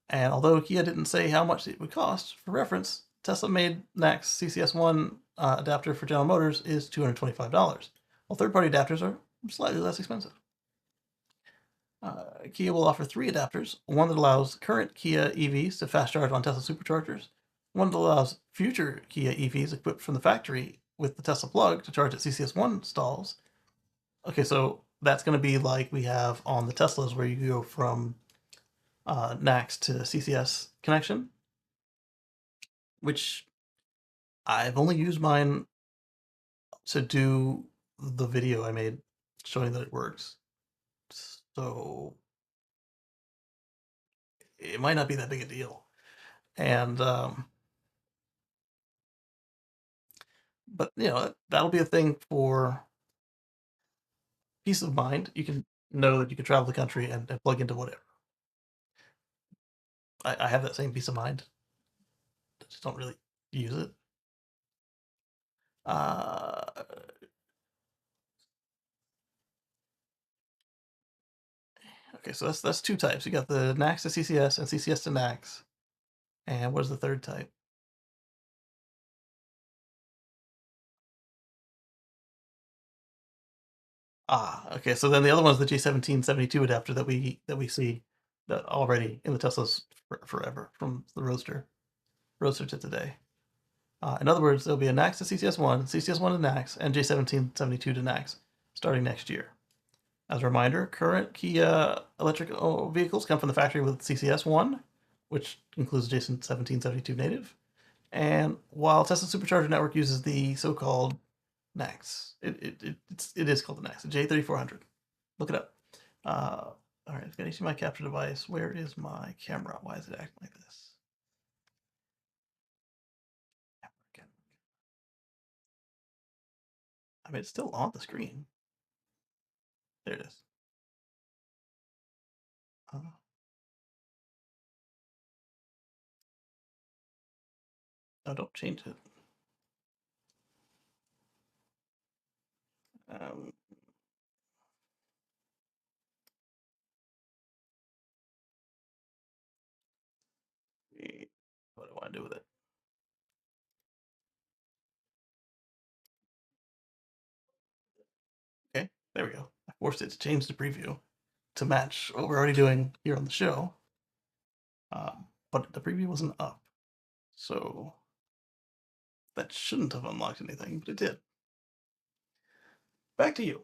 [SPEAKER 1] And although Kia didn't say how much it would cost, for reference, Tesla made NACS CCS1 adapter for General Motors is $225, while third-party adapters are slightly less expensive. Kia will offer 3 adapters, one that allows current Kia EVs to fast charge on Tesla Superchargers, one that allows future Kia EVs equipped from the factory with the Tesla plug to charge at CCS1 stalls. Okay, so that's going to be like we have on the Teslas where you go from NACS to CCS connection, which I've only used mine to do the video I made showing that it works. So it might not be that big a deal. And but you know, that'll be a thing for peace of mind. You can know that you can travel the country and plug into whatever. I have that same peace of mind. I just don't really use it. Okay, so that's 2 types. You got the NACS to CCS and CCS to NACS. And what is the third type? Okay. So then the other one is the J1772 adapter that we see that already in the Teslas forever from the Roadster to today. In other words, there'll be a NACS to CCS1, CCS1 to NACS, and J1772 to NACS starting next year. As a reminder, current Kia electric vehicles come from the factory with CCS1, which includes J1772 native, And while Tesla Supercharger Network uses the so-called NACS, it is called the NACS, the J3400. Look it up. All right, I've got to see my capture device. Where is my camera? Why is it acting like this? I mean, it's still on the screen. There it is. No, don't change it. Um, what do I want to do with it? Okay, there we go. I forced it to change the preview to match what we're already doing here on the show. But the preview wasn't up. So that shouldn't have unlocked anything, but it did. Back to you.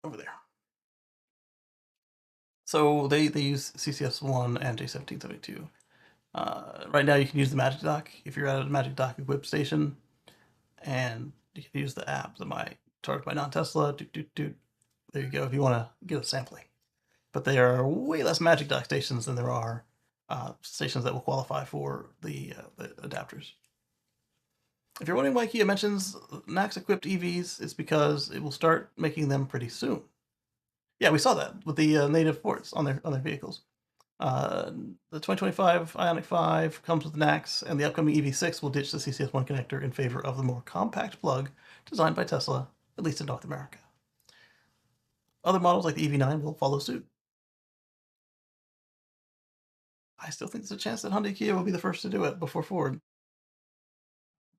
[SPEAKER 1] Over there. So they use CCS1 and J1772. Right now you can use the Magic Dock if you're at a Magic Dock equipped station, and you can use the app that might target by non-Tesla. There you go if you want to get a sampling. But there are way less Magic Dock stations than there are stations that will qualify for the adapters. If you're wondering why Kia mentions NACS equipped EVs, it's because it will start making them pretty soon. Yeah, we saw that with the native ports on their vehicles. The 2025 Ioniq 5 comes with NACS, and the upcoming EV6 will ditch the CCS1 connector in favor of the more compact plug designed by Tesla, at least in North America. Other models like the EV9 will follow suit. I still think there's a chance that Hyundai Kia will be the first to do it before Ford.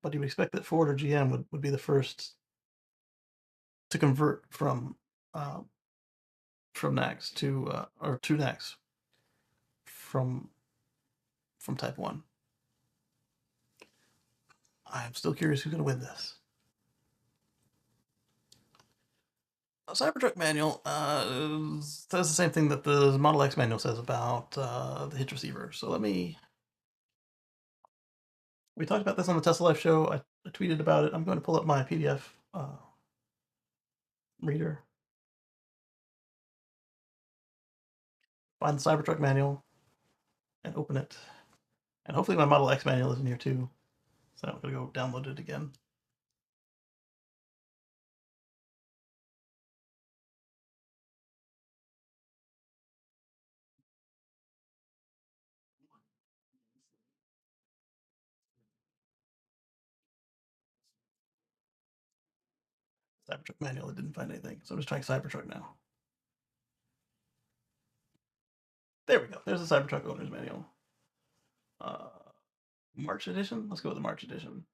[SPEAKER 1] But you would expect that Ford or GM would be the first to convert from NACS to or to NACS from Type 1. I'm still curious who's going to win this. A Cybertruck manual says the same thing that the Model X manual says about the hitch receiver. So we talked about this on the Tesla Life show. I tweeted about it. I'm going to pull up my PDF reader, find the Cybertruck manual, and open it. And hopefully my Model X manual is in here too. So I'm going to go download it again. Cybertruck manual, it didn't find anything. So I'm just trying Cybertruck now. There we go. There's the Cybertruck owner's manual. March edition? Let's go with the March edition.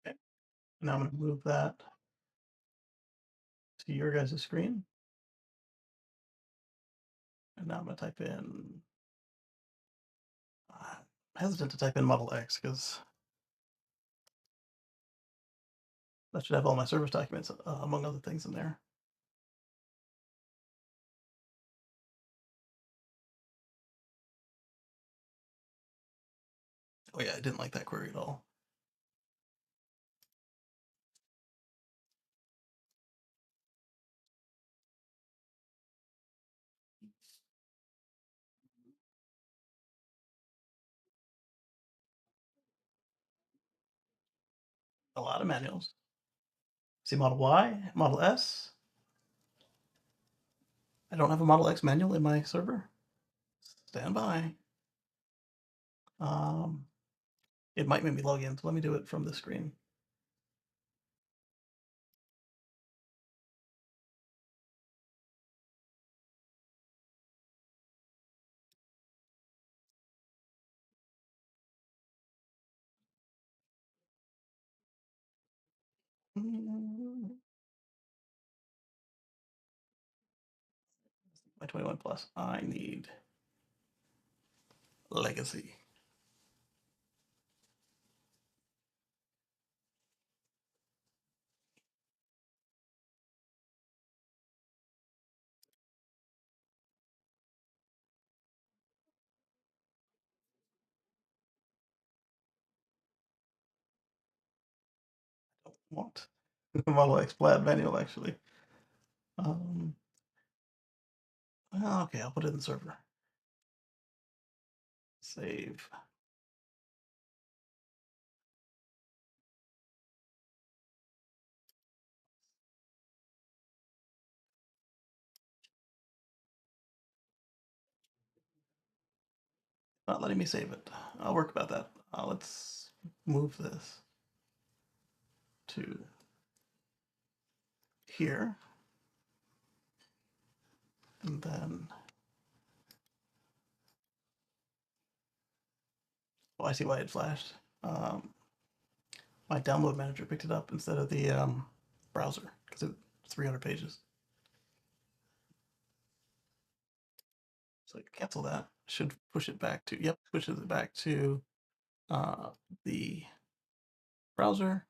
[SPEAKER 1] Okay. Now I'm going to move that to your guys' screen. And now I'm going to type in. I'm hesitant to type in Model X because that should have all my service documents, among other things, in there. Oh yeah, I didn't like that query at all. A lot of manuals. See Model Y, Model S. I don't have a Model X manual in my server. Stand by. It might make me log in, so let me do it from this screen. My 21 plus. I need legacy. What? Model X Plaid manual, actually. Okay, I'll put it in the server. Save. Not letting me save it. I'll work about that. Let's move this to here. And then, oh, I see why it flashed. My download manager picked it up instead of the browser because it's 300 pages. So I cancel that. Should push it back to, yep, pushes it back to the browser.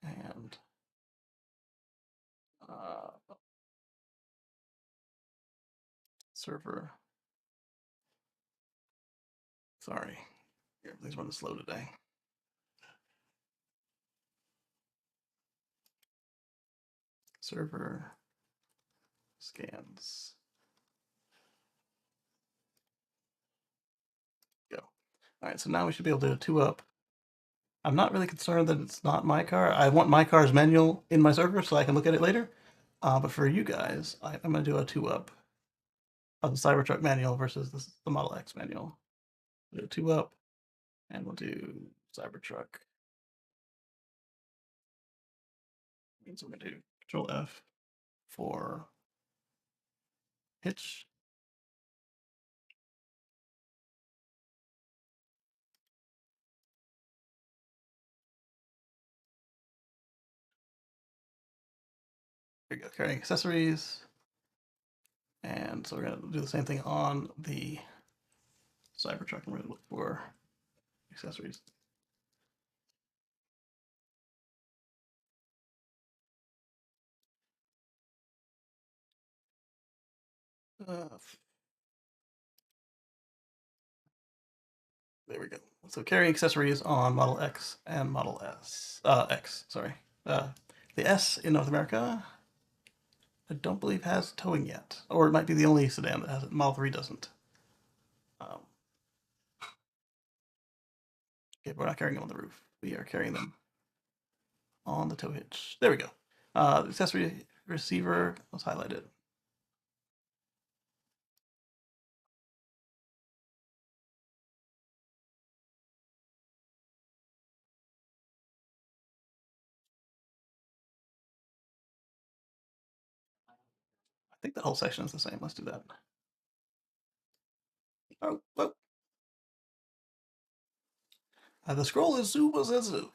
[SPEAKER 1] And server. Sorry, everything's running slow today. Server scans. Go. All right, so now we should be able to two up. I'm not really concerned that it's not my car. I want my car's manual in my server so I can look at it later. But for you guys, I'm going to do a two up of the Cybertruck manual versus the Model X manual. We'll do a two up, and we'll do Cybertruck. Means we're going to do Control F for hitch. There you go, carrying accessories. And so we're going to do the same thing on the Cybertruck, and we're going to look for accessories. There we go. So carrying accessories on Model X and Model S. X, sorry. The S in North America, I don't believe has towing yet. Or it might be the only sedan that has it. Model 3 doesn't. Okay, but we're not carrying them on the roof. We are carrying them on the tow hitch. There we go. The accessory receiver, let's highlight it. I think the whole section is the same. Let's do that. Oh, oh. The scroll is super sensitive.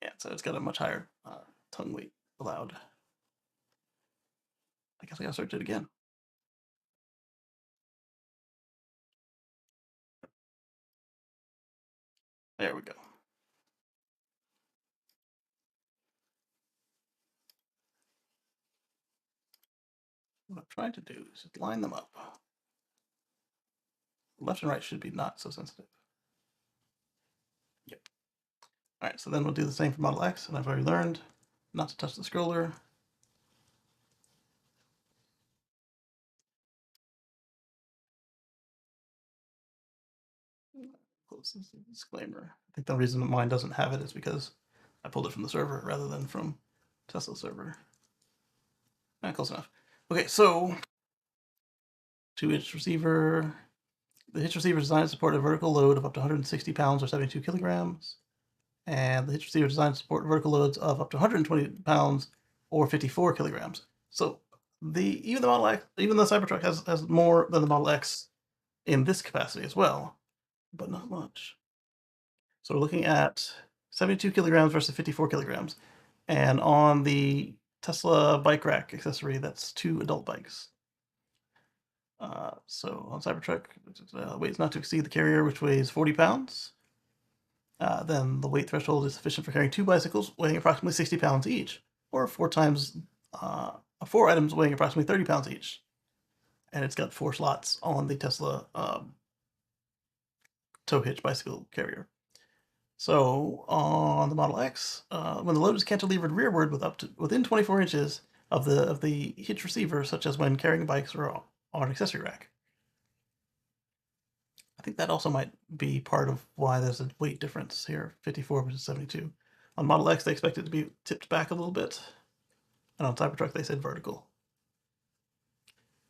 [SPEAKER 1] Yeah, so it's got a much higher tongue weight allowed. I guess I gotta search it again. There we go. What I'm trying to do is just line them up. Left and right should be not so sensitive. Yep. All right, so then we'll do the same for Model X, and I've already learned not to touch the scroller. Close this disclaimer. I think the reason mine doesn't have it is because I pulled it from the server rather than from Tesla server. Close enough. Okay, so 2-inch receiver. The hitch receiver is designed to support a vertical load of up to 160 pounds or 72 kilograms. And the hitch receiver is designed to support vertical loads of up to 120 pounds or 54 kilograms. So even the Model X, even the Cybertruck has more than the Model X in this capacity as well, but not much. So we're looking at 72 kilograms versus 54 kilograms. And on the Tesla bike rack accessory, that's 2 adult bikes. So on Cybertruck, weight is not to exceed the carrier, which weighs 40 pounds. Then the weight threshold is sufficient for carrying 2 bicycles weighing approximately 60 pounds each, or 4 items weighing approximately 30 pounds each. And it's got 4 slots on the Tesla tow hitch bicycle carrier. So on the Model X, when the load is cantilevered rearward within 24 inches of the hitch receiver, such as when carrying bikes or on an accessory rack. I think that also might be part of why there's a weight difference here, 54 versus 72. On Model X, they expect it to be tipped back a little bit, and on Cybertruck, they said vertical.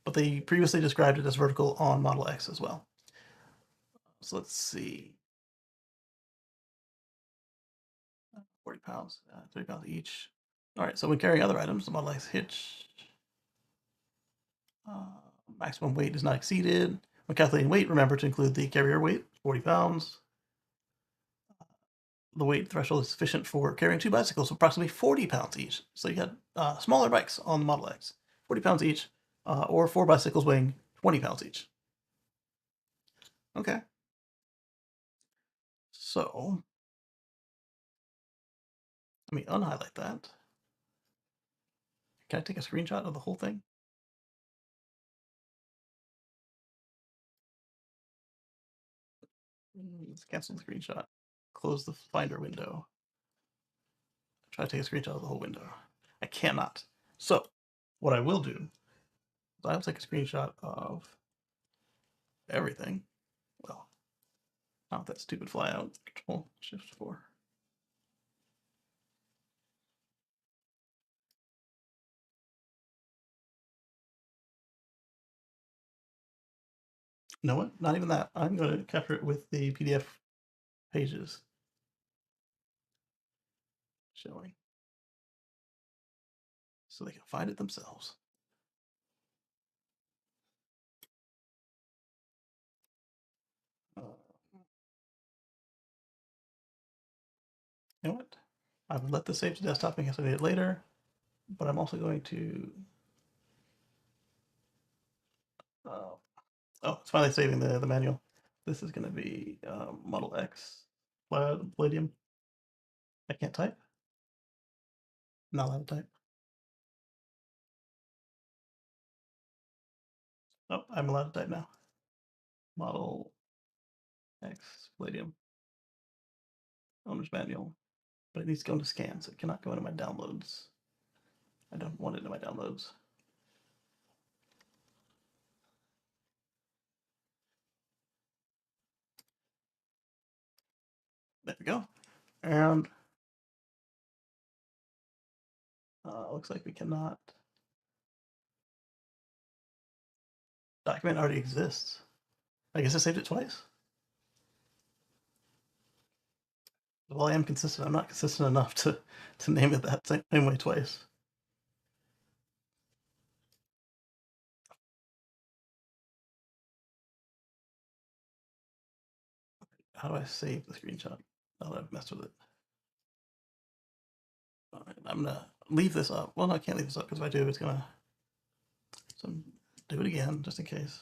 [SPEAKER 1] But they previously described it as vertical on Model X as well. So let's see. 40 pounds, 30 pounds each. All right, so when carrying other items, the Model X hitch maximum weight is not exceeded. When calculating weight, remember to include the carrier weight, 40 pounds. The weight threshold is sufficient for carrying two bicycles, approximately 40 pounds each. So you got smaller bikes on the Model X, 40 pounds each, or 4 bicycles weighing 20 pounds each. Okay. So let me unhighlight that. Can I take a screenshot of the whole thing? Let's cancel the screenshot. Close the Finder window. Try to take a screenshot of the whole window. I cannot. So what I will do is I'll take a screenshot of everything. Well, not that stupid flyout. Control Shift 4. You know what? Not even that. I'm going to capture it with the PDF pages showing, so they can find it themselves. You know what? I will let this save to desktop in case I need it later, but I'm also going to. Oh, it's finally saving the manual. This is going to be Model X Palladium. I can't type. I'm not allowed to type. Oh, I'm allowed to type now. Model X Palladium. Owner's manual. But it needs to go into scans. It cannot go into my downloads. I don't want it in my downloads. There we go. And looks like we cannot. Document already exists. I guess I saved it twice. Well, I am consistent. I'm not consistent enough to name it that same way twice. How do I save the screenshot now that I've messed with it? All right, I'm gonna leave this up. Well, no, I can't leave this up because if I do, it's gonna. So do it again just in case.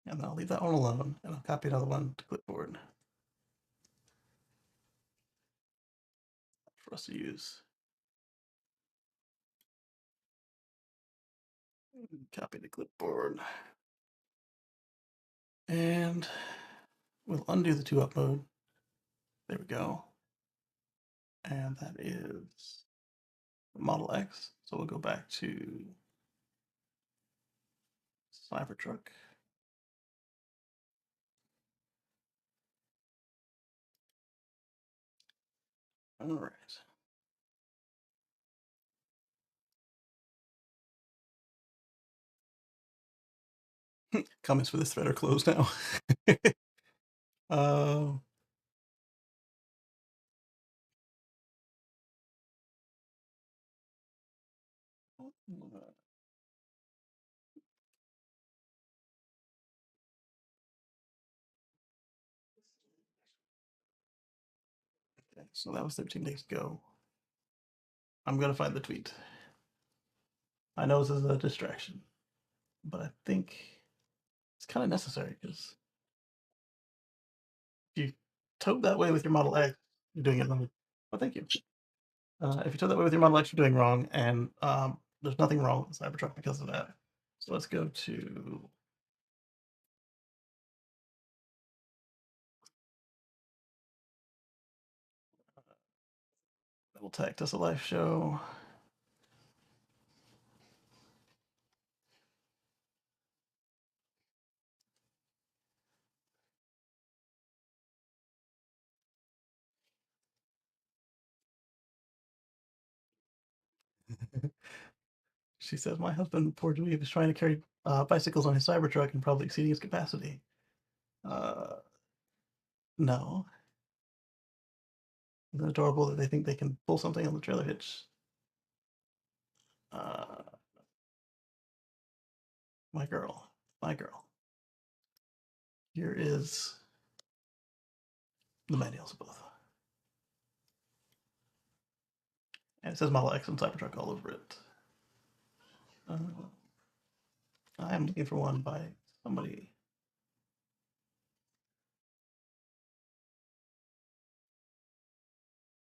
[SPEAKER 1] And then I'll leave that one alone, and I'll copy another one to clipboard for us to use. Copy the clipboard. And we'll undo the 2-up mode. There we go. And that is Model X. So we'll go back to Cybertruck. All right. Comments for this thread are closed now. uh, okay, so that was 13 days ago. I'm going to find the tweet. I know this is a distraction, but I think it's kind of necessary because if you tow that way with your Model X, you're doing it wrong. Oh, thank you. If you tow that way with your Model X, you're doing wrong, and there's nothing wrong with the Cybertruck because of that. So let's go to Double Tech Tesla Life Show. She says, my husband, poor Dweeb, is trying to carry bicycles on his Cybertruck and probably exceeding his capacity. No. Isn't it adorable that they think they can pull something on the trailer hitch? Uh, my girl. My girl. Here is the manuals of both. And it says Model X and Cybertruck all over it. I am looking for one by somebody.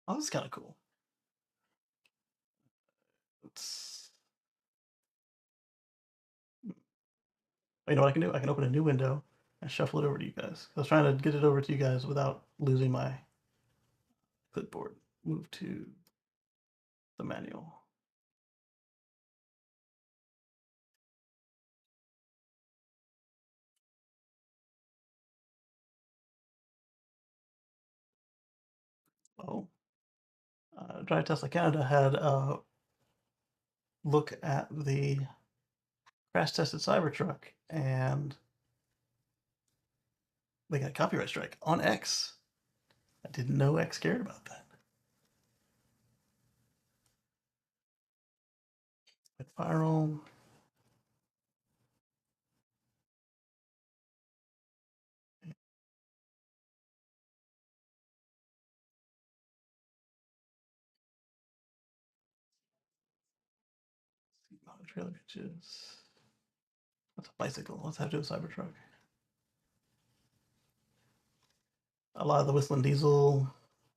[SPEAKER 1] Oh, this is kind of cool. It's. You know what I can do? I can open a new window and shuffle it over to you guys. I was trying to get it over to you guys without losing my clipboard. Move to the manual. Oh, Drive Tesla Canada had a look at the crash tested Cybertruck, and they got a copyright strike on X. I didn't know X cared about that. Viral. Trailer hitches. That's a bicycle. What's that to do with Cybertruck? A lot of the Whistling Diesel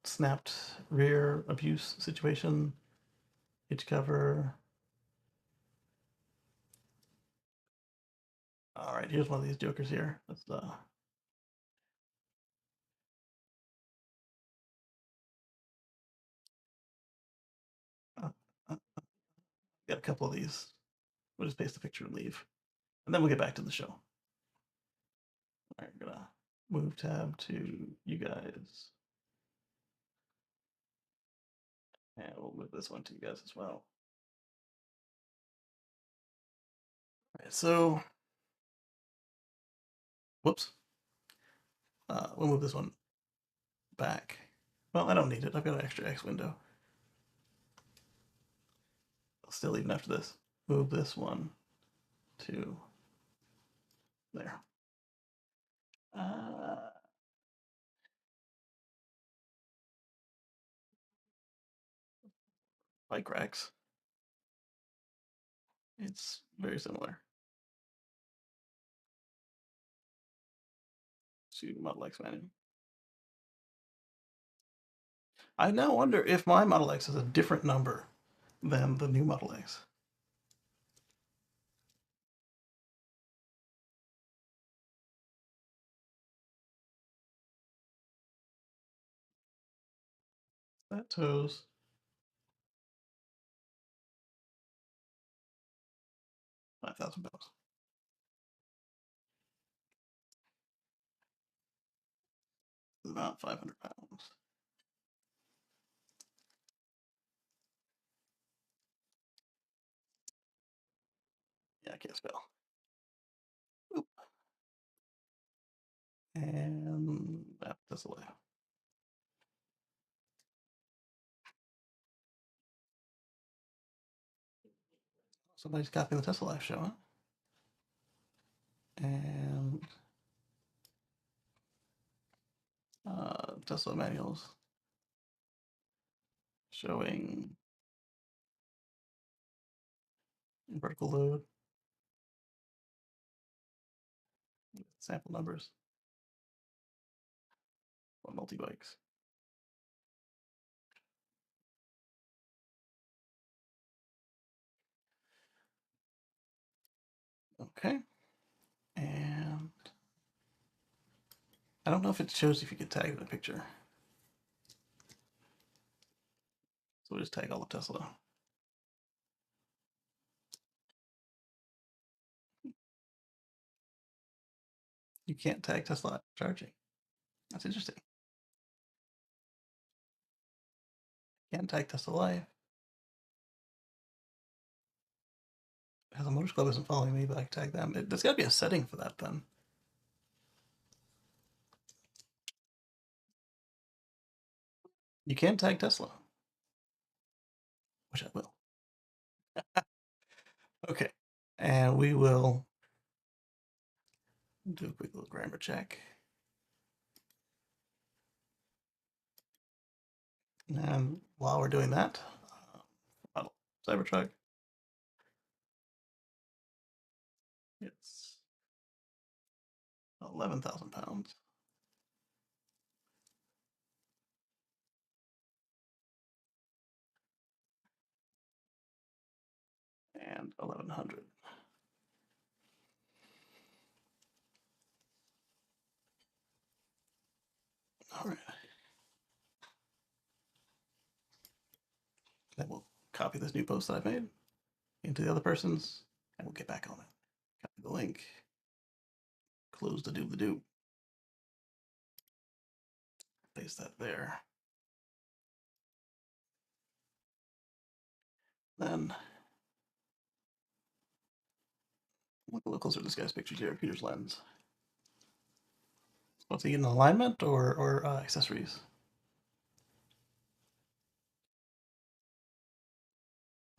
[SPEAKER 1] snapped rear abuse situation. Hitch cover. All right, here's one of these jokers here. Let's uh, uh, get a couple of these. We'll just paste the picture and leave, and then we'll get back to the show. All right, we're gonna move tab to you guys, and we'll move this one to you guys as well. All right, so whoops. We'll move this one back. Well, I don't need it. I've got an extra X window. Still even after this. Move this one to there. Bike racks. It's very similar to Model X manual. I now wonder if my Model X has a different number than the new Model X. That tows 5,000 pounds. About 500 pounds. Yeah, I can't spell. Oop. And that's a way. Somebody's copying the Tesla Life show, huh? And Tesla manuals showing vertical load, sample numbers for multi bikes. Okay. And I don't know if it shows if you get tagged in a picture. So we'll just tag all of Tesla. You can't tag Tesla charging. That's interesting. Can't tag Tesla Life. As a Motors Club isn't following me, but I can tag them. There's got to be a setting for that then. You can tag Tesla, which I will. Okay, and we will do a quick little grammar check. And while we're doing that, model Cybertruck, it's 11,000 pounds. And 1,100. All right. Then we'll copy this new post that I've made into the other person's, and we'll get back on it. Copy the link, close the do. Paste that there. Then look a little closer at this guy's pictures here, Peter's lens. What's he in alignment or accessories?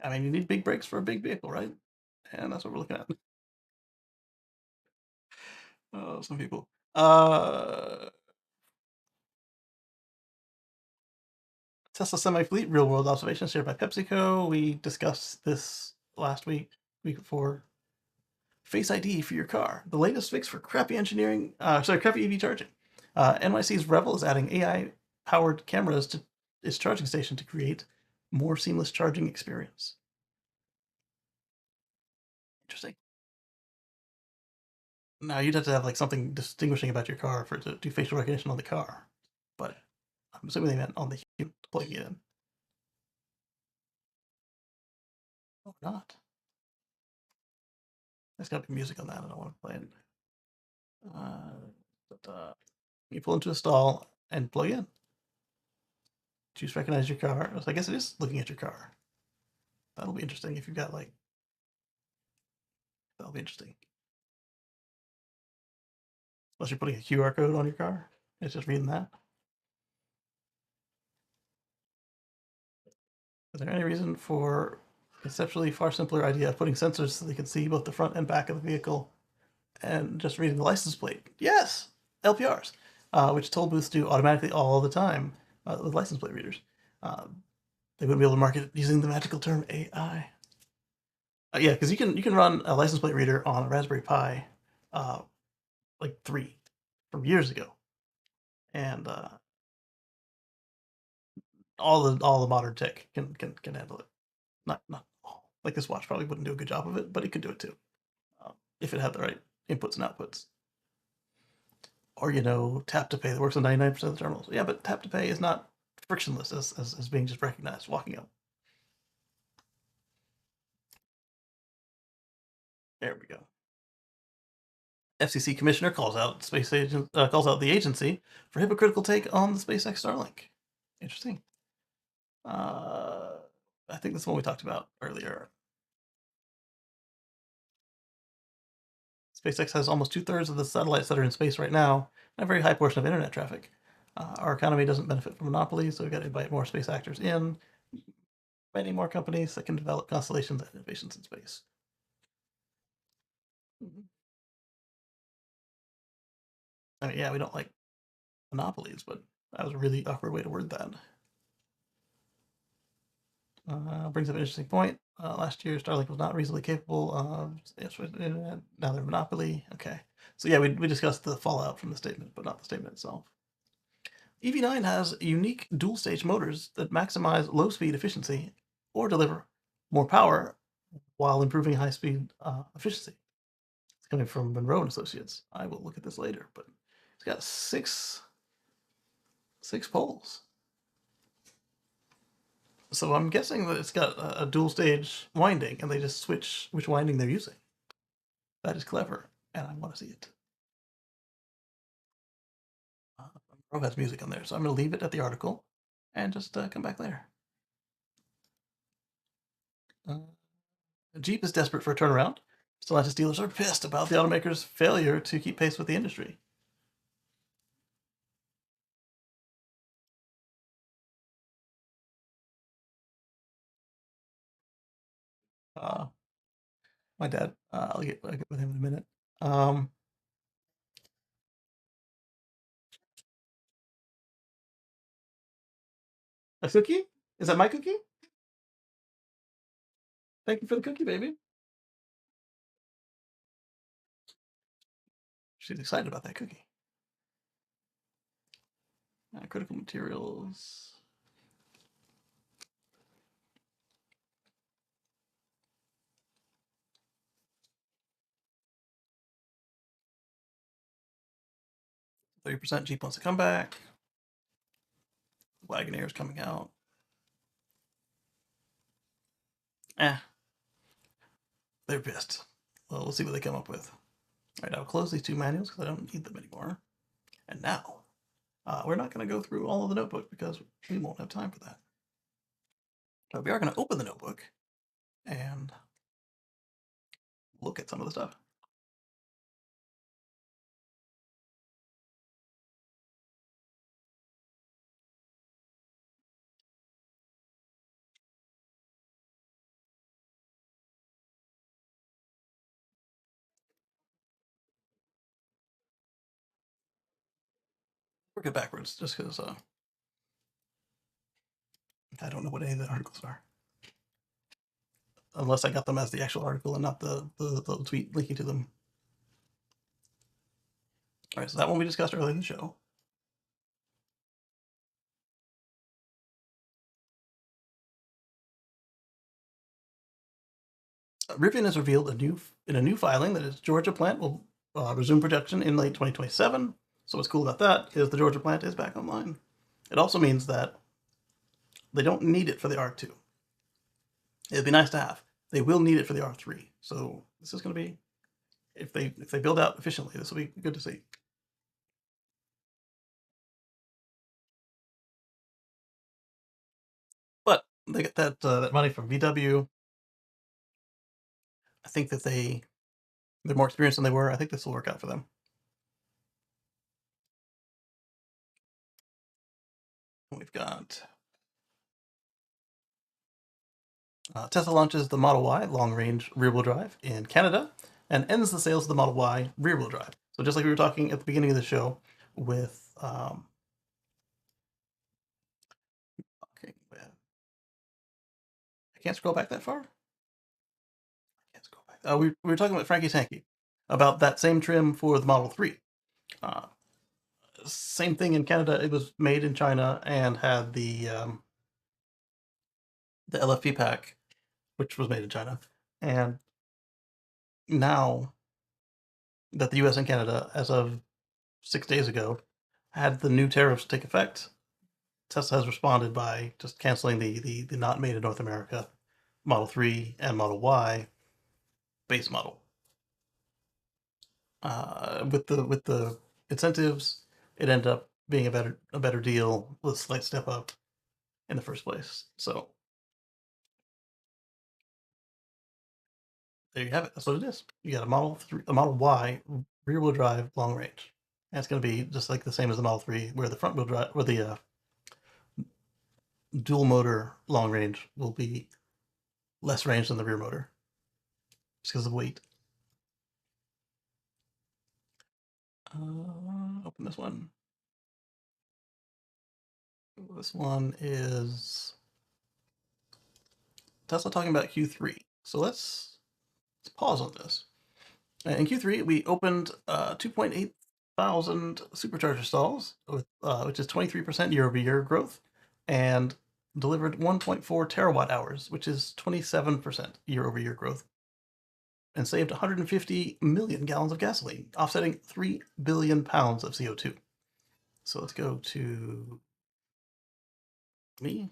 [SPEAKER 1] I mean, you need big brakes for a big vehicle, right? And that's what we're looking at. Oh, some people. Tesla semi-fleet real-world observations shared by PepsiCo. We discussed this last week before. Face ID for your car, the latest fix for crappy crappy EV charging. NYC's Revel is adding AI-powered cameras to its charging station to create more seamless charging experience. Interesting. Now you'd have to have like something distinguishing about your car for it to do facial recognition on the car, but I'm assuming they meant on the human plugging it in. Or not. There's got to be music on that. I don't want to play it. You pull into a stall and plug in. Choose recognize your car. So I guess it is looking at your car. That'll be interesting if you've got like. That'll be interesting. Unless you're putting a QR code on your car, it's just reading that. Is there any reason for conceptually far simpler idea of putting sensors so they can see both the front and back of the vehicle and just reading the license plate? Yes, LPRs, which toll booths do automatically all the time with license plate readers. They wouldn't be able to market it using the magical term AI. Yeah, because you can run a license plate reader on a Raspberry Pi, like 3 from years ago, and all the modern tech can handle it. Not all. Like this watch probably wouldn't do a good job of it, but it could do it too, if it had the right inputs and outputs. Or tap to pay that works on 99% of the terminals. Yeah, but tap to pay is not frictionless as being just recognized walking up. There we go. FCC commissioner calls out the agency for hypocritical take on the SpaceX Starlink. Interesting. I think that's one we talked about earlier. SpaceX has almost 2/3 of the satellites that are in space right now, and a very high portion of internet traffic. Our economy doesn't benefit from monopolies, so we've got to invite more space actors in, many more companies that can develop constellations and innovations in space. I mean, yeah, we don't like monopolies, but that was a really awkward way to word that. Brings up an interesting point. Last year, Starlink was not reasonably capable of internet. Now they're a monopoly. Okay. So yeah, we discussed the fallout from the statement, but not the statement itself. EV9 has unique dual-stage motors that maximize low-speed efficiency or deliver more power while improving high-speed efficiency. It's coming from Monroe and Associates. I will look at this later, but it's got six poles. So I'm guessing that it's got a dual stage winding, and they just switch which winding they're using. That is clever, and I want to see it. Monroe has music on there, so I'm going to leave it at the article and just come back later. Jeep is desperate for a turnaround. Stellantis dealers are pissed about the automaker's failure to keep pace with the industry. Uh, my dad, I'll get with him in a minute. A cookie? Is that my cookie? Thank you for the cookie, baby. She's excited about that cookie. Critical materials. %. Jeep wants to come back. Wagoneer is coming out. They're pissed. Well, we'll see what they come up with. All right, I'll close these two manuals because I don't need them anymore. And now, we're not going to go through all of the notebook because we won't have time for that. But we are going to open the notebook and look at some of the stuff. Work it backwards just because I don't know what any of the articles are. Unless I got them as the actual article and not the tweet linking to them. All right, so that one we discussed earlier in the show. Rivian has revealed in a new filing that its Georgia plant will resume production in late 2027. So what's cool about that is the Georgia plant is back online. It also means that they don't need it for the R2. It'd be nice to have. They will need it for the R3. So this is going to be, if they build out efficiently, this will be good to see. But they get that money from VW. I think that they're more experienced than they were. I think this will work out for them. We've got Tesla launches the Model Y long-range rear-wheel drive in Canada and ends the sales of the Model Y rear-wheel drive. So just like we were talking at the beginning of the show with okay, I can't scroll back that far. I can't scroll back. We were talking with Frankie Sankey about that same trim for the Model 3. Same thing in Canada. It was made in China and had the LFP pack, which was made in China. And now that the US and Canada, as of 6 days ago, had the new tariffs take effect, Tesla has responded by just canceling the not made in North America Model 3 and Model Y base model. With the incentives, it ended up being a better deal with a slight step up in the first place. So there you have it. That's what it is. You got a Model Y rear wheel drive long range. And it's going to be just like the same as the Model 3, where the front wheel drive, where the dual motor long range will be less range than the rear motor, just because of weight. Open this one. This one is Tesla talking about Q3. So let's pause on this. In Q3, we opened 2.8 thousand supercharger stalls, which is 23% year-over-year growth, and delivered 1.4 terawatt hours, which is 27% year-over-year growth. and saved 150 million gallons of gasoline, offsetting 3 billion pounds of CO2. So let's go to me,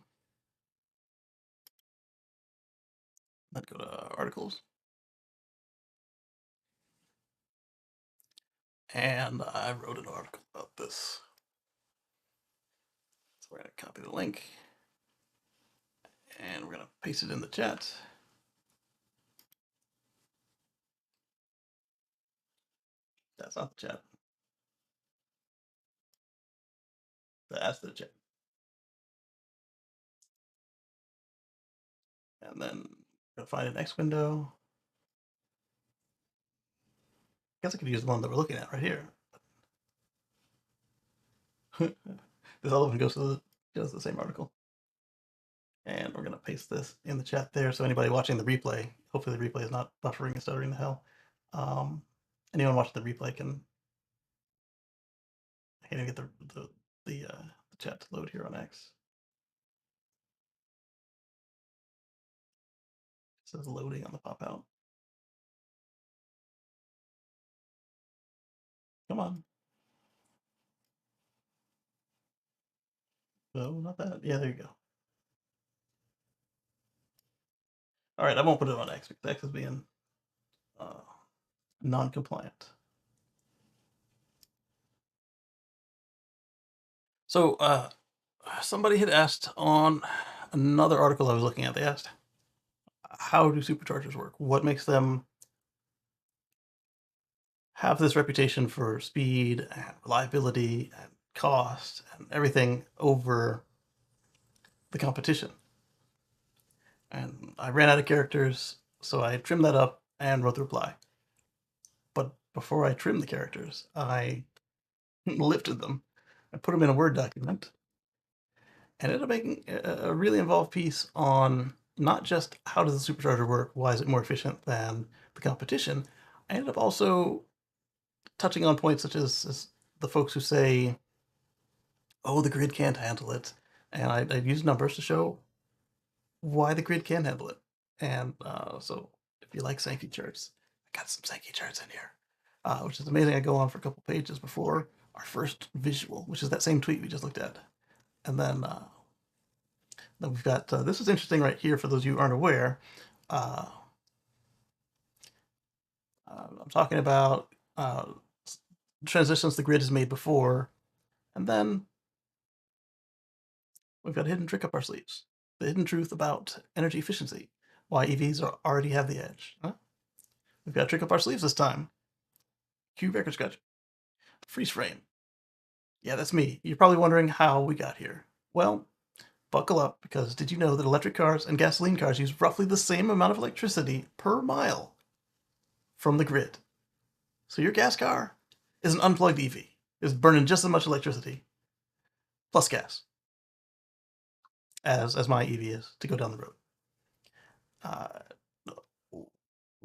[SPEAKER 1] then go to articles. And I wrote an article about this. So we're going to copy the link and we're going to paste it in the chat. That's not the chat. That's the chat. And then we're going to find an X window. I guess I could use the one that we're looking at right here. This other one goes to the same article. And we're going to paste this in the chat there. So anybody watching the replay, hopefully the replay is not buffering and stuttering the hell. Anyone watching the replay can. I can't even get the chat to load here on X. It says loading on the pop out. Come on. No, not that. Yeah, there you go. All right, I won't put it on X because X is being non-compliant. So somebody had asked on another article I was looking at, they asked, how do superchargers work? What makes them have this reputation for speed and reliability and cost and everything over the competition? And I ran out of characters, so I trimmed that up and wrote the reply. But before I trimmed the characters, I lifted them and put them in a Word document and ended up making a really involved piece on not just how does the supercharger work, why is it more efficient than the competition. I ended up also touching on points such as the folks who say, oh, the grid can't handle it. And I used numbers to show why the grid can handle it. And so if you like Sankey charts, I got some Sankey charts in here, which is amazing. I go on for a couple pages before our first visual, which is that same tweet we just looked at. And then we've got, this is interesting right here for those of you who aren't aware. I'm talking about transitions the grid has made before. And then we've got a hidden trick up our sleeves. The hidden truth about energy efficiency. Why EVs already have the edge. Huh? We've got a trick up our sleeves this time. Cue record scratch. Freeze frame. Yeah, that's me. You're probably wondering how we got here. Well, buckle up, because did you know that electric cars and gasoline cars use roughly the same amount of electricity per mile from the grid? So your gas car is an unplugged EV. It's burning just as much electricity plus gas as my EV is to go down the road.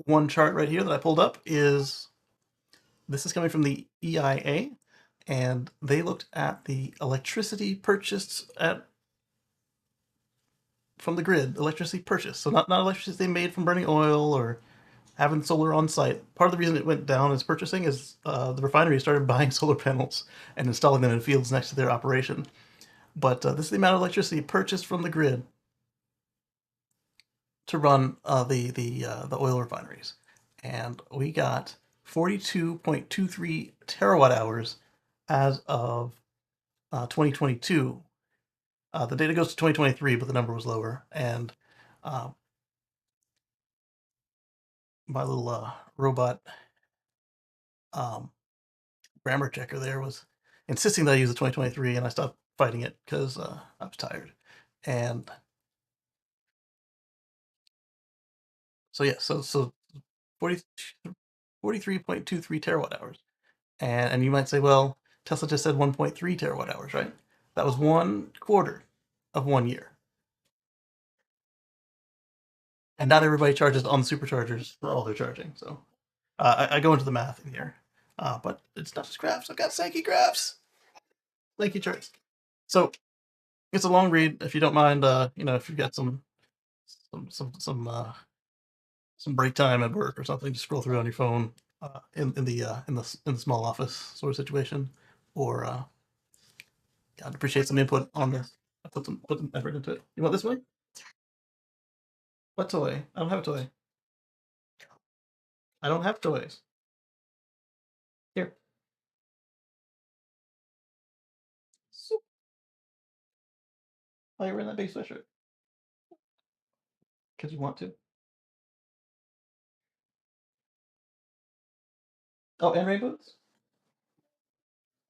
[SPEAKER 1] One chart right here that I pulled up is, this is coming from the EIA, and they looked at the electricity purchased from the grid, electricity purchased. So not electricity they made from burning oil or having solar on site. Part of the reason it went down as purchasing is the refinery started buying solar panels and installing them in fields next to their operation. But this is the amount of electricity purchased from the grid to run the oil refineries, and we got 42.23 terawatt hours as of 2022. The data goes to 2023, but the number was lower. And my little robot grammar checker there was insisting that I use the 2023, and I stopped fighting it because I was tired. And so yeah, so 40, 43.23 terawatt hours. And you might say, well, Tesla just said 1.3 terawatt hours, right? That was 1/4 of 1 year. And not everybody charges on the superchargers for all their charging. So I go into the math in here. But it's not just graphs. I've got Sankey graphs. Sankey charts. So it's a long read. If you don't mind, if you've got some some break time at work or something to scroll through on your phone in the small office sort of situation, or I'd appreciate some input on this. I put some effort into it. You want this one? What toy? I don't have a toy. I don't have toys. Here. So, why are you wearing that big sweatshirt? Because you want to. Oh, and rain boots?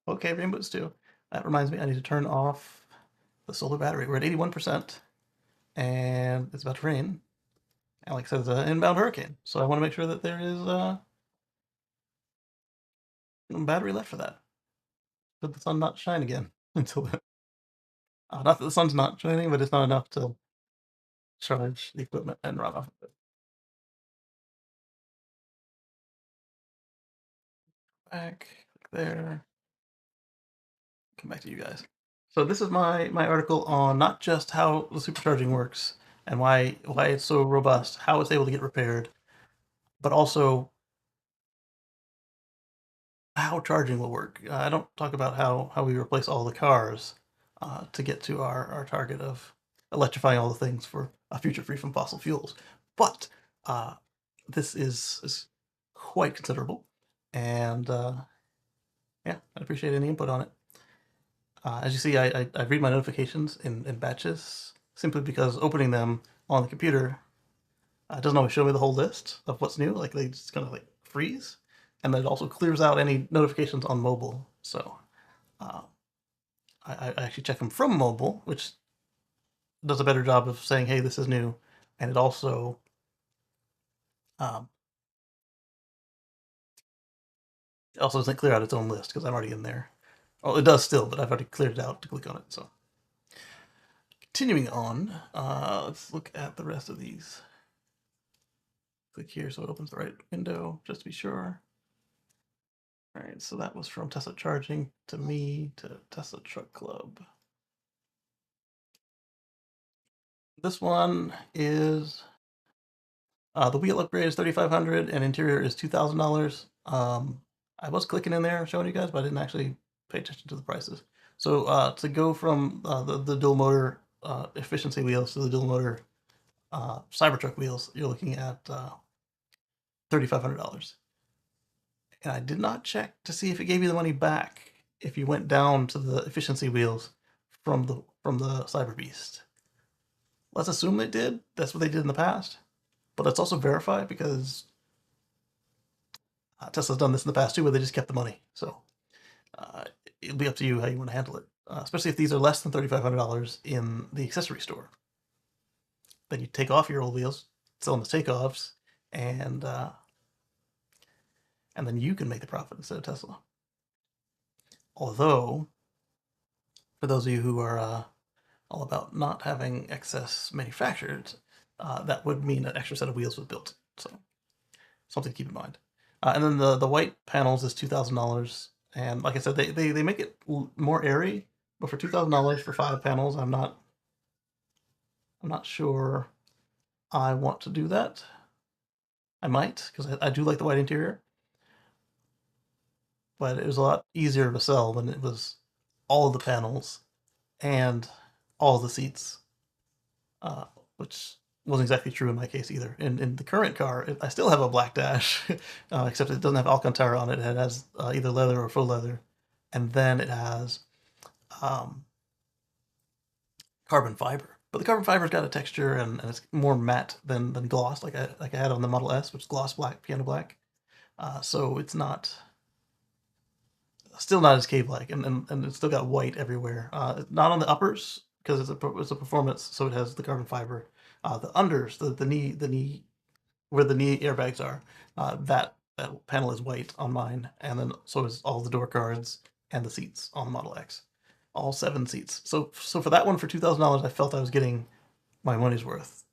[SPEAKER 1] Okay, rain boots too. That reminds me, I need to turn off the solar battery. We're at 81%, and it's about to rain. And like I said, it's an inbound hurricane. So I want to make sure that there is battery left for that. But the sun not shine again until then. Not that the sun's not shining, but it's not enough to charge the equipment and run off of it. Back there. Come back to you guys. So this is my article on not just how the supercharging works and why it's so robust, how it's able to get repaired, but also how charging will work. I don't talk about how we replace all the cars to get to our target of electrifying all the things for a future free from fossil fuels, but uh, this is quite considerable, and yeah, I appreciate any input on it. As you see, I read my notifications in batches simply because opening them on the computer doesn't always show me the whole list of what's new. Like they just kind of like freeze, and then it also clears out any notifications on mobile. So uh, I actually check them from mobile, which does a better job of saying, "Hey, this is new," and um, it also doesn't clear out its own list because I'm already in there. Well, it does still, but I've already cleared it out to click on it. So continuing on, let's look at the rest of these. Click here so it opens the right window, just to be sure. All right, so that was from Tesla Charging to me to Tesla Truck Club. This one is the wheel upgrade is $3,500 and interior is $2,000. I was clicking in there showing you guys, but I didn't actually pay attention to the prices. So to go from the dual motor efficiency wheels to the dual motor Cybertruck wheels, you're looking at $3,500. And I did not check to see if it gave you the money back if you went down to the efficiency wheels from the Cyber Beast. Let's assume it did. That's what they did in the past. But let's also verify because Tesla's done this in the past too, where they just kept the money. So uh, it'll be up to you how you want to handle it. Especially if these are less than $3,500 in the accessory store. Then you take off your old wheels, sell them as takeoffs, and and then you can make the profit instead of Tesla. Although, for those of you who are all about not having excess manufactured, that would mean an extra set of wheels was built. So something to keep in mind. And then the white panels is $2,000, and like I said, they make it more airy. But for $2,000 for 5 panels, I'm not sure I want to do that. I might because I do like the white interior, but it was a lot easier to sell when it was all of the panels and all of the seats, uh, which wasn't exactly true in my case either. In the current car, I still have a black dash, except it doesn't have Alcantara on it. It has either leather or faux leather, and then it has um, carbon fiber. But the carbon fiber's got a texture and it's more matte than gloss, like I had on the Model S, which is gloss black, piano black. So it's not still not as cave-like, and it's still got white everywhere. Not on the uppers because it's a performance, so it has the carbon fiber. The unders, the knee where the knee airbags are, that panel is white on mine, and then so is all the door cards and the seats on the Model X, all 7 seats. So for that one for $2,000, I felt I was getting my money's worth.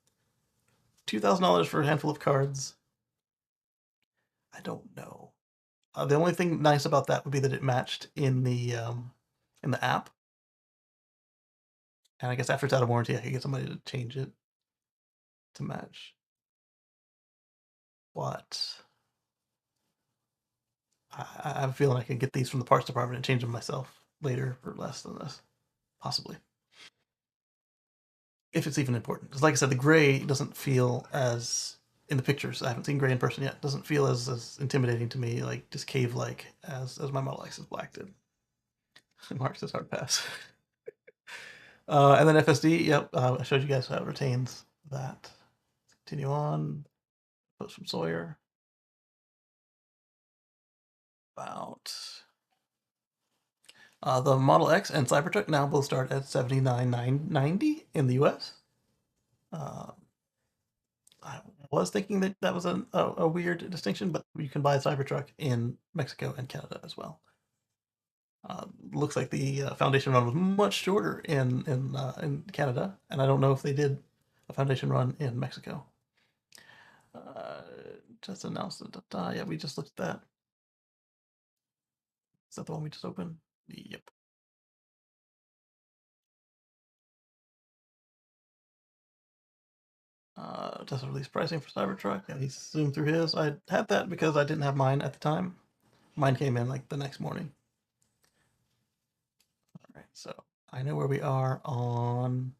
[SPEAKER 1] $2,000 for a handful of cards, I don't know. The only thing nice about that would be that it matched in the app, and I guess after it's out of warranty, I could get somebody to change it to match. but I have a feeling I can get these from the parts department and change them myself later for less than this, possibly. If it's even important. Because, like I said, the gray doesn't feel as, in the pictures, I haven't seen gray in person yet, doesn't feel as intimidating to me, like just cave like, as my Model X's black did. Mark says hard pass. And then FSD, yep, I showed you guys how it retains that. Continue on. Post from Sawyer. About the Model X and Cybertruck now both start at $79,990 in the US. I was thinking that that was a weird distinction, but you can buy a Cybertruck in Mexico and Canada as well. Looks like the foundation run was much shorter in Canada, and I don't know if they did a foundation run in Mexico. Uh, just announced it. Yeah, we just looked at that. Is that the one we just opened? Yep. Tesla release pricing for Cybertruck. Yeah, he zoomed through his. I had that because I didn't have mine at the time. Mine came in like the next morning. All right, so I know where we are on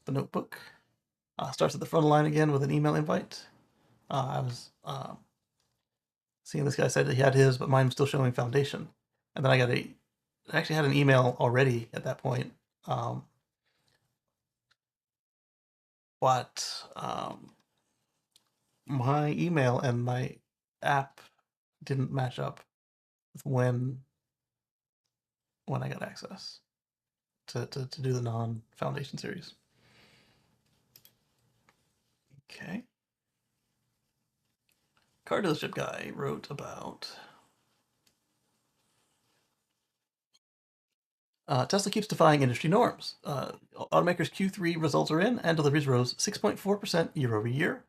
[SPEAKER 1] the notebook. Starts at the front of the line again with an email invite. I was seeing this guy said that he had his, but mine was still showing foundation. And then I actually had an email already at that point. But my email and my app didn't match up with when I got access to do the non-foundation series. Okay. Car dealership guy wrote about Tesla keeps defying industry norms. Automakers Q3 results are in, and deliveries rose 6.4% year over year,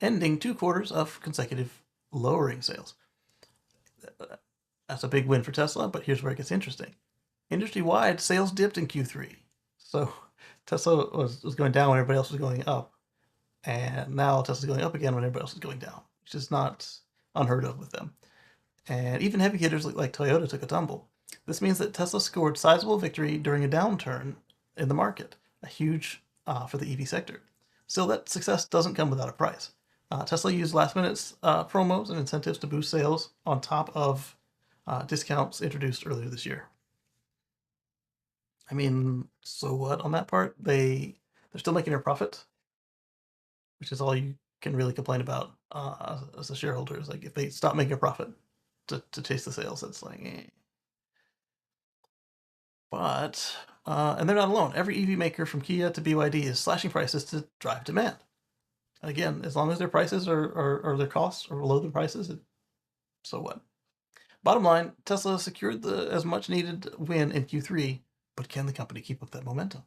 [SPEAKER 1] ending 2 quarters of consecutive lowering sales. That's a big win for Tesla, but here's where it gets interesting. Industry-wide, sales dipped in Q3. So Tesla was going down when everybody else was going up, and now Tesla's going up again when everybody else is going down, which is not unheard of with them. And even heavy hitters like Toyota took a tumble. This means that Tesla scored sizable victory during a downturn in the market, a huge for the EV sector. Still, that success doesn't come without a price. Tesla used last-minute promos and incentives to boost sales on top of discounts introduced earlier this year. I mean, so what on that part? They're still making a profit, which is all you can really complain about as a shareholder. Is like if they stop making a profit to chase the sales, it's like, eh. But and they're not alone. Every EV maker from Kia to BYD is slashing prices to drive demand. And again, as long as their prices or their costs are below their prices, so what? Bottom line, Tesla secured the as much needed win in Q3, but can the company keep up that momentum?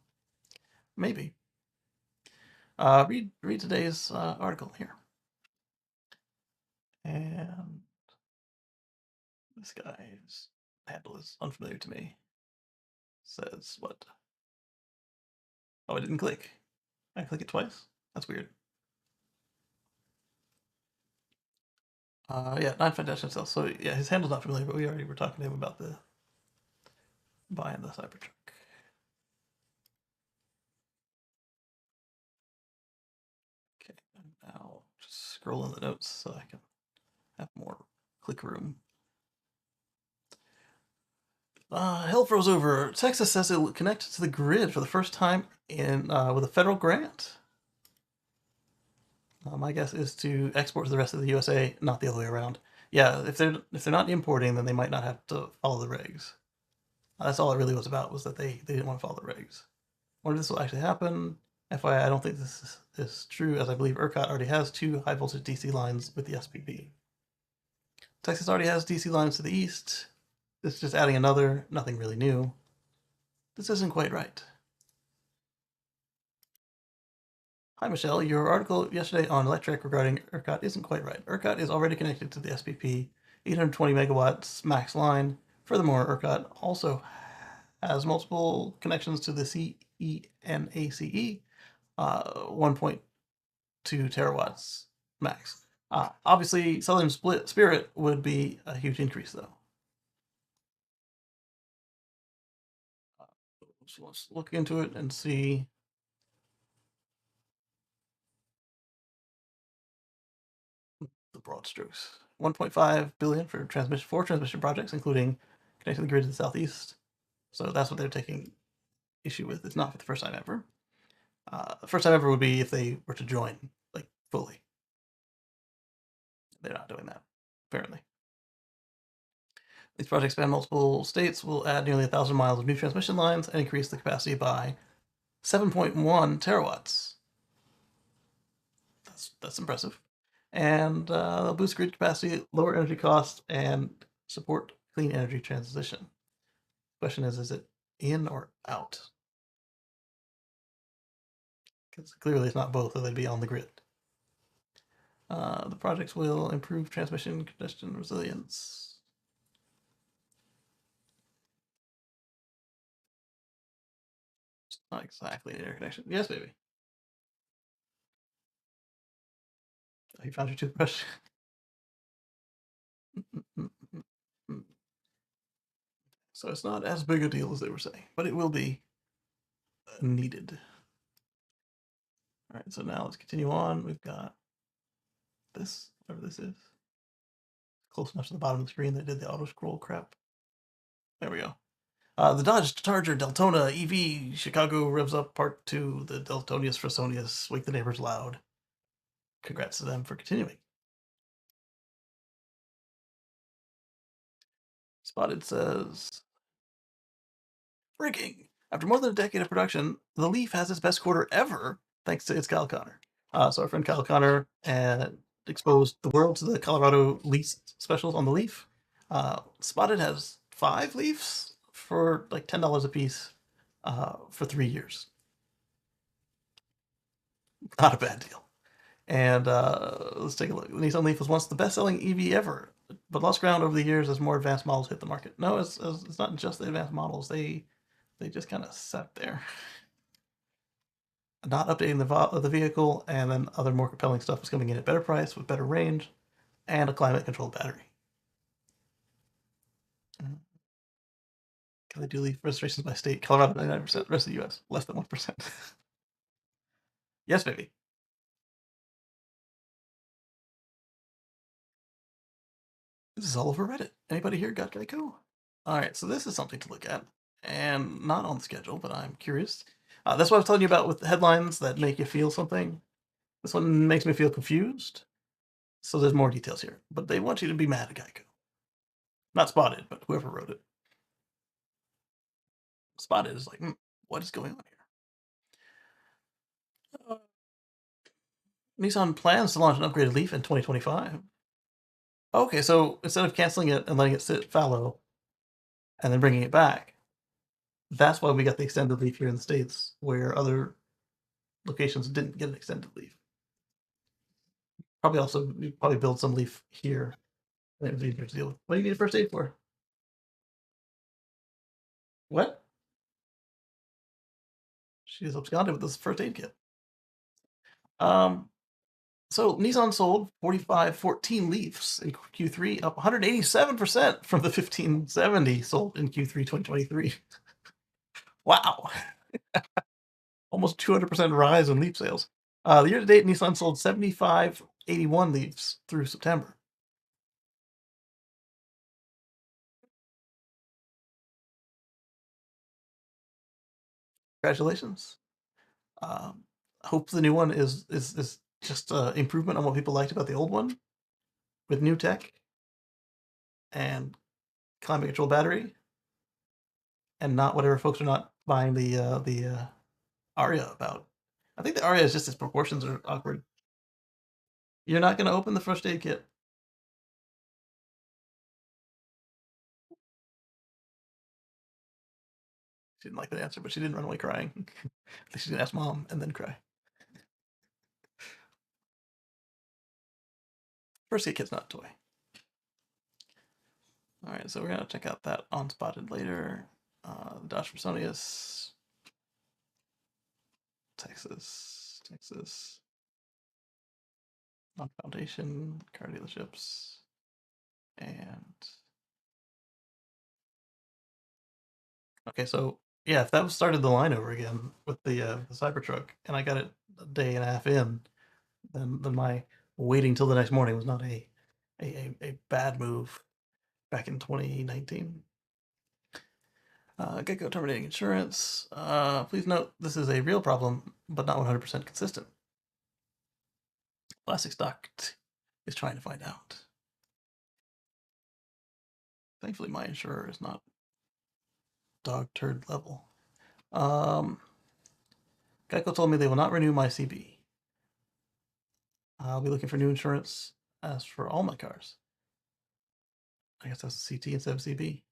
[SPEAKER 1] Maybe. Read today's article here. And this guy's handle is unfamiliar to me. Says what? Oh, I didn't click. I click it twice? That's weird. Yeah, 9 cells. So yeah, his handle's not familiar, but we already were talking to him about the buying the Cybertruck. Okay, and now just scroll in the notes so I can have more click room. Hell froze over. Texas says it will connect to the grid for the first time in with a federal grant. My guess is to export to the rest of the USA, not the other way around. Yeah, if they're not importing, then they might not have to follow the regs. That's all it really was about, was that they didn't want to follow the regs. I wonder if this will actually happen. FYI, I don't think this is true, as I believe ERCOT already has 2 high voltage DC lines with the SPP. Texas already has DC lines to the east. This is just adding another, nothing really new. This isn't quite right. Hi, Michelle. Your article yesterday on electric regarding ERCOT isn't quite right. ERCOT is already connected to the SPP, 820 megawatts max line. Furthermore, ERCOT also has multiple connections to the CENACE, 1.2 terawatts max. Obviously, Southern Spirit would be a huge increase, though. So let's look into it and see. The broad strokes. 1.5 billion for transmission projects, including connecting the grid to the southeast. So that's what they're taking issue with. It's not for the first time ever. The first time ever would be if they were to join, like, fully. They're not doing that, apparently. These projects span multiple states, will add nearly 1,000 miles of new transmission lines and increase the capacity by 7.1 terawatts. That's impressive. And they'll boost grid capacity, lower energy costs, and support clean energy transition. Question is it in or out? Because clearly it's not both, or they'd be on the grid. The projects will improve transmission congestion resilience. It's not exactly an interconnection. Yes, baby. Oh, you found your toothbrush. So it's not as big a deal as they were saying, but it will be needed. All right, so now let's continue on. We've got this, whatever this is. Close enough to the bottom of the screen that did the auto scroll crap. There we go. The Dodge Charger Deltona EV Chicago revs up part 2. The Deltonius Frasonius Wake the Neighbors Loud. Congrats to them for continuing. Spotted says, breaking. After more than a decade of production, the Leaf has its best quarter ever, thanks to its Kyle Connor. So our friend Kyle Connor exposed the world to the Colorado lease specials on the Leaf. Spotted has 5 Leafs for like $10 a piece for 3 years. Not a bad deal. And let's take a look. The Nissan Leaf was once the best-selling EV ever, but lost ground over the years as more advanced models hit the market. No, it's not just the advanced models. They just kind of sat there, not updating the vehicle, and then other more compelling stuff was coming in at better price with better range and a climate-controlled battery. Can they do leaf registrations by state? Colorado 99%, rest of the U.S. less than 1%. Yes, baby. This is all over Reddit. Anybody here got Geico? All right, so this is something to look at, and not on the schedule, but I'm curious. That's what I was telling you about with the headlines that make you feel something. This one makes me feel confused. So there's more details here, but they want you to be mad at Geico. Not Spotted, but whoever wrote it. Spotted is like, what is going on here? Nissan plans to launch an upgraded Leaf in 2025. Okay, so instead of canceling it and letting it sit fallow and then bringing it back, that's why we got the extended Leaf here in the States, where other locations didn't get an extended Leaf. Probably build some Leaf here. And it was easier to deal with. What do you need a first aid for? What? She's absconded with this first aid kit. So Nissan sold 4514 Leafs in Q3, up 187% from the 1570 sold in Q3 2023. Wow. Almost 200% rise in Leaf sales. The year to date, Nissan sold 7581 Leafs through September. Congratulations. Hope the new one is just improvement on what people liked about the old one, with new tech and climate control battery, and not whatever folks are not buying the Aria about. I think the Aria is just its proportions are awkward. You're not going to open the first aid kit. She didn't like that answer, but she didn't run away crying. At least she's going to ask mom and then cry. First aid kit's not a toy. All right, so we're going to check out that on Spotted later. Dodge Personius. Texas. Non-foundation, car dealerships, and okay, so yeah, if that was started the line over again with the Cybertruck, and I got it a day and a half in, then my waiting till the next morning was not a bad move back in 2019. Gecko terminating insurance. Please note this is a real problem, but not 100% consistent. Plastic stock is trying to find out. Thankfully, my insurer is not dog turd level. Geico told me they will not renew my CB. I'll be looking for new insurance as for all my cars. I guess that's CT instead of CB.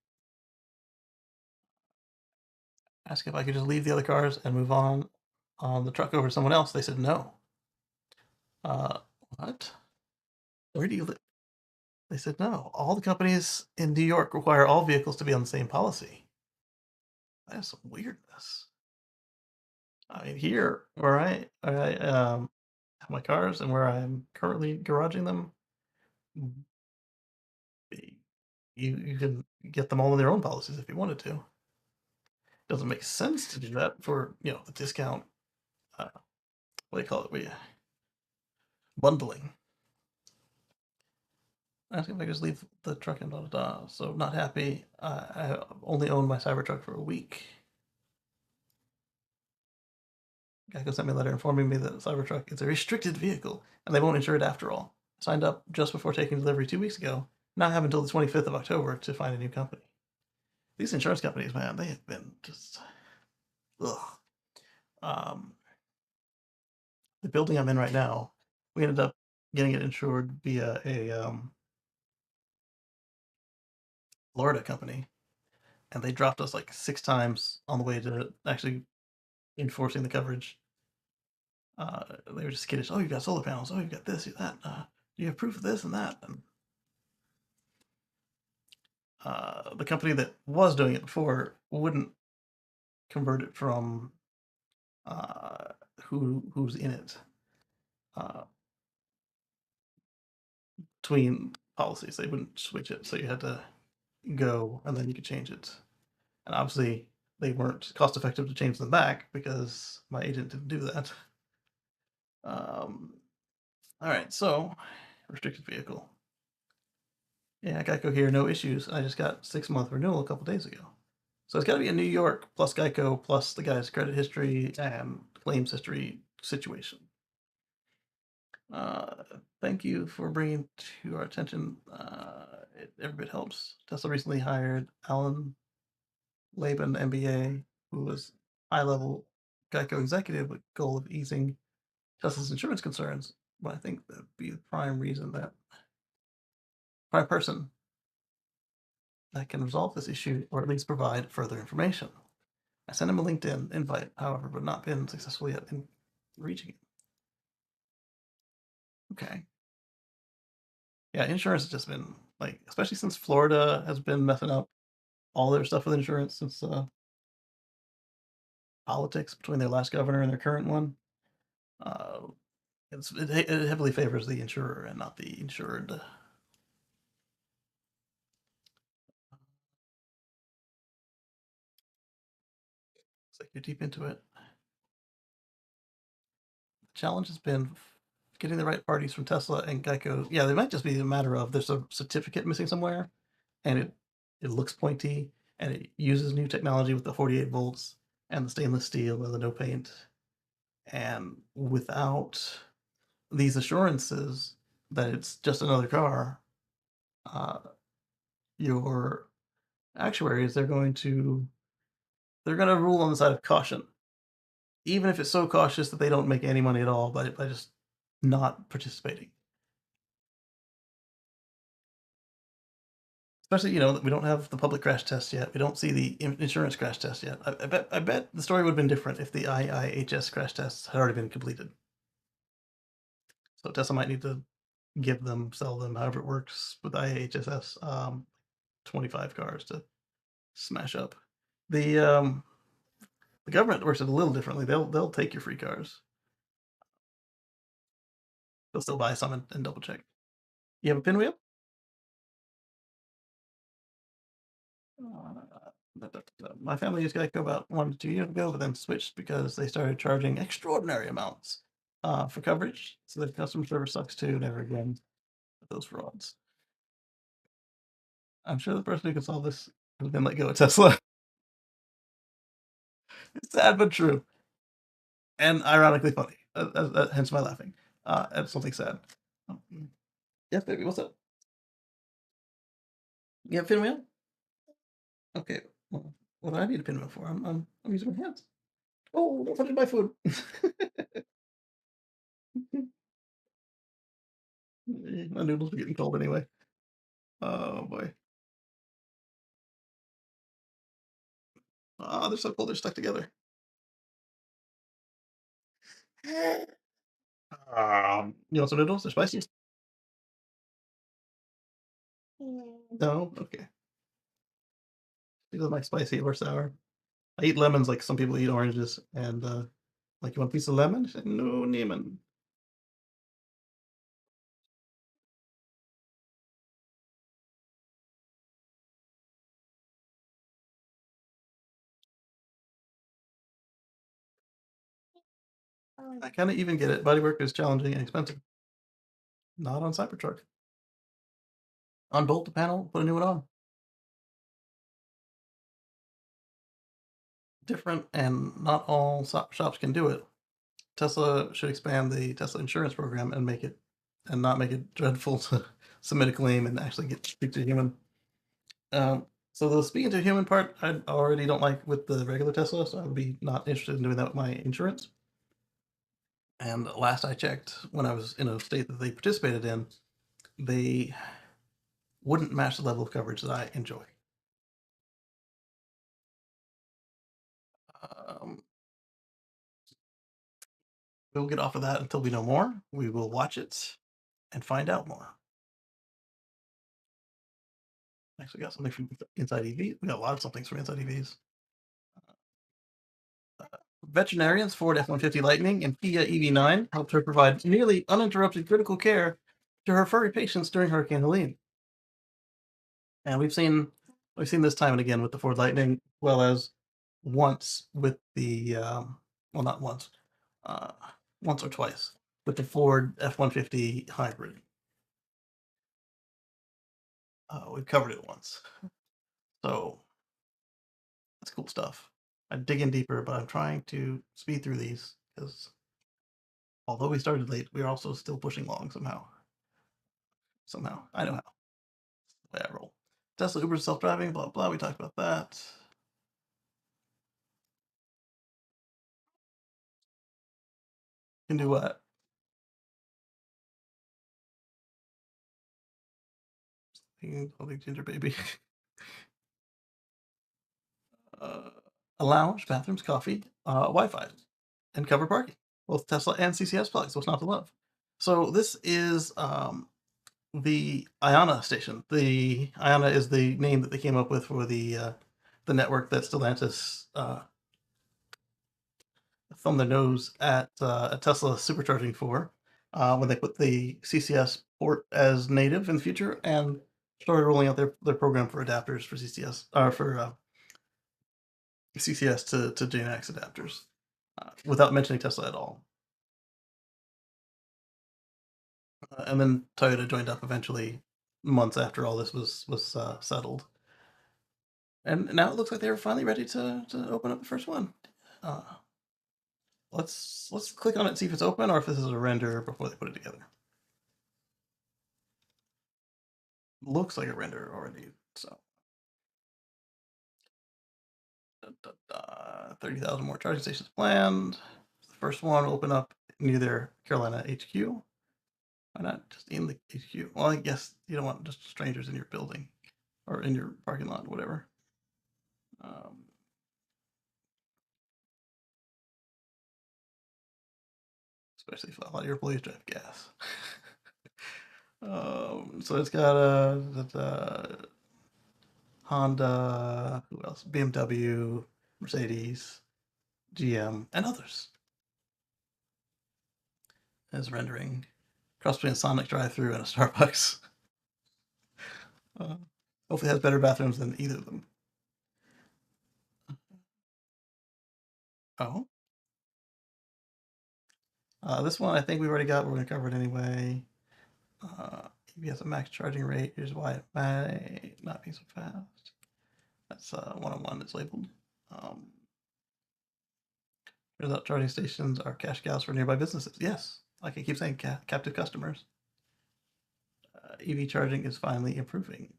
[SPEAKER 1] Ask if I could just leave the other cars and move on the truck over to someone else. They said no. Uh, what? Where do you live? They said no. All the companies in New York require all vehicles to be on the same policy. That's some weirdness. I mean, here where I have my cars and where I'm currently garaging them, you can get them all in their own policies if you wanted to. Doesn't make sense to do that for the discount. What do they call it? Bundling. I think if I just leave the truck and So not happy. I only own my Cybertruck for a week. Geico sent me a letter informing me that the Cybertruck is a restricted vehicle and they won't insure it after all. I signed up just before taking delivery 2 weeks ago. Now I have until the 25th of October to find a new company. These insurance companies, man, they have been just ugh. Um, the building I'm in right now, we ended up getting it insured via a Florida company, and they dropped us like 6 times on the way to actually enforcing the coverage. They were just skittish. Oh, you've got solar panels. Oh, you've got this, that. Do you have proof of this and that? And the company that was doing it before wouldn't convert it from who's in it uh, between policies. They wouldn't switch it, so you had to go and then you could change it. And obviously, they weren't cost effective to change them back because my agent didn't do that. All right, so restricted vehicle. Yeah, Geico here, no issues. I just got 6 month renewal a couple days ago. So it's got to be a New York plus Geico plus the guy's credit history and claims history situation. Uh, Thank you for bringing to our attention. Every bit helps. Tesla recently hired Alan Laban, MBA, who was high level Geico executive with goal of easing Tesla's insurance concerns. But I think that'd be the prime reason prime person that can resolve this issue or at least provide further information. I sent him a LinkedIn invite, however, but not been successful yet in reaching him. Okay. Yeah, insurance has just been like, especially since Florida has been messing up all their stuff with insurance since politics between their last governor and their current one. Uh, it heavily favors the insurer and not the insured. Looks like you're deep into it. The challenge has been getting the right parties from Tesla and Geico. Yeah, they might just be a matter of there's a certificate missing somewhere, and it looks pointy, and it uses new technology with the 48 volts and the stainless steel and the no paint, and without these assurances that it's just another car, uh, your actuaries they're going to rule on the side of caution, even if it's so cautious that they don't make any money at all by just not participating. Especially, we don't have the public crash test yet. We don't see the insurance crash test yet. I bet the story would have been different if the IIHS crash tests had already been completed. So Tesla might need to sell them, however it works with IIHS, 25 cars to smash up. The government works it a little differently. They'll take your free cars. they'll still buy some and double check. You have a pinwheel? My family used Geico about 1 to 2 years ago, but then switched because they started charging extraordinary amounts for coverage. So the customer service sucks too. Never again with those frauds. I'm sure the person who can solve this has been let go at Tesla. It's sad but true, and ironically funny. Hence my laughing at something sad. Yes, baby. What's up? You have a pinwheel? Okay. Well, what do I need a pinwheel for? I'm using my hands. Oh, don't touch my food. My noodles are getting cold anyway. Oh boy. Oh, they're so cold. They're stuck together. You want some noodles? They're spicy. No. Okay. He doesn't like spicy or sour. I eat lemons like some people eat oranges, and like, you want a piece of lemon? She said, no, lemon. I kind of even get it. Bodywork is challenging and expensive. Not on Cybertruck. Unbolt the panel, put a new one on. Different, and not all shops can do it. Tesla should expand the Tesla insurance program and make it, and not make it dreadful to submit a claim and actually get speak to a human. So the speaking to a human part, I already don't like with the regular Tesla, so I would be not interested in doing that with my insurance. And last I checked, when I was in a state that they participated in, they wouldn't match the level of coverage that I enjoy. Um, we'll get off of that until we know more. We will watch it and find out more. Actually, got something from Inside EV. We got a lot of somethings from Inside EVs. Veterinarians, Ford F-150 Lightning and Kia EV9 helped her provide nearly uninterrupted critical care to her furry patients during Hurricane Helene. And we've seen this time and again with the Ford Lightning, as well as once with the well, not once, uh, once or twice with the Ford F-150 hybrid. We've covered it once, so that's cool stuff. I dig in deeper, but I'm trying to speed through these because although we started late, we are also still pushing along somehow. Somehow, I know how. The way I roll. Tesla Uber self-driving, blah blah. We talked about that. Can do what? Holding ginger baby. uh, a lounge, bathrooms, coffee, Wi-Fi, and covered parking. Both Tesla and CCS plugs. What's not to love? So this is the Iona station. The Iona is the name that they came up with for the network that Stellantis thumbed their nose at Tesla supercharging for when they put the CCS port as native in the future and started rolling out their program for adapters for CCS or for CCS to JNX adapters without mentioning Tesla at all. And then Toyota joined up eventually, months after all this was settled. And now it looks like they're finally ready to open up the first one. Uh, let's click on it and see if it's open or if this is a render before they put it together. Looks like a render already. So 30,000 more charging stations planned. The first one will open up near their Carolina HQ. Why not just in the HQ? Well, I guess you don't want just strangers in your building or in your parking lot, whatever. Especially if a lot of your employees drive gas. So it's got a Honda, who else? BMW, Mercedes, GM, and others as rendering cross between a Sonic drive-through and a Starbucks. Hopefully, it has better bathrooms than either of them. Oh, this one I think we already got. We're going to cover it anyway. EV has a max charging rate. Here's why it might not be so fast. That's 101. It's labeled. Turns out charging stations are cash cows for nearby businesses. Yes, like I keep saying, captive customers. EV charging is finally improving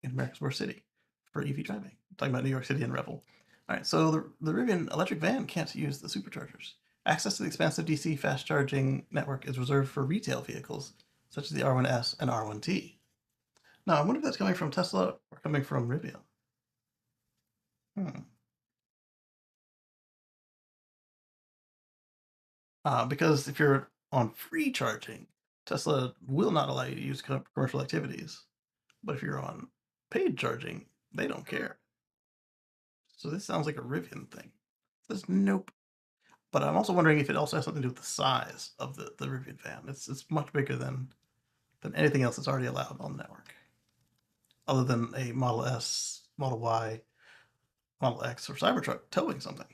[SPEAKER 1] in America's worst city for EV driving. I'm talking about New York City and Revel. All right, so the Rivian electric van can't use the superchargers. Access to the expansive DC fast charging network is reserved for retail vehicles, such as the R1S and R1T. Now, I wonder if that's coming from Tesla or coming from Rivian. Because if you're on free charging, Tesla will not allow you to use commercial activities. But if you're on paid charging, they don't care. So this sounds like a Rivian thing. It says nope. But I'm also wondering if it also has something to do with the size of the Rivian van. It's much bigger than anything else that's already allowed on the network, other than a Model S, Model Y, Model X, or Cybertruck towing something.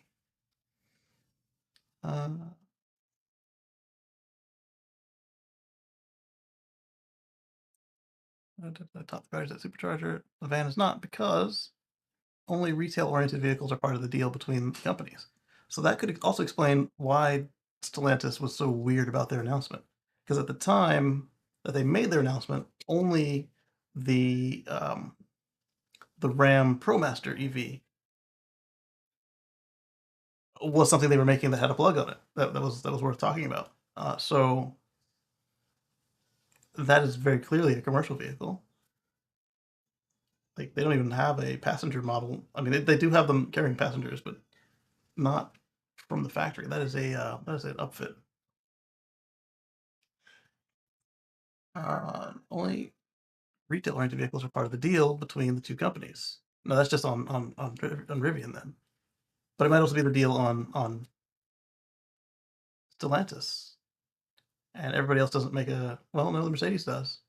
[SPEAKER 1] Top the batteries at supercharger. The van is not because only retail-oriented vehicles are part of the deal between companies. So that could also explain why Stellantis was so weird about their announcement. Because at the time that they made their announcement, only the Ram ProMaster EV was something they were making that had a plug on it. That was worth talking about. So that is very clearly a commercial vehicle. Like they don't even have a passenger model. I mean, they do have them carrying passengers, but not from the factory. That is an upfit. Only retail-oriented vehicles are part of the deal between the two companies. No, that's just on Rivian then. But it might also be the deal on Stellantis, and everybody else doesn't make a. Well, no, the Mercedes does.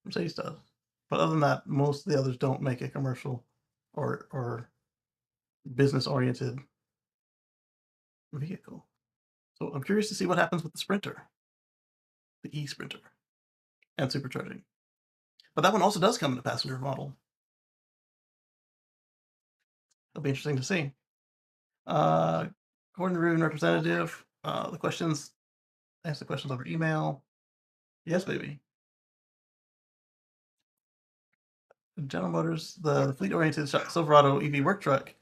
[SPEAKER 1] Mercedes does. But other than that, most of the others don't make a commercial or business-oriented vehicle. So I'm curious to see what happens with the Sprinter, the e-Sprinter, and supercharging. But that one also does come in a passenger model. It'll be interesting to see. According to Rivian representative, the questions ask the questions over email. Yes, baby. General Motors, the fleet-oriented Silverado EV work truck,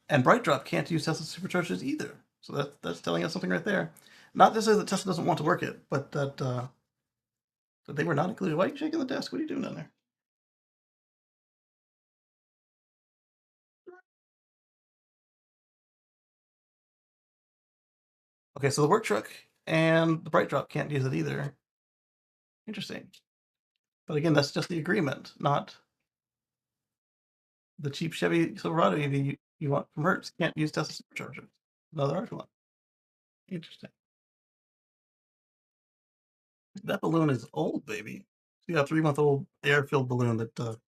[SPEAKER 1] and BrightDrop can't use Tesla superchargers either. So that's telling us something right there. Not to say that Tesla doesn't want to work it, but that they were not included. Why are you shaking the desk? What are you doing down there? Okay, so the work truck and the BrightDrop can't use it either. Interesting. But again, that's just the agreement, not the cheap Chevy Silverado EV you want from Hertz can't use Tesla superchargers. Another argument. Interesting. That balloon is old, baby. Yeah, 3-month-old air-filled balloon that.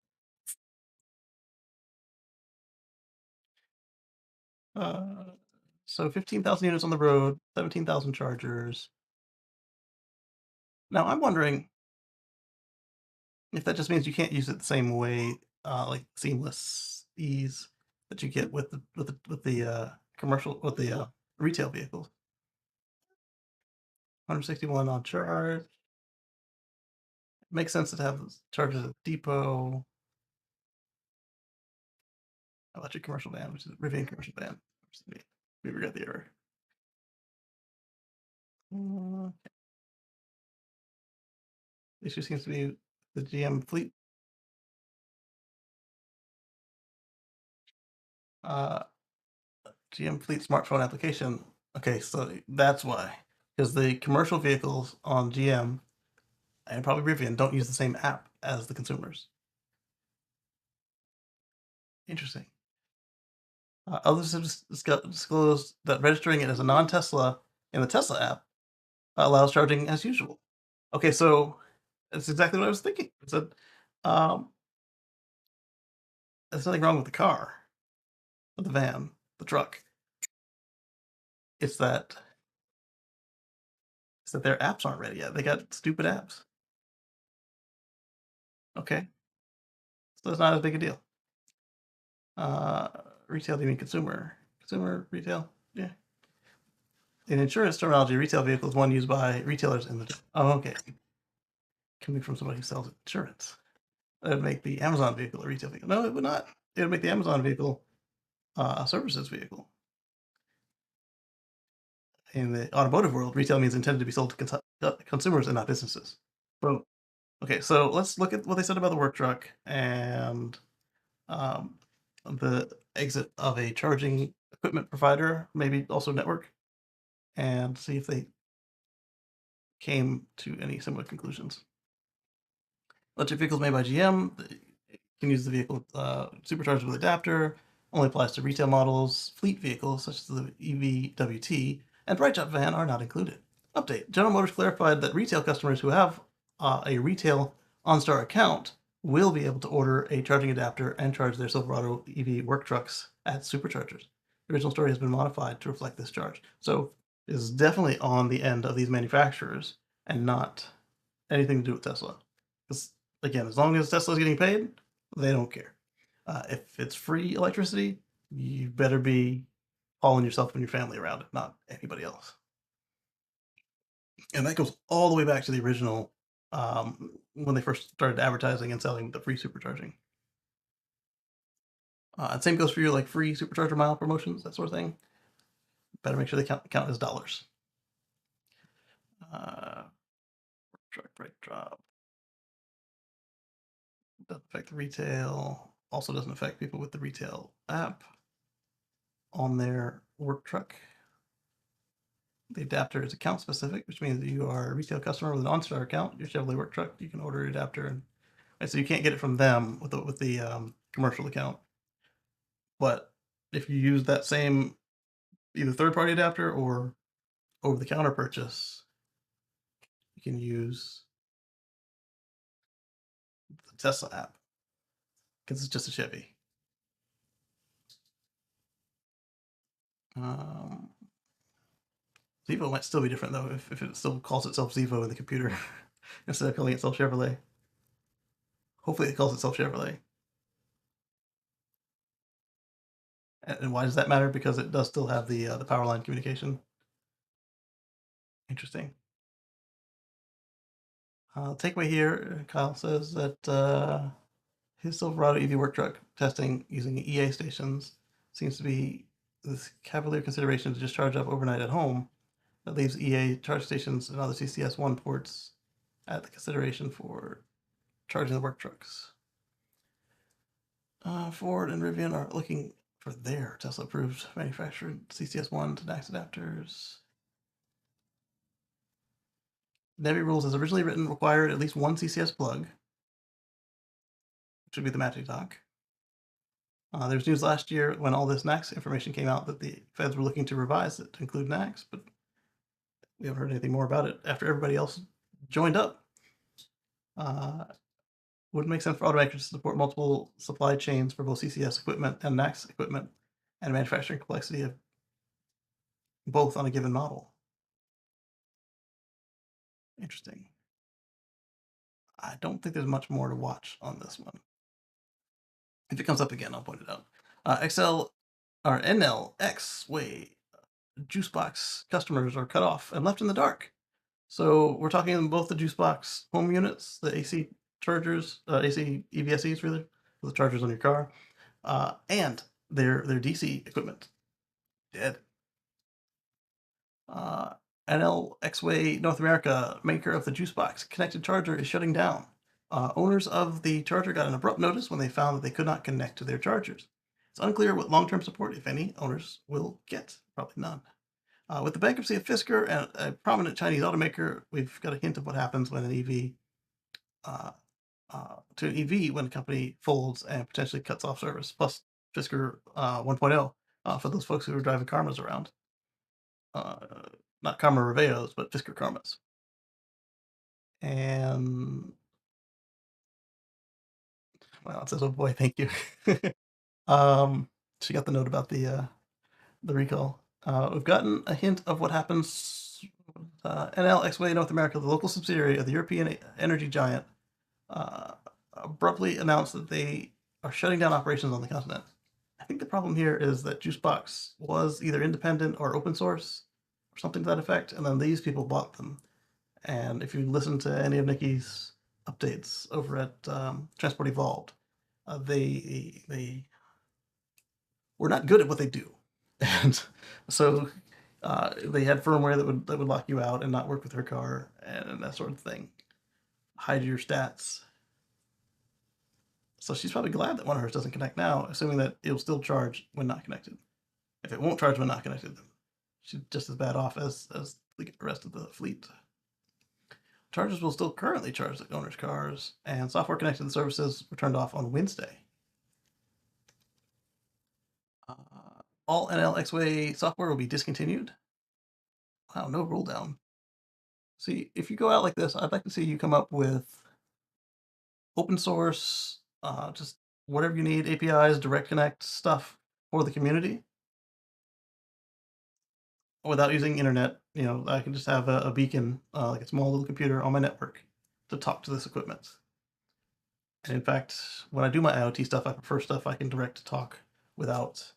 [SPEAKER 1] So 15,000 units on the road, 17,000 chargers. Now I'm wondering if that just means you can't use it the same way, like seamless ease that you get with the commercial with the retail vehicles. 161 on charge. It makes sense to have chargers at the depot. Electric commercial van, which is Rivian commercial van. We forgot the error. The issue seems to be the GM fleet. GM fleet smartphone application. Okay, so that's why. Because the commercial vehicles on GM and probably Rivian don't use the same app as the consumers. Interesting. Others have disclosed that registering it as a non-Tesla in the Tesla app allows charging as usual. Okay, so that's exactly what I was thinking. I said, um, there's nothing wrong with the car, with the van, the truck. It's that it's that their apps aren't ready yet. They got stupid apps. Okay, so it's not as big a deal. Uh, Retail, do you mean consumer? Consumer retail? Yeah. In insurance terminology, retail vehicle is one used by retailers in the. Oh, okay. Coming from somebody who sells insurance. That would make the Amazon vehicle a retail vehicle. No, it would not. It would make the Amazon vehicle a services vehicle. In the automotive world, retail means intended to be sold to consumers and not businesses. So, okay, so let's look at what they said about the work truck and um, the exit of a charging equipment provider, maybe also network, and see if they came to any similar conclusions. Electric vehicles made by GM can use the vehicle supercharged with adapter. Only applies to retail models. Fleet vehicles such as the EVWT and BrightShot van are not included. Update: General Motors clarified that retail customers who have a retail OnStar account will be able to order a charging adapter and charge their Silverado EV work trucks at superchargers. The original story has been modified to reflect this charge. So it's definitely on the end of these manufacturers and not anything to do with Tesla. Because again, as long as Tesla's getting paid, they don't care. If it's free electricity, you better be hauling yourself and your family around it, not anybody else. And that goes all the way back to the original when they first started advertising and selling the free supercharging. And same goes for your like free supercharger mile promotions, that sort of thing. Better make sure they count as dollars. Uh, Truck break drop doesn't affect the retail. Also doesn't affect people with the retail app on their work truck. The adapter is account specific, which means that you are a retail customer with an OnStar account. Your Chevrolet work truck, you can order an adapter, and so you can't get it from them with the commercial account. But if you use that same either third party adapter or over the counter purchase, you can use the Tesla app because it's just a Chevy. Um, Zevo might still be different though if it still calls itself Zevo in the computer instead of calling itself Chevrolet. Hopefully, it calls itself Chevrolet. And why does that matter? Because it does still have the power line communication. Interesting. Takeaway here, Kyle says that his Silverado EV work truck testing using EA stations seems to be this cavalier consideration to just charge up overnight at home. That leaves EA charge stations and other CCS1 ports at the consideration for charging the work trucks. Ford and Rivian are looking for their Tesla approved manufactured CCS1 to NACS adapters. Navy rules as originally written required at least one CCS plug, which would be the magic dock. There was news last year when all this NACS information came out that the feds were looking to revise it to include NACS, but we haven't heard anything more about it after everybody else joined up. Wouldn't make sense for automakers to support multiple supply chains for both CCS equipment and NACS equipment and manufacturing complexity of both on a given model. Interesting. I don't think there's much more to watch on this one. If it comes up again, I'll point it out. XL or NLX way juice box customers are cut off and left in the dark. So we're talking both the juice box home units, the AC chargers, AC EVSEs really, the chargers on your car, and their DC equipment dead. Uh, NL X-Way North America, maker of the juice box connected charger, is shutting down. Owners of the charger got an abrupt notice when they found that they could not connect to their chargers. It's unclear what long-term support, if any, owners will get. Probably none. With the bankruptcy of Fisker and a prominent Chinese automaker, we've got a hint of what happens when an EV uh, to an EV when a company folds and potentially cuts off service. Plus Fisker 1.0 for those folks who are driving Karmas around. Uh, Not Karma Reveos, but Fisker Karmas. And well, it says, "Oh boy, thank you." um, she got the note about the recall. We've gotten a hint of what happens. NLXWay North America, the local subsidiary of the European energy giant, uh, abruptly announced that they are shutting down operations on the continent. I think the problem here is that Juicebox was either independent or open source or something to that effect, and then these people bought them. And if you listen to any of Nikki's updates over at Transport Evolved, they were not good at what they do, and so they had firmware that would lock you out and not work with her car and that sort of thing, hide your stats. So she's probably glad that one of hers doesn't connect now, assuming that it'll still charge when not connected. If it won't charge when not connected, then she's just as bad off as the rest of the fleet. Chargers will still currently charge the owner's cars, and software connected services were turned off on Wednesday. Uh, all NLXWay software will be discontinued. Wow, no rule down. See, if you go out like this, I'd like to see you come up with open source, just whatever you need, APIs, direct connect stuff for the community without using internet. You know, I can just have a beacon, like a small little computer on my network to talk to this equipment. And in fact, when I do my IoT stuff, I prefer stuff I can direct to talk without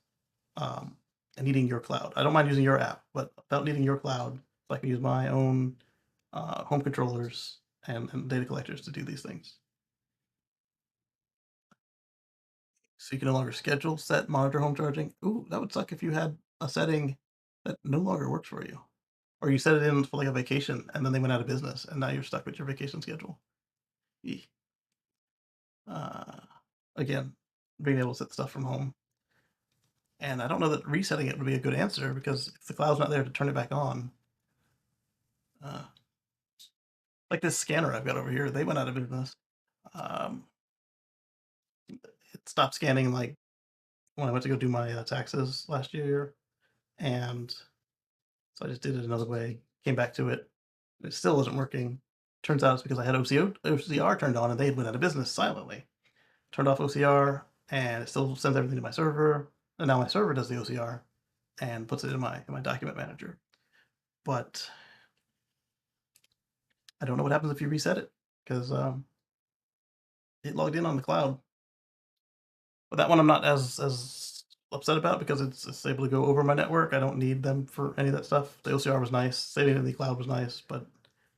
[SPEAKER 1] um, needing your cloud. I don't mind using your app, but without needing your cloud, so I can use my own home controllers and data collectors to do these things. So you can no longer schedule, set, monitor home charging. Ooh, that would suck if you had a setting that no longer works for you. Or you set it in for like a vacation and then they went out of business and now you're stuck with your vacation schedule. Eeh. Uh, again, being able to set stuff from home. And I don't know that resetting it would be a good answer because if the cloud's not there to turn it back on, uh, like this scanner I've got over here, they went out of business. Um, it stopped scanning like when I went to go do my taxes last year, and so I just did it another way. Came back to it. It still wasn't working. Turns out it's because I had OCR turned on and they had went out of business silently. Turned off OCR and it still sends everything to my server. And now my server does the OCR and puts it in my document manager. But I don't know what happens if you reset it because it logged in on the cloud. But that one I'm not as upset about because it's able to go over my network. I don't need them for any of that stuff. The OCR was nice, saving it in the cloud was nice, but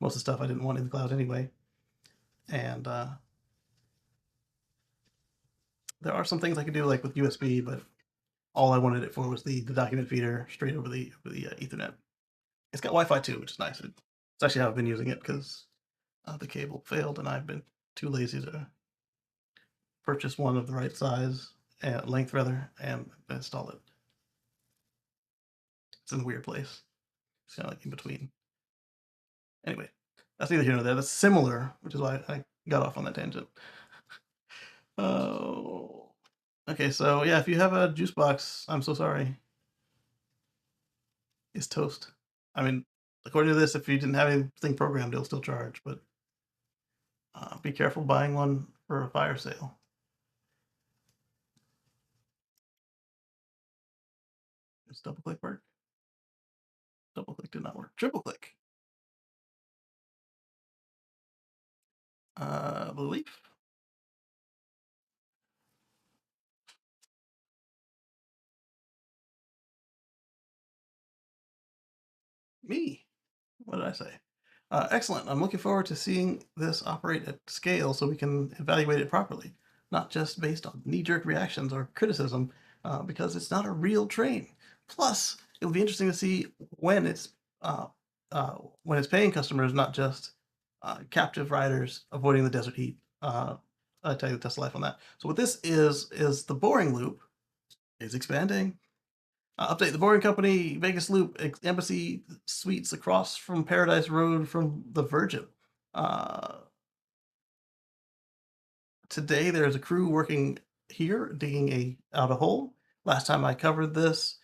[SPEAKER 1] most of the stuff I didn't want in the cloud anyway. And there are some things I could do like with USB, but all I wanted it for was the document feeder straight over the Ethernet. It's got Wi-Fi too, which is nice. It's actually how I've been using it because the cable failed and I've been too lazy to purchase one of the right size and length rather and install it. It's in a weird place. It's kind of like in between. Anyway, that's neither here nor there. That's similar, which is why I got off on that tangent. Oh, okay. So yeah, if you have a juice box, I'm so sorry. It's toast. I mean, according to this, if you didn't have anything programmed, it'll still charge. But be careful buying one for a fire sale. Does double click work? Double click did not work. Triple click. The leaf. Me. What did I say? Excellent. I'm looking forward to seeing this operate at scale so we can evaluate it properly, not just based on knee jerk reactions or criticism, because it's not a real train. Plus, it'll be interesting to see uh, when it's paying customers, not just captive riders avoiding the desert heat. I tell you the test life on that. So what this is the boring loop is expanding. Update the Boring Company, Vegas Loop, Embassy Suites across from Paradise Road from the Virgin. Uh, Today, there's a crew working here digging out a hole. Last time I covered this,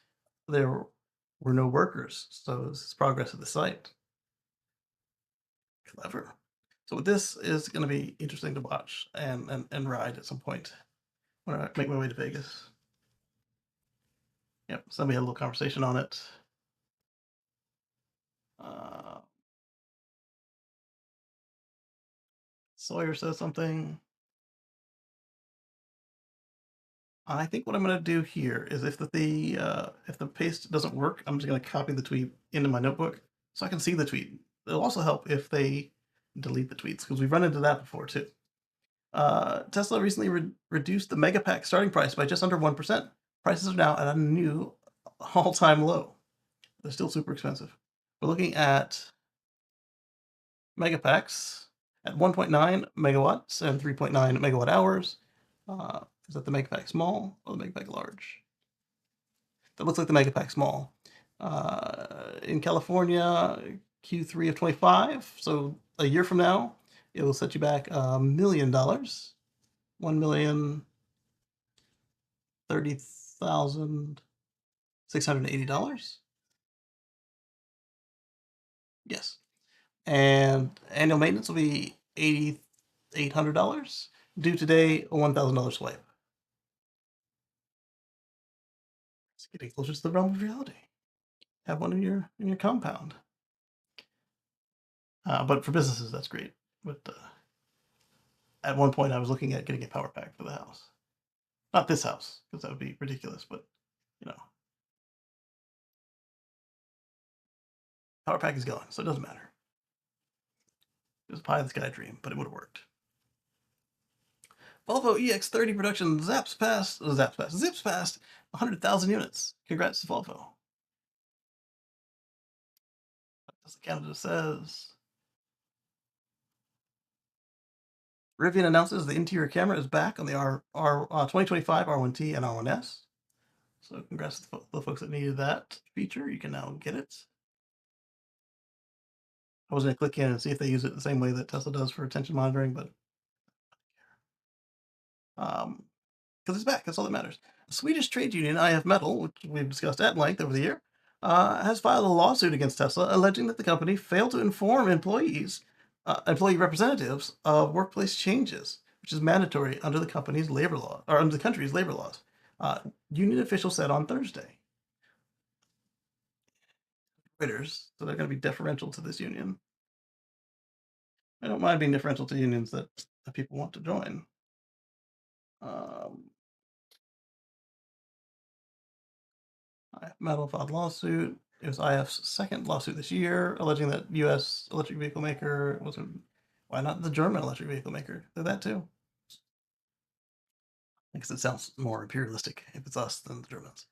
[SPEAKER 1] there were no workers, so this is progress at the site. Clever. So this is going to be interesting to watch and ride at some point when I make my way to Vegas. Yep, somebody had a little conversation on it. Uh, Sawyer says something. I think what I'm going to do here is if the paste doesn't work, I'm just going to copy the tweet into my notebook so I can see the tweet. It'll also help if they delete the tweets because we've run into that before too. Tesla recently reduced the Megapack starting price by just under 1%. Prices are now at a new all-time low. They're still super expensive. We're looking at Megapacks at 1.9 megawatts and 3.9 megawatt hours. Is that the Megapack small or the Megapack large? That looks like the Megapack small. In California, Q3 of 25, so a year from now, it will set you back $1 million, $1,030,680. Yes, and annual maintenance will be $8,800. Due today, a $1,000 swipe. It's getting closer to the realm of reality. Have one in your compound. But for businesses, that's great. But at one point, I was looking at getting a power pack for the house. Not this house, because that would be ridiculous. But you know, power pack is gone, so it doesn't matter. It was a pie in the sky dream, but it would have worked. Volvo EX30 production zips past 100,000 units. Congrats to Volvo. As Canada says. Rivian announces the interior camera is back on the 2025 R1T and R1S. So congrats to the folks that needed that feature. You can now get it. I was going to click in and see if they use it the same way that Tesla does for attention monitoring, but because it's back, that's all that matters. The Swedish trade union IF Metal, which we've discussed at length over the year, has filed a lawsuit against Tesla, alleging that the company failed to inform employee representatives of workplace changes, which is mandatory under the company's labor law or under the country's labor laws. Union officials said on Thursday. So they're going to be deferential to this union. I don't mind being deferential to unions that people want to join. IF Metal filed lawsuit. It was IF's second lawsuit this year, alleging that U.S. electric vehicle maker wasn't. Why not the German electric vehicle maker? Did that too? Because it sounds more imperialistic if it's us than the Germans.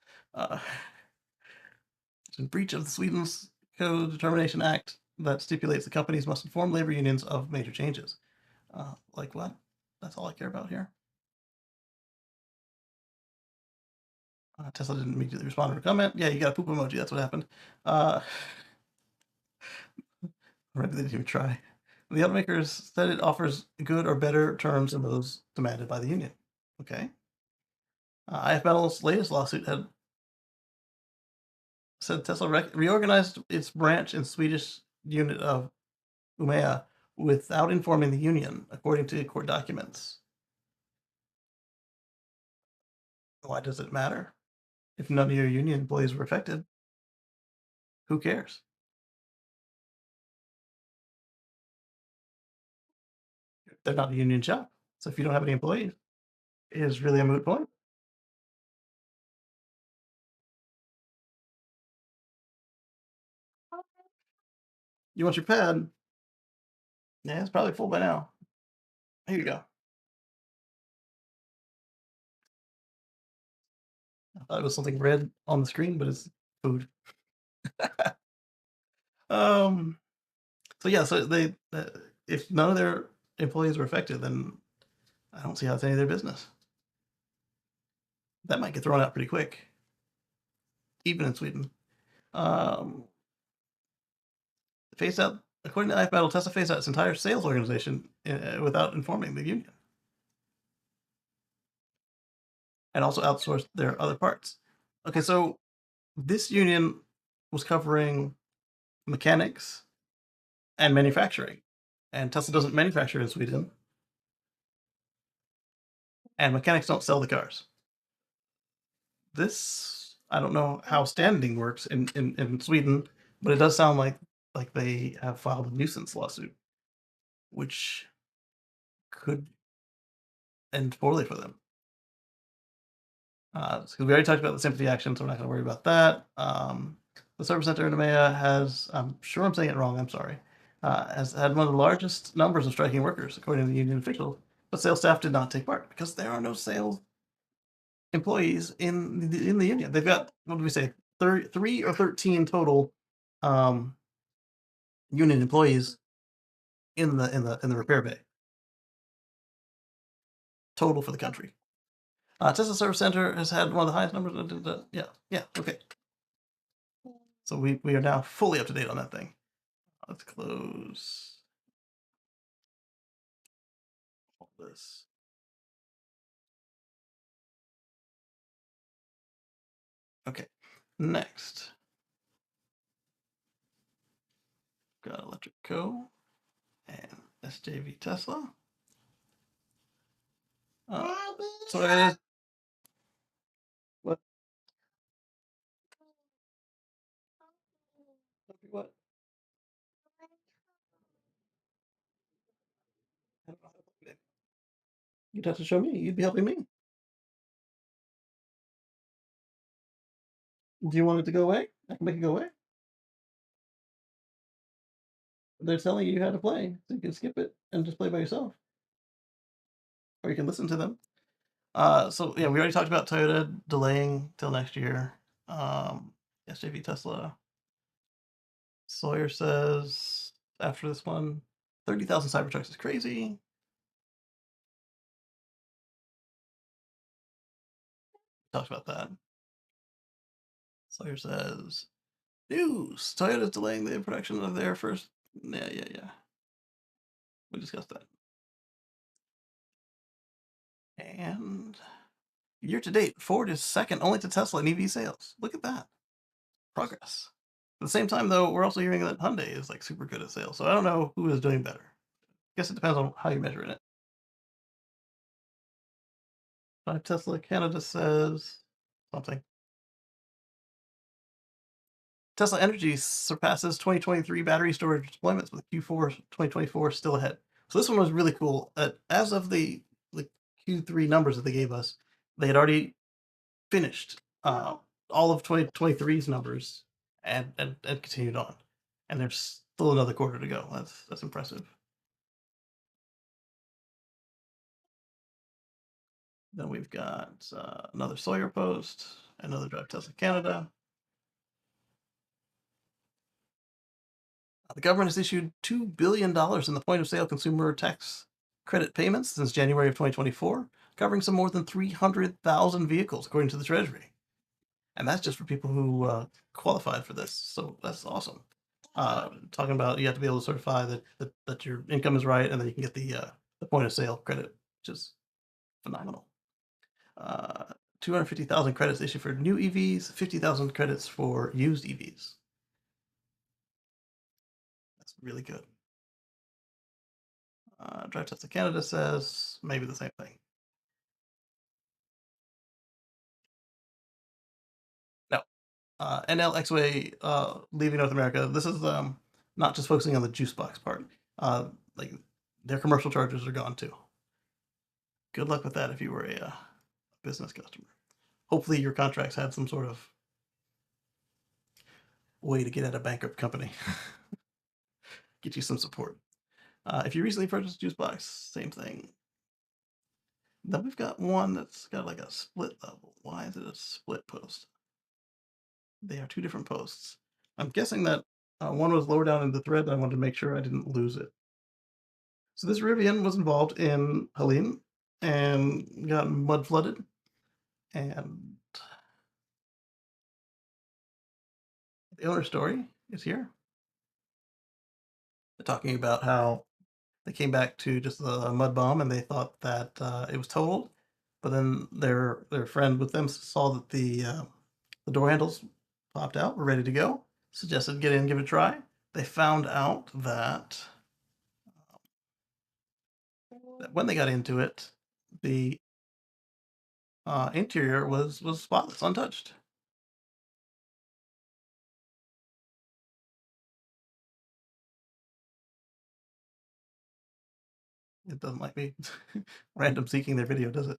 [SPEAKER 1] It's in breach of the Sweden's Co-Determination Act that stipulates the companies must inform labor unions of major changes. Like what? That's all I care about here. Tesla didn't immediately respond to a comment. Yeah, you got a poop emoji. That's what happened. Maybe they didn't even try. The automakers said it offers good or better terms than those demanded by the union. Okay. IF Metal's latest lawsuit had said Tesla reorganized its branch in Swedish unit of Umeå without informing the union, according to court documents. Why does it matter? If none of your union employees were affected, who cares? They're not a union shop. So if you don't have any employees, it is really a moot point. You want your pad? Yeah, it's probably full by now. Here you go. I thought it was something red on the screen, but it's food. um. So yeah, so they if none of their employees were affected, then I don't see how it's any of their business. That might get thrown out pretty quick, even in Sweden. Phased out, according to IF Metal, Tesla phased out its entire sales organization without informing the union, and also outsourced their other parts. Okay, so this union was covering mechanics and manufacturing. and Tesla doesn't manufacture in Sweden, and mechanics don't sell the cars. This I don't know how standing works in Sweden, but it does sound like they have filed a nuisance lawsuit, which could end poorly for them. So we already talked about the sympathy action, so we're not going to worry about that. The service center in EMEA has, I'm sure I'm saying it wrong, I'm sorry, has had one of the largest numbers of striking workers, according to the union officials, but sales staff did not take part because there are no sales employees in the union. They've got, what did we say, 3 or 13 total um, union employees in the repair bay total for the country. Tesla Service Center has had one of the highest numbers. Yeah, yeah, okay. So we are now fully up to date on that thing. Let's close all this. Okay, next. Got Electric Co. and SJV Tesla. So it is. What? What? I don't know how to play it. You'd have to show me. You'd be helping me. Do you want it to go away? I can make it go away. They're telling you how to play, so you can skip it and just play by yourself, or you can listen to them. So yeah, we already talked about Toyota delaying till next year. SJV Tesla. Sawyer says after this one, 30,000 Cybertrucks is crazy. Talked about that. Sawyer says news: Toyota's delaying the production of their first. Yeah, yeah, yeah. We discussed that. And year to date, Ford is second only to Tesla in EV sales. Look at that progress. At the same time, though, we're also hearing that Hyundai is like super good at sales. So I don't know who is doing better. I guess it depends on how you measure it. Tesla Canada says something. Tesla Energy surpasses 2023 battery storage deployments with Q4 2024 still ahead. So this one was really cool. As of the Q3 numbers that they gave us, they had already finished all of 2023's numbers and continued on. And there's still another quarter to go. That's impressive. Then we've got another Sawyer post, another Drive Tesla Canada. The government has issued $2 billion in the point of sale consumer tax credit payments since January of 2024, covering some more than 300,000 vehicles, according to the Treasury. And that's just for people who qualified for this. So that's awesome. Talking about you have to be able to certify that your income is right, and then you can get the point of sale credit, which is phenomenal. 250,000 credits issued for new EVs, 50,000 credits for used EVs. That's really good. Drive Tesla Canada says maybe the same thing. No. NLXWay leaving North America. This is not just focusing on the juice box part. Like their commercial chargers are gone too. Good luck with that if you were a business customer. Hopefully your contracts had some sort of way to get at a bankrupt company. Get you some support. If you recently purchased a juice box, same thing. Then we've got one that's got like a split level. Why is it a split post? They are two different posts. I'm guessing that one was lower down in the thread. I wanted to make sure I didn't lose it. So this Rivian was involved in Helene and got mud flooded. And the owner story is here. They're talking about how they came back to just a mud bomb and they thought that it was totaled. But then their friend with them saw that the door handles popped out, were ready to go, suggested get in, give it a try. They found out that that when they got into it, the interior was spotless, untouched. It doesn't like me random seeking their video, does it?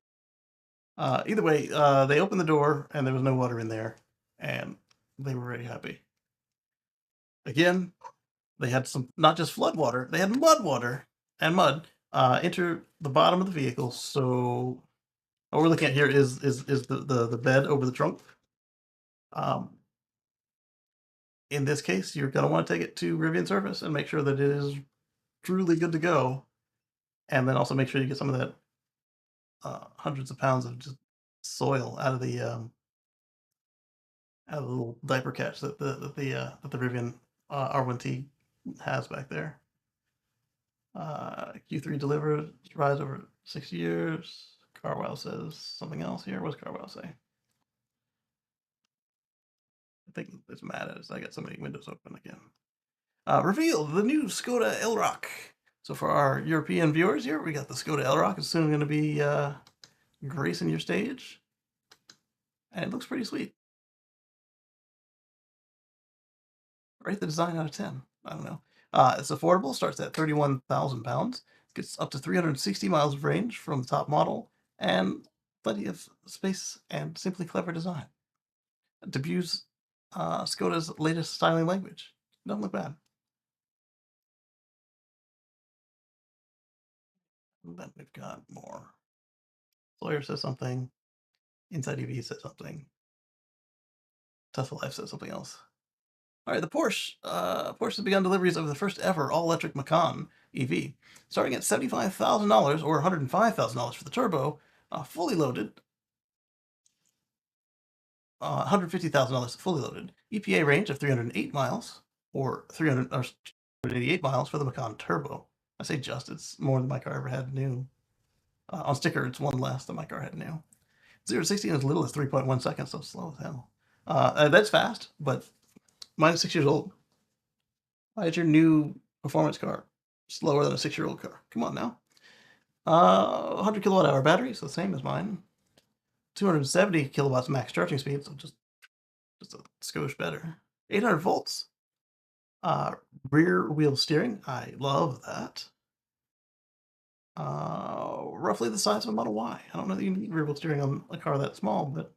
[SPEAKER 1] Either way, they opened the door and there was no water in there, and they were very happy. Again, they had some not just flood water, they had mud water and mud enter the bottom of the vehicle. So what we're looking at here is the bed over the trunk. Um, in this case, you're going to want to take it to Rivian Service and make sure that it is truly good to go, and then also make sure you get some of that hundreds of pounds of just soil out of the little diaper catch that the Rivian R1T has back there. Q3 delivered, rise over 6 years. Carwell says something else here. What does Carwell say? I think it's mad at us. I got so many windows open again. Reveal the new Skoda Elrock. So for our European viewers here, we got the Skoda Elrock. It's soon going to be gracing your stage, and it looks pretty sweet. Rate the design out of 10. I don't know. It's affordable. Starts at £31,000. Gets up to 360 miles of range from the top model, and plenty of space and simply clever design. Debuts Skoda's latest styling language. Doesn't look bad. And then we've got more. Sawyer says something. Inside EV says something. Tesla Life says something else. All right, the Porsche. Porsche has begun deliveries of the first ever all-electric Macan EV, starting at $75,000 or $105,000 for the turbo, fully loaded. $150,000 fully loaded. EPA range of 308 miles or 388 miles for the Macan Turbo. I say just, it's more than my car ever had new. On sticker, it's one less than my car had new. 0 to 60 in as little as 3.1 seconds, so slow as hell. That's fast, but mine is 6 years old. Why is your new performance car slower than a 6-year-old car? Come on now. 100 kilowatt hour battery, so the same as mine. 270 kilowatts max charging speed, so just a skosh better. 800 volts. Rear wheel steering. I love that. Roughly the size of a Model Y. I don't know that you need rear wheel steering on a car that small, but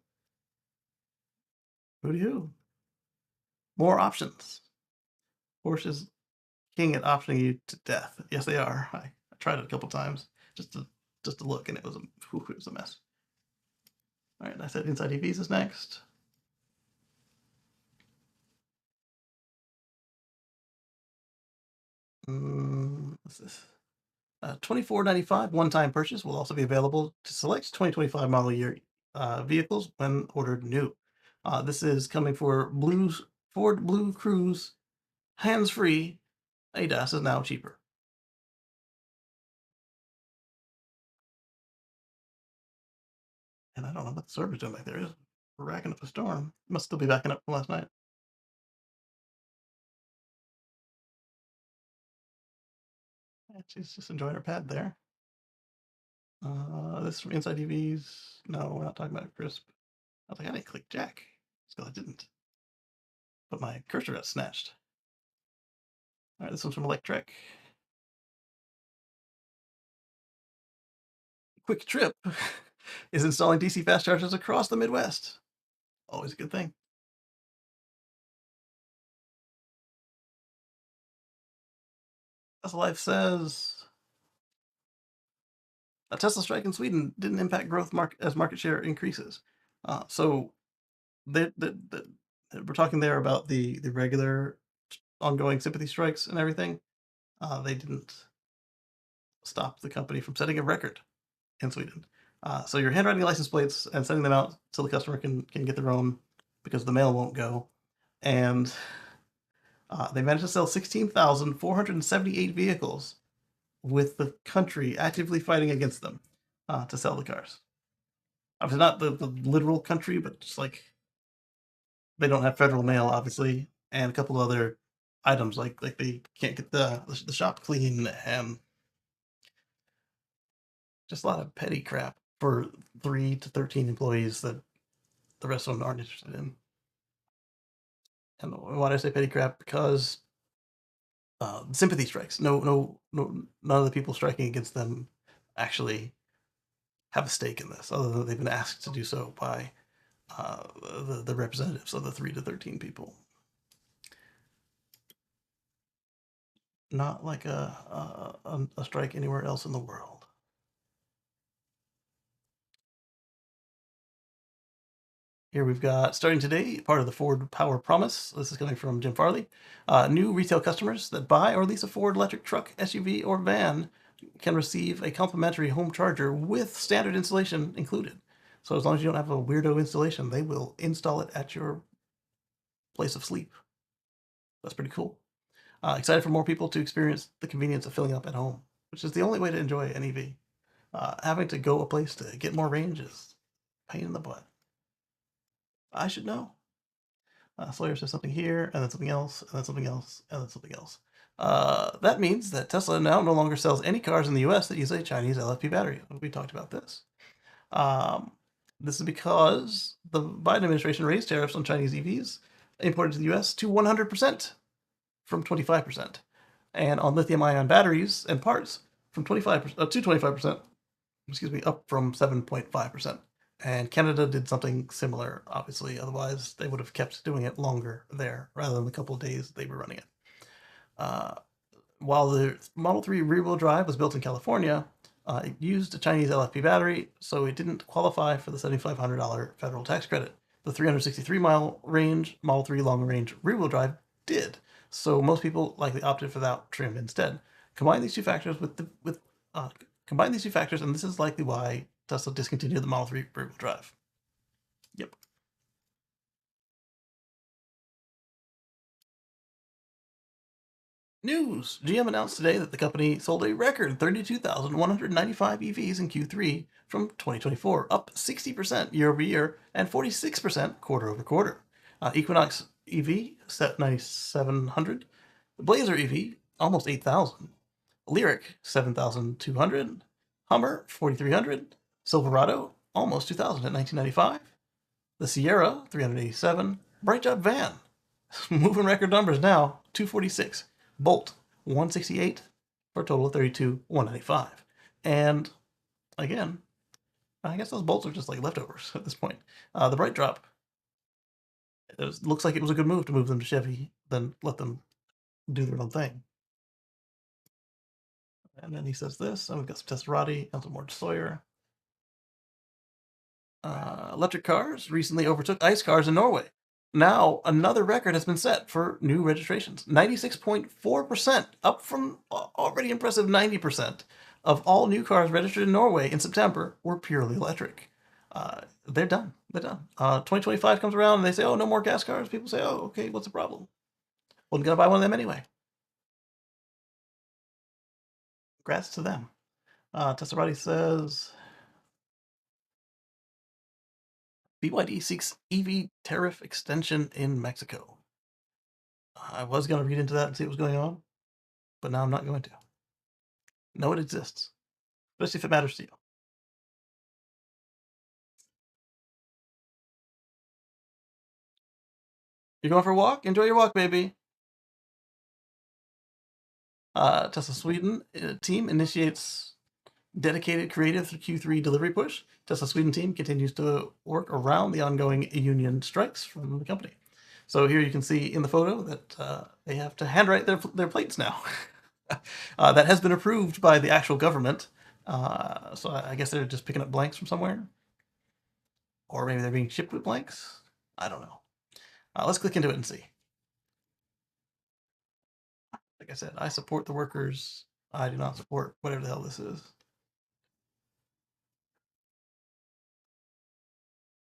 [SPEAKER 1] who do you? More options. Porsche's king at optioning you to death. Yes, they are. I tried it a couple times just to look, and it was a mess. All right, I said Inside EVs is next. What's this? $24.95 one-time purchase will also be available to select 2025 model year vehicles when ordered new. This is coming for Ford Blue Cruise hands-free. ADAS is now cheaper. And I don't know what the server's doing back there. It's racking up a storm. It must still be backing up from last night. Yeah, she's just enjoying her pad there. This is from Inside EVs. No, we're not talking about Crisp. I was like, I didn't click Jack. It's because I didn't. But my cursor got snatched. All right, this one's from Electrek. Quick Trip is installing DC fast chargers across the Midwest. Always a good thing. Tesla Life says a Tesla strike in Sweden didn't impact growth as market share increases. So we're talking there about the regular ongoing sympathy strikes and everything. They didn't stop the company from setting a record in Sweden. So you're handwriting license plates and sending them out so the customer can get their own because the mail won't go. And they managed to sell 16,478 vehicles with the country actively fighting against them to sell the cars. Obviously, not the literal country, but just like they don't have federal mail, obviously, and a couple other items like they can't get the shop clean, and Just a lot of petty crap for 3 to 13 employees that the rest of them aren't interested in. And why do I say petty crap? Because sympathy strikes. No, none of the people striking against them actually have a stake in this, other than they've been asked to do so by the representatives of the 3 to 13 people. Not like a strike anywhere else in the world. Here we've got, starting today, part of the Ford Power Promise. This is coming from Jim Farley. New retail customers that buy or lease a Ford electric truck, SUV, or van can receive a complimentary home charger with standard installation included. So as long as you don't have a weirdo installation, they will install it at your place of sleep. That's pretty cool. Excited for more people to experience the convenience of filling up at home, which is the only way to enjoy an EV. Having to go a place to get more range is a pain in the butt. I should know. Sawyer says something here, and then something else, and then something else, and then something else. That means that Tesla now no longer sells any cars in the US that use a Chinese LFP battery. We talked about this. This is because the Biden administration raised tariffs on Chinese EVs imported to the US to 100% from 25%, and on lithium-ion batteries and parts from 25% to 25%. Excuse me, up from 7.5%. And Canada did something similar, obviously. Otherwise, they would have kept doing it longer there rather than the couple of days they were running it. While the Model 3 rear-wheel drive was built in California, it used a Chinese LFP battery, so it didn't qualify for the $7,500 federal tax credit. The 363-mile range Model 3 long-range rear-wheel drive did, so most people likely opted for that trim instead. Combine these two factors and this is likely why Tesla discontinued the Model 3 rear-wheel drive. Yep. News! GM announced today that the company sold a record 32,195 EVs in Q3 from 2024, up 60% year over year and 46% quarter over quarter. Equinox EV set 9,700. Blazer EV almost 8,000. Lyric 7,200. Hummer 4,300. Silverado almost 2,000 at 1995. The Sierra 387. Bright Job Van moving record numbers now, 246. Bolt 168 for a total of 32,195. And again, I guess those bolts are just like leftovers at this point. The Bright Drop, looks like it was a good move to move them to Chevy, then let them do their own thing. And then he says this, and we've got some Tesserati and some more Sawyer. Electric cars recently overtook ICE cars in Norway. Now, another record has been set for new registrations. 96.4%, up from already impressive 90% of all new cars registered in Norway in September were purely electric. They're done. They're done. 2025 comes around and they say, oh, no more gas cars. People say, oh, okay, what's the problem? Well, I'm going to buy one of them anyway. Congrats to them. Tesserati says, BYD seeks EV tariff extension in Mexico. I was going to read into that and see what was going on, but now I'm not going to. Know it exists, especially if it matters to you. You're going for a walk? Enjoy your walk, baby. Tesla Sweden team initiates dedicated creative Q3 delivery push. Tesla Sweden team continues to work around the ongoing union strikes from the company. So here you can see in the photo that they have to handwrite their plates now. That has been approved by the actual government. So I guess they're just picking up blanks from somewhere. Or maybe they're being shipped with blanks. I don't know. Let's click into it and see. Like I said, I support the workers. I do not support whatever the hell this is.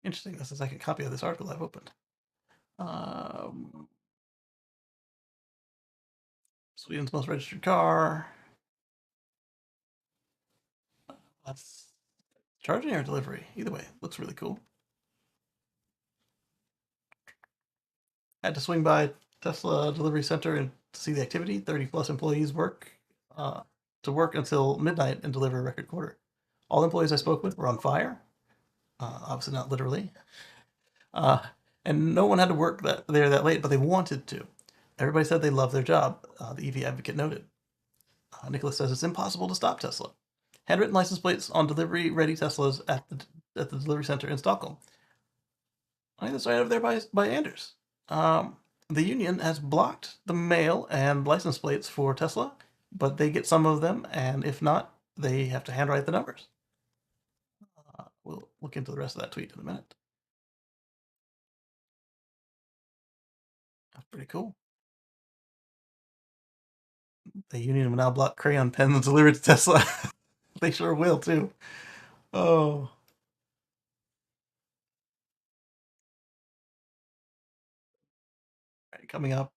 [SPEAKER 1] Interesting. That's the second copy of this article I've opened. Sweden's most registered car. That's charging or delivery. Either way, looks really cool. Had to swing by Tesla delivery center and see the activity. 30 plus employees work to work until midnight and deliver a record quarter. All the employees I spoke with were on fire. Obviously not literally. Uh, and no one had to work there that late, but they wanted to. Everybody said they loved their job, the EV advocate noted. Nicholas says it's impossible to stop Tesla. Handwritten license plates on delivery-ready Teslas at the delivery center in Stockholm. I think that's right over there by Anders. The union has blocked the mail and license plates for Tesla, but they get some of them, and if not, they have to handwrite the numbers. We'll look into the rest of that tweet in a minute. That's pretty cool. The union will now block crayon pens delivered to Tesla. They sure will, too. Oh. Right, coming up,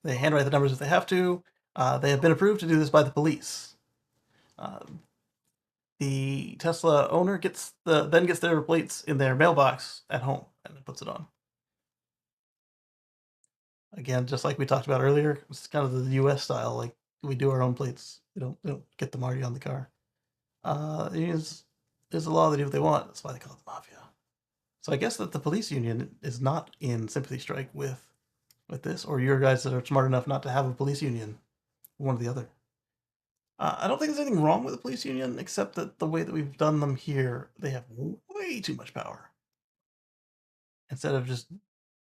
[SPEAKER 1] they handwrite the numbers if they have to. They have been approved to do this by the police. The Tesla owner then gets their plates in their mailbox at home and then puts it on. Again, just like we talked about earlier, it's kind of the U.S. style. Like we do our own plates. We don't get them already on the car. There's a law. They do what they want. That's why they call it the mafia. So I guess that the police union is not in sympathy strike with this, or your guys that are smart enough not to have a police union, one or the other. I don't think there's anything wrong with the police union, except that the way that we've done them here, they have way too much power. Instead of just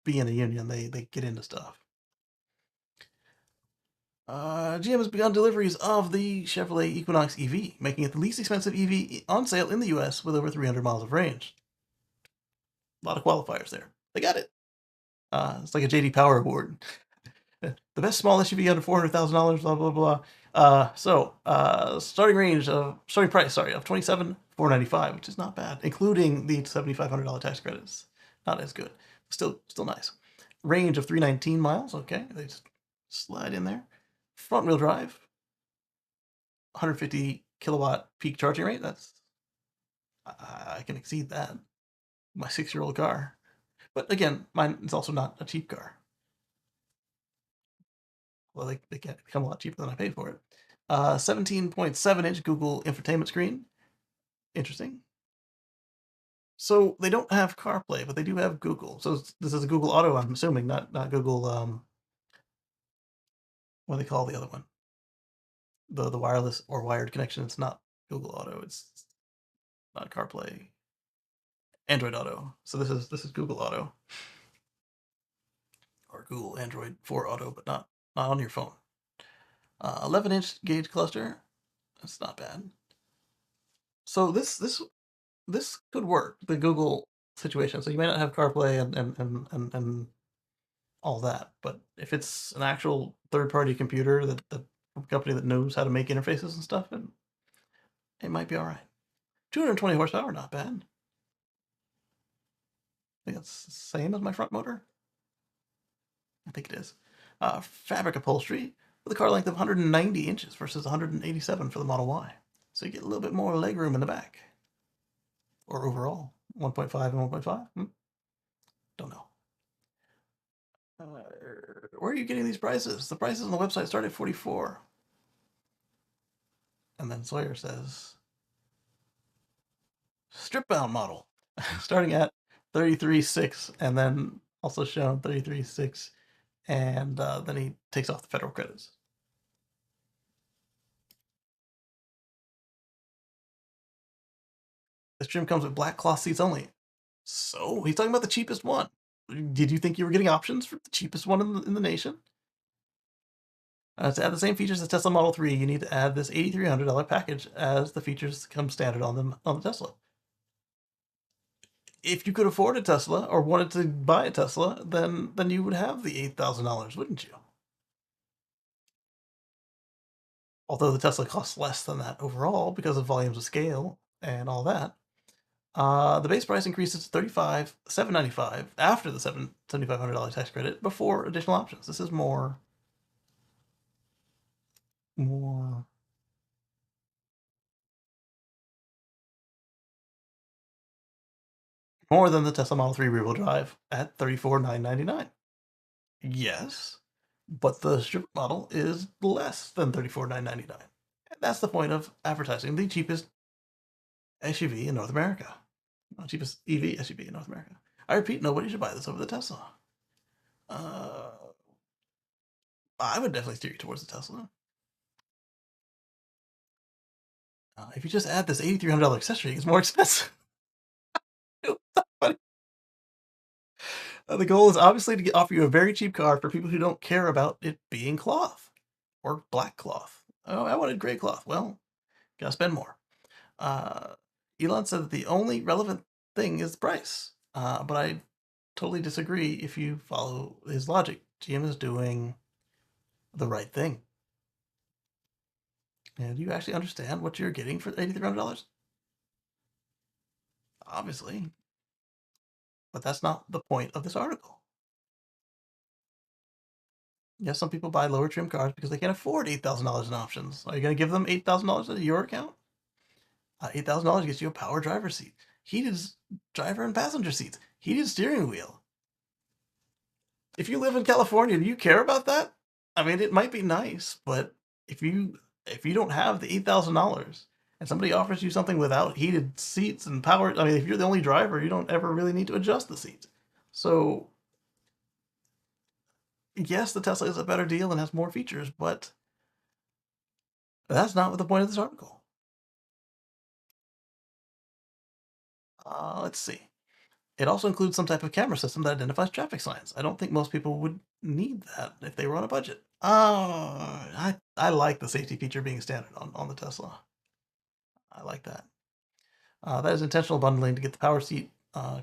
[SPEAKER 1] being a union, they get into stuff. GM has begun deliveries of the Chevrolet Equinox EV, making it the least expensive EV on sale in the US with over 300 miles of range. A lot of qualifiers there. They got it. It's like a JD Power Award. The best small SUV under $400,000, blah, blah, blah. Starting price of $27,495, which is not bad, including the $7,500 tax credits. Not as good. Still nice. Range of 319 miles. Okay, they just slide in there. Front wheel drive. 150 kilowatt peak charging rate. I can exceed that. My 6-year-old car. But again, mine is also not a cheap car. Well, they come a lot cheaper than I paid for it. 17.7-inch Google infotainment screen. Interesting. So they don't have CarPlay, but they do have Google. So this is a Google Auto, I'm assuming, not Google. What do they call the other one? The wireless or wired connection. It's not Google Auto. It's not CarPlay. Android Auto. So this is Google Auto or Google Android for Auto, but not on your phone. 11-inch gauge cluster. That's not bad. So this could work, the Google situation. So you may not have CarPlay and all that, but if it's an actual third-party computer that the company that knows how to make interfaces and stuff, it might be all right. 220 horsepower, not bad. I think it's the same as my front motor. I think it is. Fabric upholstery with a car length of 190 inches versus 187 for the Model Y. So you get a little bit more legroom in the back. Or overall, 1.5 and 1.5? Don't know. Where are you getting these prices? The prices on the website start at 44. And then Sawyer says, strip bound model, starting at 33.6, and then also shown 33.6, and then he takes off the federal credits. This trim comes with black cloth seats only. So he's talking about the cheapest one. Did you think you were getting options for the cheapest one in the nation? To add the same features as Tesla Model 3, you need to add this $8,300 package as the features come standard on the Tesla. If you could afford a Tesla or wanted to buy a Tesla, then you would have the $8,000, wouldn't you? Although the Tesla costs less than that overall because of volumes of scale and all that. The base price increases to $35,795 after the $7,500 tax credit before additional options. This is more than the Tesla Model 3 rear-wheel drive at $34,999. Yes, but the strip model is less than $34,999. And That's the point of advertising the cheapest SUV in North America. Cheapest EV SUV in North America. I repeat, nobody should buy this over the Tesla. Uh, I would definitely steer you towards the Tesla. If you just add this $8,300 accessory, it's more expensive. The goal is obviously to offer you a very cheap car for people who don't care about it being cloth or black cloth. Oh, I wanted gray cloth. Well, gotta spend more. Uh, Elon said that the only relevant thing is the price, but I totally disagree if you follow his logic. GM is doing the right thing. And do you actually understand what you're getting for $8,300? Obviously. But that's not the point of this article. Yes, some people buy lower trim cars because they can't afford $8,000 in options. Are you going to give them $8,000 out of your account? $8,000 gets you a power driver's seat, heated driver and passenger seats, heated steering wheel. If you live in California, do you care about that? I mean, it might be nice, but if you don't have the $8,000 and somebody offers you something without heated seats and power, I mean, if you're the only driver, you don't ever really need to adjust the seats. So yes, the Tesla is a better deal and has more features, but that's not what the point of this article. Let's see. It also includes some type of camera system that identifies traffic signs. I don't think most people would need that if they were on a budget. I like the safety feature being standard on the Tesla. I like that. That is intentional bundling to get the power seat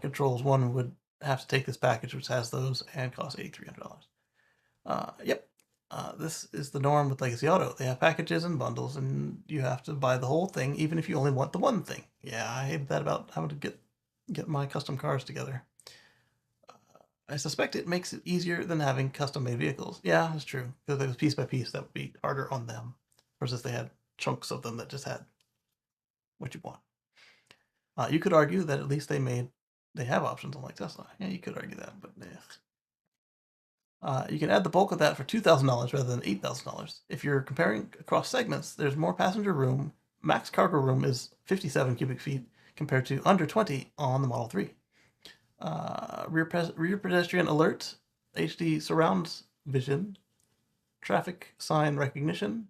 [SPEAKER 1] controls. One would have to take this package, which has those, and costs $8,300. Yep. This is the norm with Legacy Auto. They have packages and bundles, and you have to buy the whole thing, even if you only want the one thing. Yeah, I hate that about having to get my custom cars together. I suspect it makes it easier than having custom-made vehicles. Yeah, that's true. Because if it was piece by piece, that would be harder on them. Versus they had chunks of them that just had what you want. You could argue that at least they have options unlike Tesla. Yeah, you could argue that, but you can add the bulk of that for $2,000 rather than $8,000. If you're comparing across segments, there's more passenger room. Max cargo room is 57 cubic feet compared to under 20 on the Model 3. Rear pedestrian alert, HD surround vision, traffic sign recognition,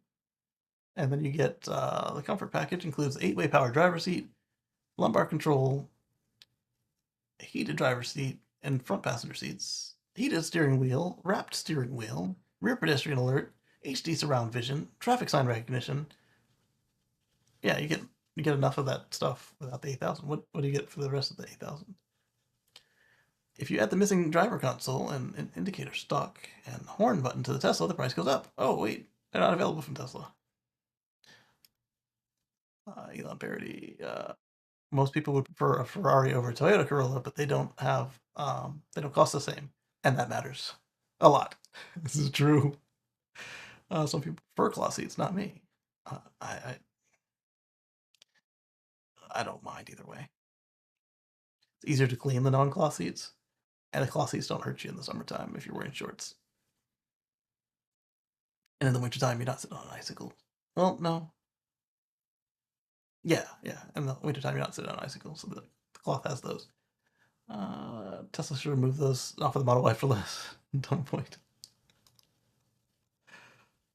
[SPEAKER 1] and then you get the comfort package includes 8-way power driver seat, lumbar control, a heated driver seat, and front passenger seats, heated steering wheel, wrapped steering wheel, rear pedestrian alert, HD surround vision, traffic sign recognition. Yeah, you get enough of that stuff without the 8,000. What do you get for the rest of the 8,000? If you add the missing driver console and an indicator stock and horn button to the Tesla, the price goes up. Oh wait, they're not available from Tesla. Elon parody. Most people would prefer a Ferrari over a Toyota Corolla, but they don't cost the same, and that matters a lot. This is true. Some people prefer cloth seats, not me. I don't mind either way. It's easier to clean the non-cloth seats, and the cloth seats don't hurt you in the summertime if you're wearing shorts. And in the wintertime, you're not sitting on an icicle. Well, no. Yeah. In the wintertime, you're not sitting on an icicle, so the cloth has those. Tesla should remove those off of the Model Y for less. Dumb point.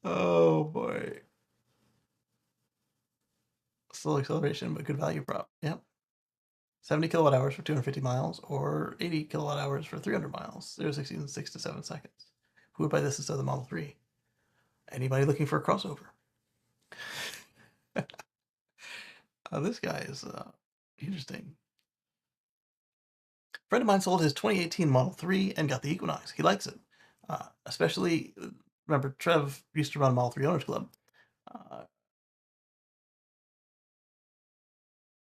[SPEAKER 1] Oh boy. Slow acceleration, but good value prop. Yep. 70 kilowatt hours for 250 miles, or 80 kilowatt hours for 300 miles. 0 to 60 in 6 to 7 seconds. Who would buy this instead of the Model 3? Anybody looking for a crossover? This guy is interesting. A friend of mine sold his 2018 Model 3 and got the Equinox. He likes it. Especially, remember, Trev used to run Model 3 Owners Club.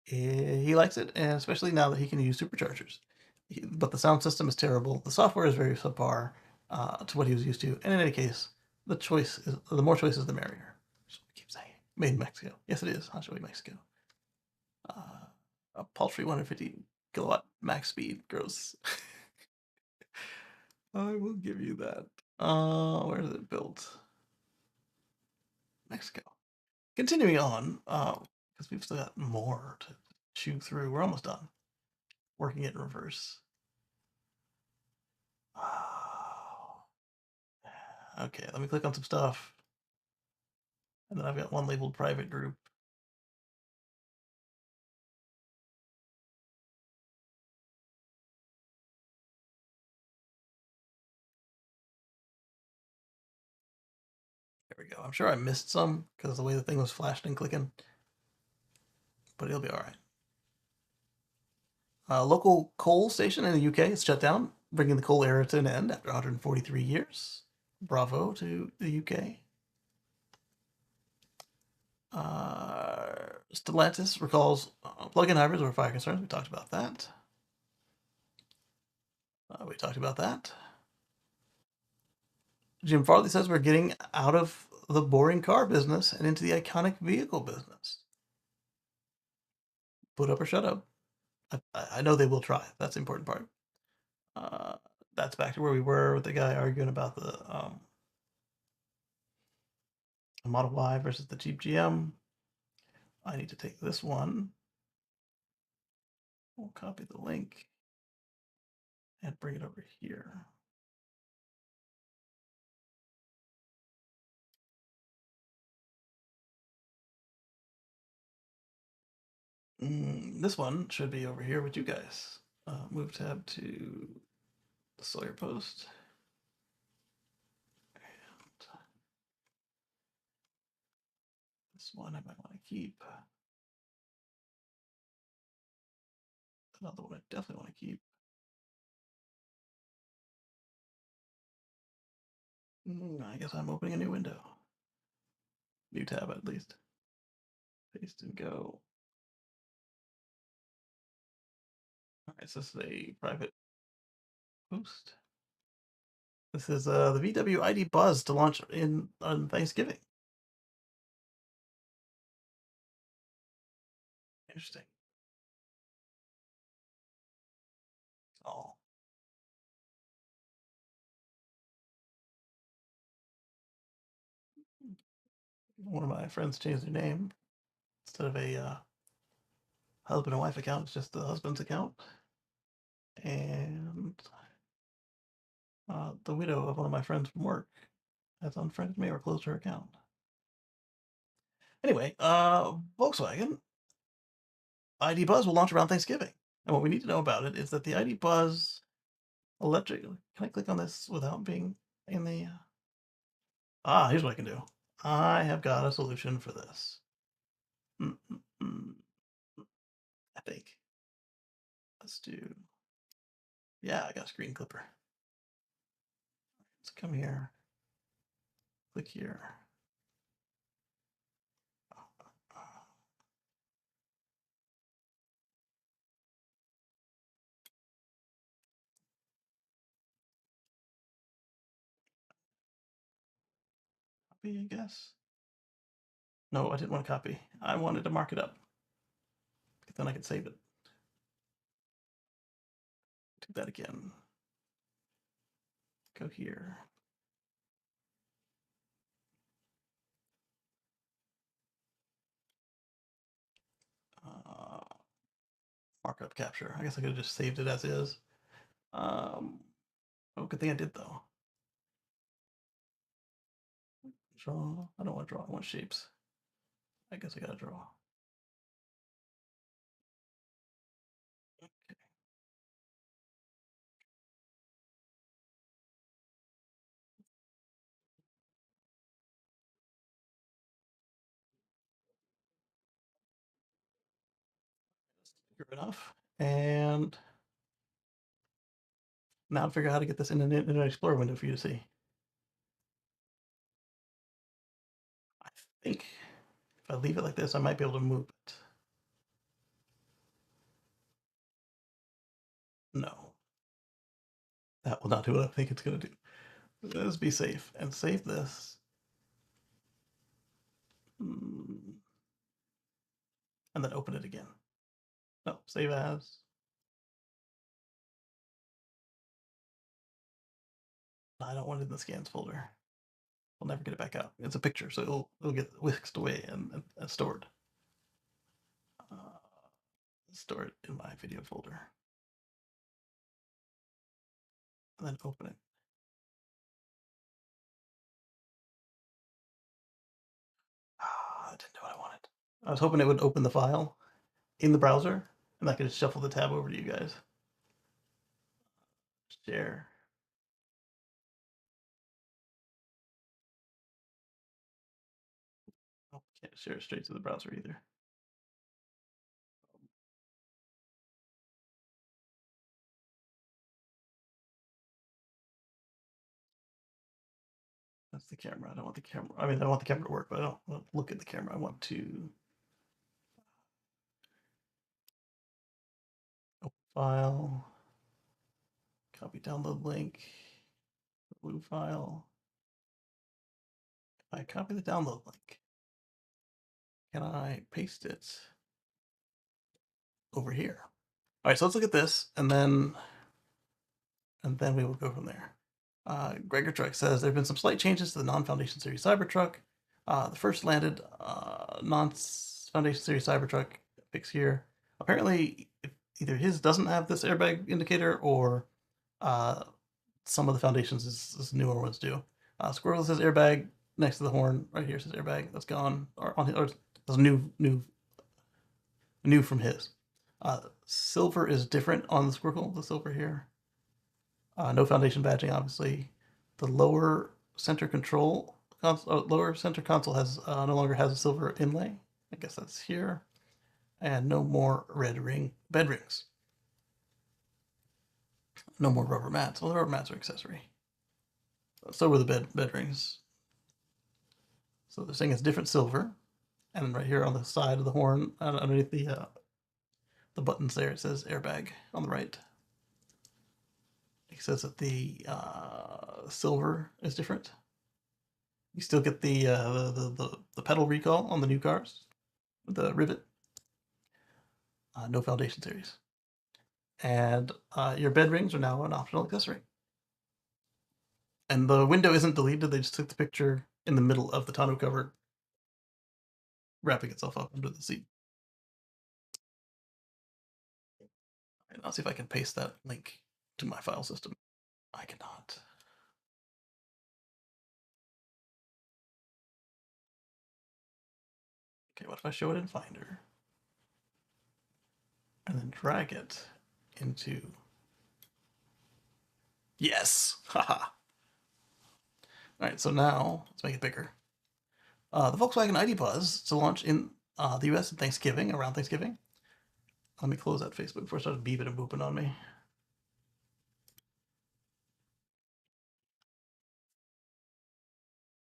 [SPEAKER 1] He likes it, and especially now that he can use superchargers. But the sound system is terrible. The software is very subpar to what he was used to. And in any case, the more choices, the merrier. That's what I keep saying. Made in Mexico. Yes, it is. Oshawa, Mexico. A paltry 150 kilowatt max speed. Gross. I will give you that. Where is it built? Mexico. Continuing on, because we've still got more to chew through. We're almost done. Working it in reverse. Okay, let me click on some stuff. And then I've got one labeled private group. There we go. I'm sure I missed some because the way the thing was flashing and clicking. But it'll be all right. Local coal station in the UK is shut down, bringing the coal era to an end after 143 years. Bravo to the UK. Stellantis recalls plug-in hybrids over fire concerns. We talked about that. Jim Farley says we're getting out of the boring car business and into the iconic vehicle business. Put up or shut up. I know they will try. That's the important part. That's back to where we were with the guy arguing about the Model Y versus the Jeep GM. I need to take this one. We'll copy the link and bring it over here. This one should be over here with you guys. Move tab to the Sawyer post. And this one I might want to keep. Another one I definitely want to keep. I guess I'm opening a new window. New tab at least. Paste and go. All right, so this is a private post. This is the VW ID Buzz to launch on Thanksgiving. Interesting. Oh. One of my friends changed their name. Instead of a husband and wife account, it's just the husband's account. And the widow of one of my friends from work has unfriended me or closed her account. Anyway, Volkswagen ID Buzz will launch around Thanksgiving. And what we need to know about it is that the ID Buzz electric. Can I click on this without being in the. Here's what I can do. I have got a solution for this. I think. Let's do. Yeah, I got a screen clipper. Let's come here. Click here. Copy, I guess. No, I didn't want to copy. I wanted to mark it up. Then I could save it. Do that again. Go here. Markup capture. I guess I could have just saved it as is. Oh, good thing I did though. Draw. I don't want to draw. I want shapes. I guess I gotta draw. Okay. Good enough. And now to figure out how to get this in an Internet Explorer window for you to see. I think if I leave it like this, I might be able to move it. No. That will not do what I think it's going to do. Let's be safe and save this. And then open it again. No, save as. I don't want it in the scans folder. I'll never get it back out. It's a picture, so it'll get whisked away and stored. Store it in my video folder, and then open it. I didn't know what I wanted. I was hoping it would open the file in the browser, and I could just shuffle the tab over to you guys. Share. Oh, can't share it straight to the browser either. That's the camera. I don't want the camera. I mean, I want the camera to work, but I don't want to look at the camera. I want to open file, copy download link, blue file. If I copy the download link, can I paste it over here? All right, so let's look at this, and then we will go from there. Gregor Truck says there have been some slight changes to the non-Foundation Series Cybertruck. The first landed non-Foundation Series Cybertruck fix here. Apparently, either his doesn't have this airbag indicator, or some of the Foundations is newer ones do. Squirrel says airbag next to the horn. Right here says airbag. That's gone. Or that's new from his. Silver is different on the Squirrel. The silver here. No Foundation badging, obviously. The lower center control lower center console has no longer has a silver inlay. I guess that's here. And no more bed rings. No more rubber mats. Well, the rubber mats are accessory. So were the bed rings. So they're saying it's different silver. And then right here on the side of the horn, underneath the buttons there, it says airbag on the right. It says that the silver is different. You still get the pedal recall on the new cars with the rivet. No Foundation Series. And your bed rings are now an optional accessory. And the window isn't deleted. They just took the picture in the middle of the tonneau cover, wrapping itself up under the seat. And I'll see if I can paste that link to my file system. I cannot. Okay, what if I show it in Finder? And then drag it into... Yes! Haha! Alright, so now, let's make it bigger. The Volkswagen ID Buzz to launch in the US at around Thanksgiving. Let me close that Facebook before it starts beeping and booping on me.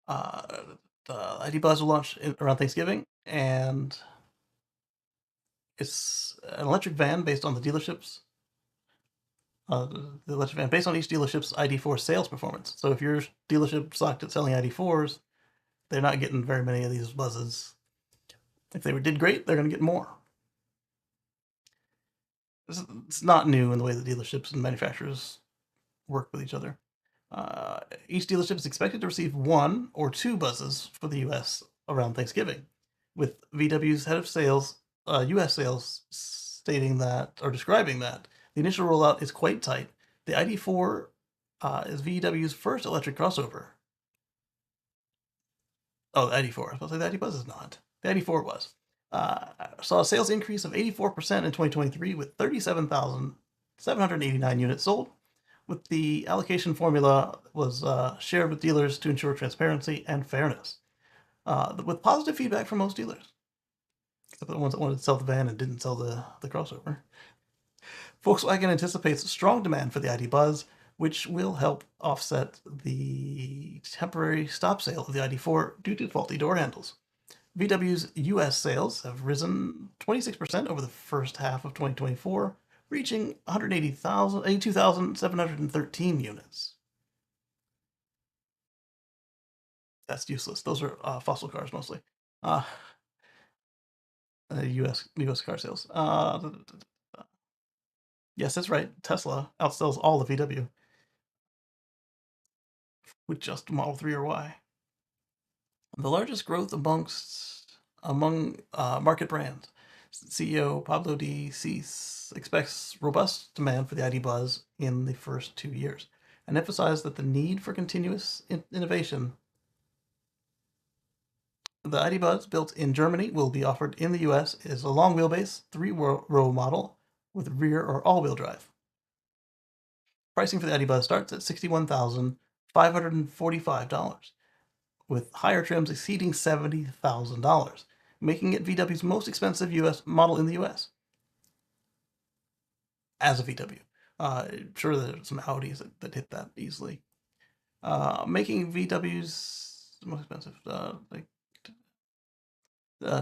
[SPEAKER 1] The ID Buzz will launch around Thanksgiving, and it's an electric van based on the dealerships. The electric van based on each dealership's ID4 sales performance. So if your dealership sucked at selling ID4s, they're not getting very many of these buzzes. If they did great, they're going to get more. It's not new in the way the dealerships and manufacturers work with each other. Each dealership is expected to receive 1 or 2 buzzes for the US around Thanksgiving, with VW's head of sales, US sales, stating that, or describing that, the initial rollout is quite tight. The ID4 is VW's first electric crossover. Oh, the ID4. I was supposed to say the ID Buzz is not. The ID4 was. Saw a sales increase of 84% in 2023 with 37,789 units sold. With the allocation formula was shared with dealers to ensure transparency and fairness. With positive feedback from most dealers, except the ones that wanted to sell the van and didn't sell the crossover. Volkswagen anticipates strong demand for the ID Buzz, which will help offset the temporary stop sale of the ID4 due to faulty door handles. VW's US sales have risen 26% over the first half of 2024, reaching 82,713 units. That's useless. Those are fossil cars mostly. US car sales. Yes, that's right. Tesla outsells all of VW with just Model 3 or Y. The largest growth among market brands. CEO Pablo D. Cease expects robust demand for the ID Buzz in the first 2 years and emphasized that the need for continuous innovation. The ID Buzz, built in Germany, will be offered in the US as a long wheelbase, 3-row model with rear or all-wheel drive. Pricing for the ID Buzz starts at $61,545, with higher trims exceeding $70,000, making it VW's most expensive US model in the US. As a VW. Sure, there's some Audis that hit that easily. Making VW's most expensive.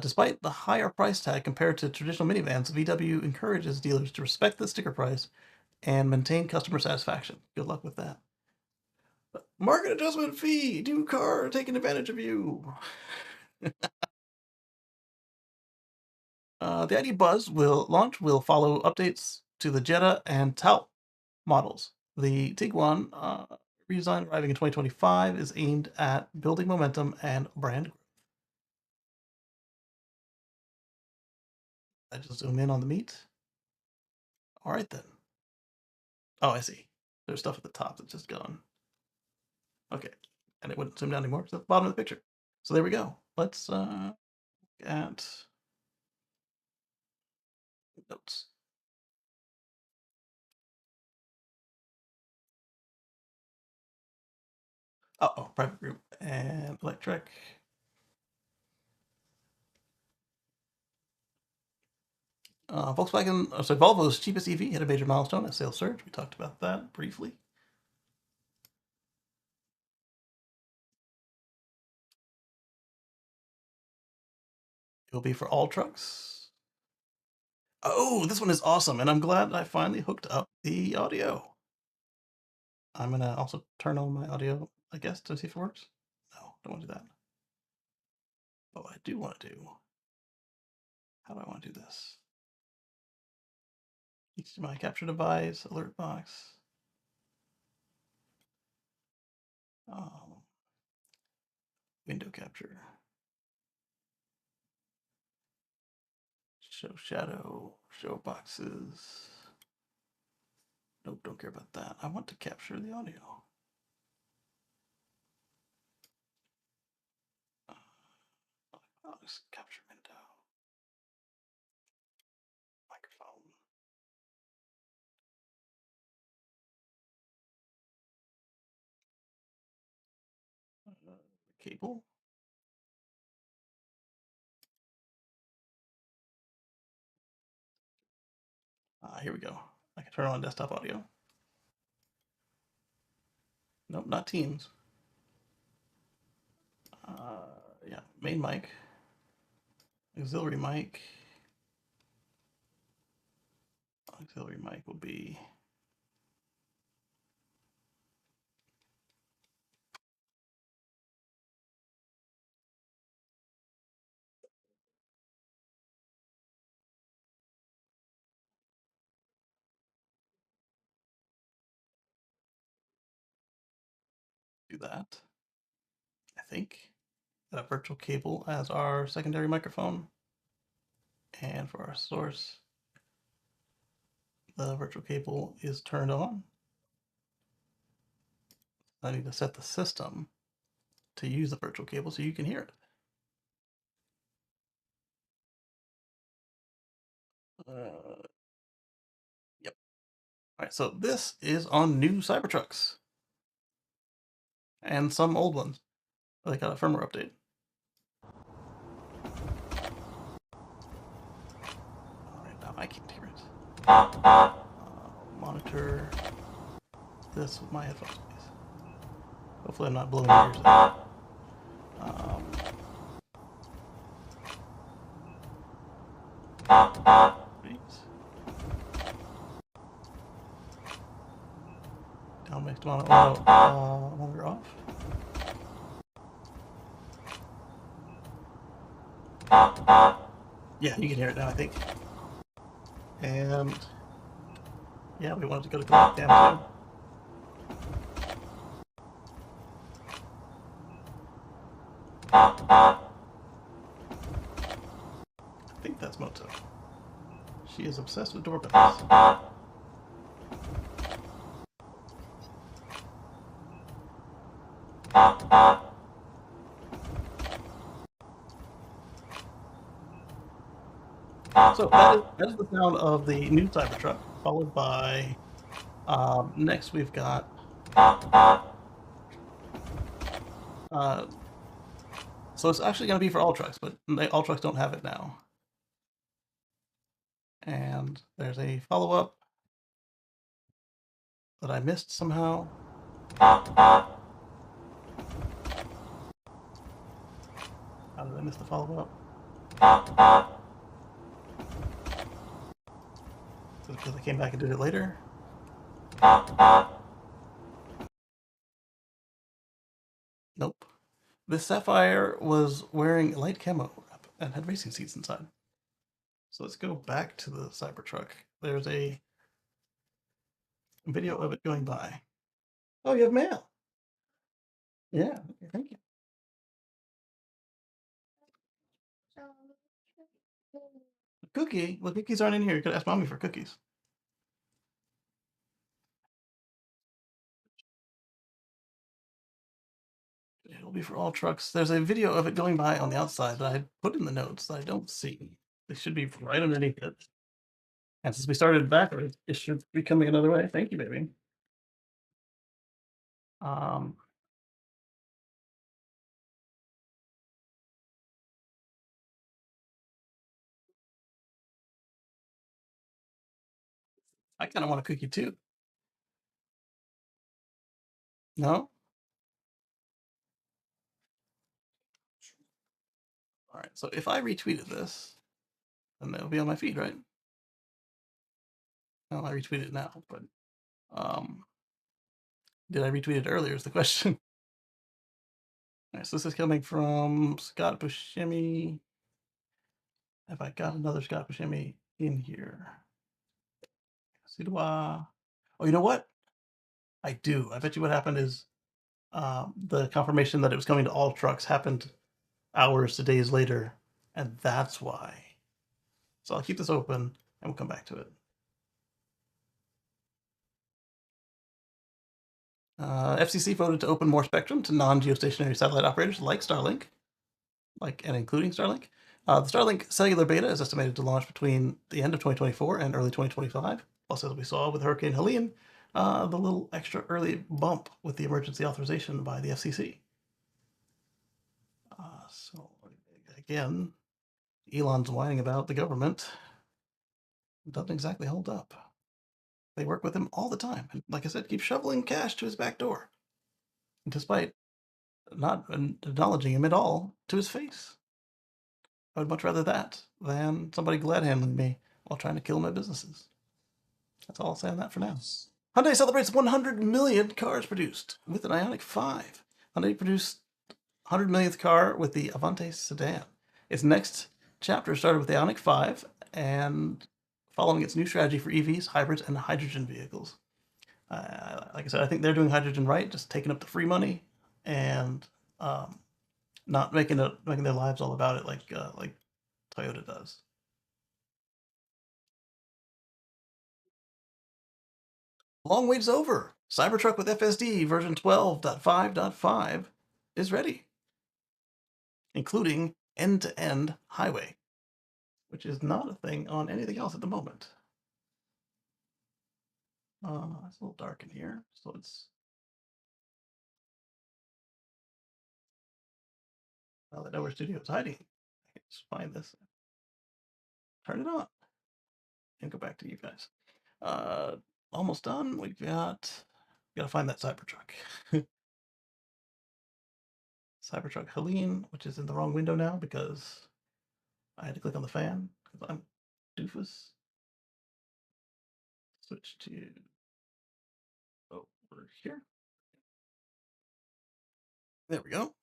[SPEAKER 1] Despite the higher price tag compared to traditional minivans, VW encourages dealers to respect the sticker price and maintain customer satisfaction. Good luck with that. Market adjustment fee, new car taking advantage of you. The ID Buzz will follow updates to the Jetta and Tout models. The Tiguan redesign arriving in 2025 is aimed at building momentum and brand growth. I just zoom in on the meat. All right then. Oh, I see. There's stuff at the top that's just gone. Okay, and it wouldn't zoom down anymore. It's at the bottom of the picture. So there we go. Let's look at notes. Oh, private group and electric. Volvo's cheapest EV hit a major milestone, a sales surge. We talked about that briefly. It will be for all trucks. Oh, this one is awesome, and I'm glad I finally hooked up the audio. I'm gonna also turn on my audio, I guess, to see if it works. No, don't want to do that. But what I do want to do, how do I want to do this? HDMI capture device, alert box. Window capture. Show shadow, show boxes. Nope, don't care about that. I want to capture the audio. Box capture window. Microphone. Cable. Here we go. I can turn on desktop audio. Nope, not Teams. Yeah, main mic. Auxiliary mic. Auxiliary mic will be do that. I think a virtual cable as our secondary microphone, and for our source, the virtual cable is turned on. I need to set the system to use the virtual cable so you can hear it. Yep. All right, so this is on new Cybertrucks and some old ones. They got a firmware update. All right, now I can't hear it. Monitor this with my headphones, please. Hopefully I'm not blowing your ears out. Down mixed monitor off. Yeah, you can hear it now, I think. And yeah, we wanted to go to connect down too. think that's Moto. She is obsessed with doorbells. So that is the sound of the new Cybertruck, followed by next we've got so it's actually going to be for all trucks, but all trucks don't have it now. And there's a follow-up that I missed somehow. How did I miss the follow-up? Because I came back and did it later. Nope. This Sapphire was wearing light camo and had racing seats inside. So let's go back to the Cybertruck. There's a video of it going by. Oh, you have mail. Yeah, okay, thank you. Cookie? Well, cookies aren't in here. You could ask mommy for cookies. It'll be for all trucks. There's a video of it going by on the outside that I put in the notes that I don't see. They should be right underneath it. And since we started backwards, it should be coming another way. Thank you, baby. Um, I kind of want a cookie too. No? All right. So if I retweeted this, then it'll be on my feed, right? Well, I retweeted it now, but did I retweet it earlier is the question. All right, so this is coming from Scott Buscemi. Have I got another Scott Buscemi in here? Oh, you know what? I do. I bet you what happened is the confirmation that it was coming to all trucks happened hours to days later, and that's why. So I'll keep this open, and we'll come back to it. FCC voted to open more spectrum to non-geostationary satellite operators like Starlink, and including Starlink. The Starlink cellular beta is estimated to launch between the end of 2024 and early 2025. Plus, as we saw with Hurricane Helene, the little extra early bump with the emergency authorization by the FCC. So again, Elon's whining about the government. It doesn't exactly hold up. They work with him all the time, and like I said, keep shoveling cash to his back door, despite not acknowledging him at all to his face. I would much rather that than somebody glad handling me while trying to kill my businesses. That's all I'll say on that for now. Hyundai celebrates 100 million cars produced with an Ioniq 5. Hyundai produced 100 millionth car with the Avante sedan. Its next chapter started with the Ioniq 5 and following its new strategy for EVs, hybrids, and hydrogen vehicles. Like I said, I think they're doing hydrogen right, just taking up the free money and not making their lives all about it like Toyota does. Long wait's over. Cybertruck with FSD version 12.5.5 is ready, including end-to-end highway, which is not a thing on anything else at the moment. It's a little dark in here, so it's now that I know where studio is hiding. I can just find this, turn it on, and go back to you guys. Almost done. We've gotta find that Cybertruck. Cybertruck Helene, which is in the wrong window now because I had to click on the fan because I'm doofus. Switch to over here. There we go.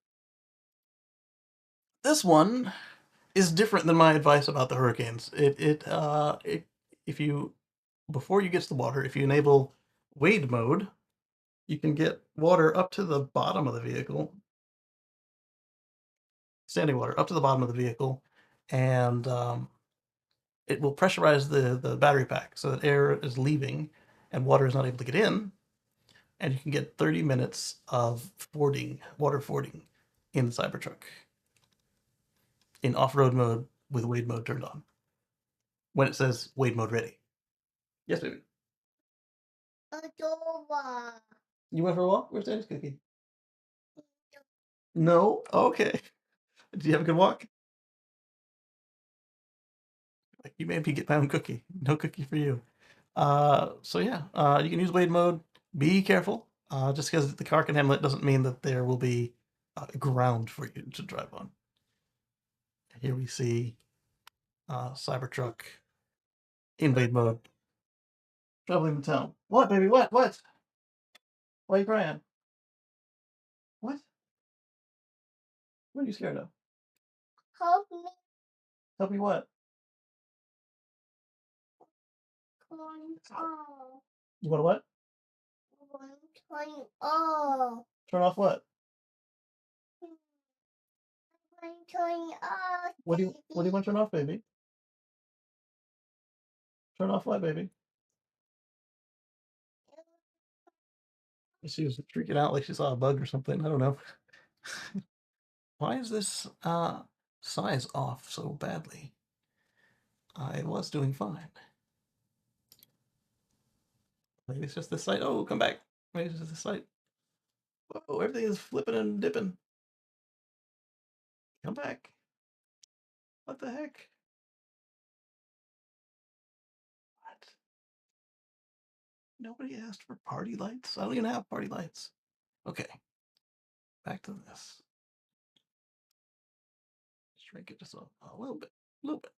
[SPEAKER 1] This one is different than my advice about the hurricanes. If you before you get to the water, if you enable wade mode, you can get water up to the bottom of the vehicle standing water up to the bottom of the vehicle, and it will pressurize the battery pack so that air is leaving and water is not able to get in, and you can get 30 minutes of water fording in the Cybertruck in off-road mode with wade mode turned on when it says wade mode ready. Yes, baby.
[SPEAKER 2] Adora.
[SPEAKER 1] You went for a walk? Where's Daddy's cookie? No? Okay. Did you have a good walk? Like, you made me get my own cookie. No cookie for you. So yeah, you can use wade mode. Be careful. Just because the car can handle it doesn't mean that there will be ground for you to drive on. Here we see Cybertruck in wade mode traveling the town. What, baby? What? What? Why are you crying? What? What are you scared of?
[SPEAKER 2] Help me
[SPEAKER 1] Help me what?
[SPEAKER 2] control.
[SPEAKER 1] You want to what?
[SPEAKER 2] Turn off.
[SPEAKER 1] Turn off what?
[SPEAKER 2] Turn off.
[SPEAKER 1] What do you want to turn off, baby? Turn off what, baby? She was freaking out like she saw a bug or something. I don't know. Why is this size off so badly? I was doing fine. Maybe it's just this site. Oh, come back. Maybe it's just this site. Whoa, everything is flipping and dipping. Come back. What the heck? What? Nobody asked for party lights? I don't even have party lights. Okay. Back to this. Shrink it just a little bit. A little bit.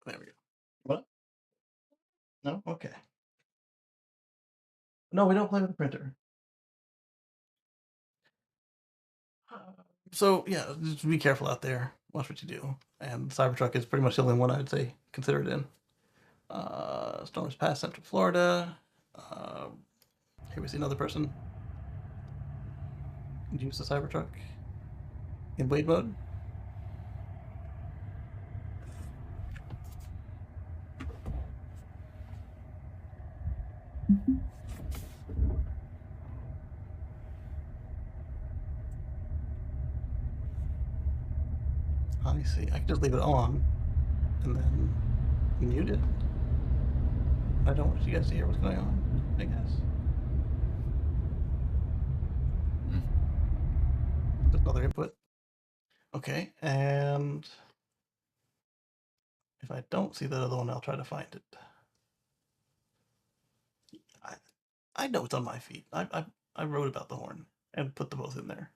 [SPEAKER 1] There we go. What? No? Okay. No, we don't play with the printer. So yeah, just be careful out there. Watch what you do. And Cybertruck is pretty much the only one I'd say consider it in. Storms past Central Florida. Here we see another person use the Cybertruck in blade mode. Let me see. I can just leave it on and then mute it. I don't want you guys to hear what's going on, I guess. Just another input. Okay, and if I don't see the other one, I'll try to find it. I know it's on my feed. I wrote about the horn and put them both in there.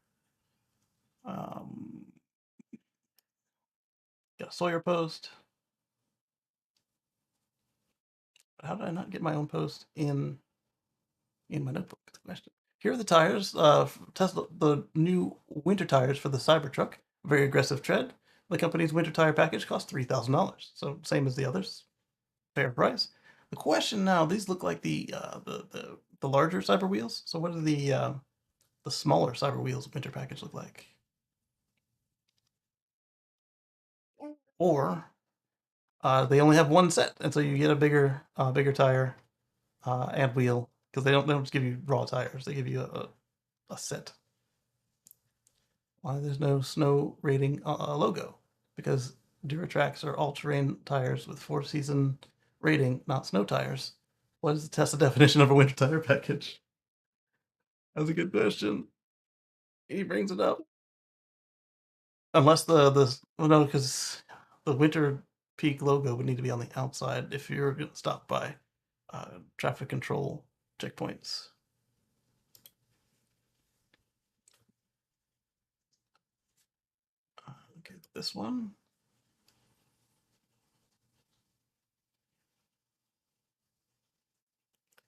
[SPEAKER 1] Got a Sawyer post. But how did I not get my own post in my notebook? That's the question. Here are the tires. Tesla, the new winter tires for the Cybertruck. Very aggressive tread. The company's winter tire package costs $3,000, so same as the others. Fair price. The question now: these look like the larger Cyber wheels. So what do the smaller Cyber wheels winter package look like? Or they only have one set, and so you get a bigger tire and wheel, because they don't just give you raw tires; they give you a set. Why there's no snow rating logo? Because Duratrax are all-terrain tires with 4-season rating, not snow tires. What is the Tesla definition of a winter tire package? That's a good question. He brings it up. Unless well, no, because the winter peak logo would need to be on the outside if you're going to stop by traffic control checkpoints. Okay, this one.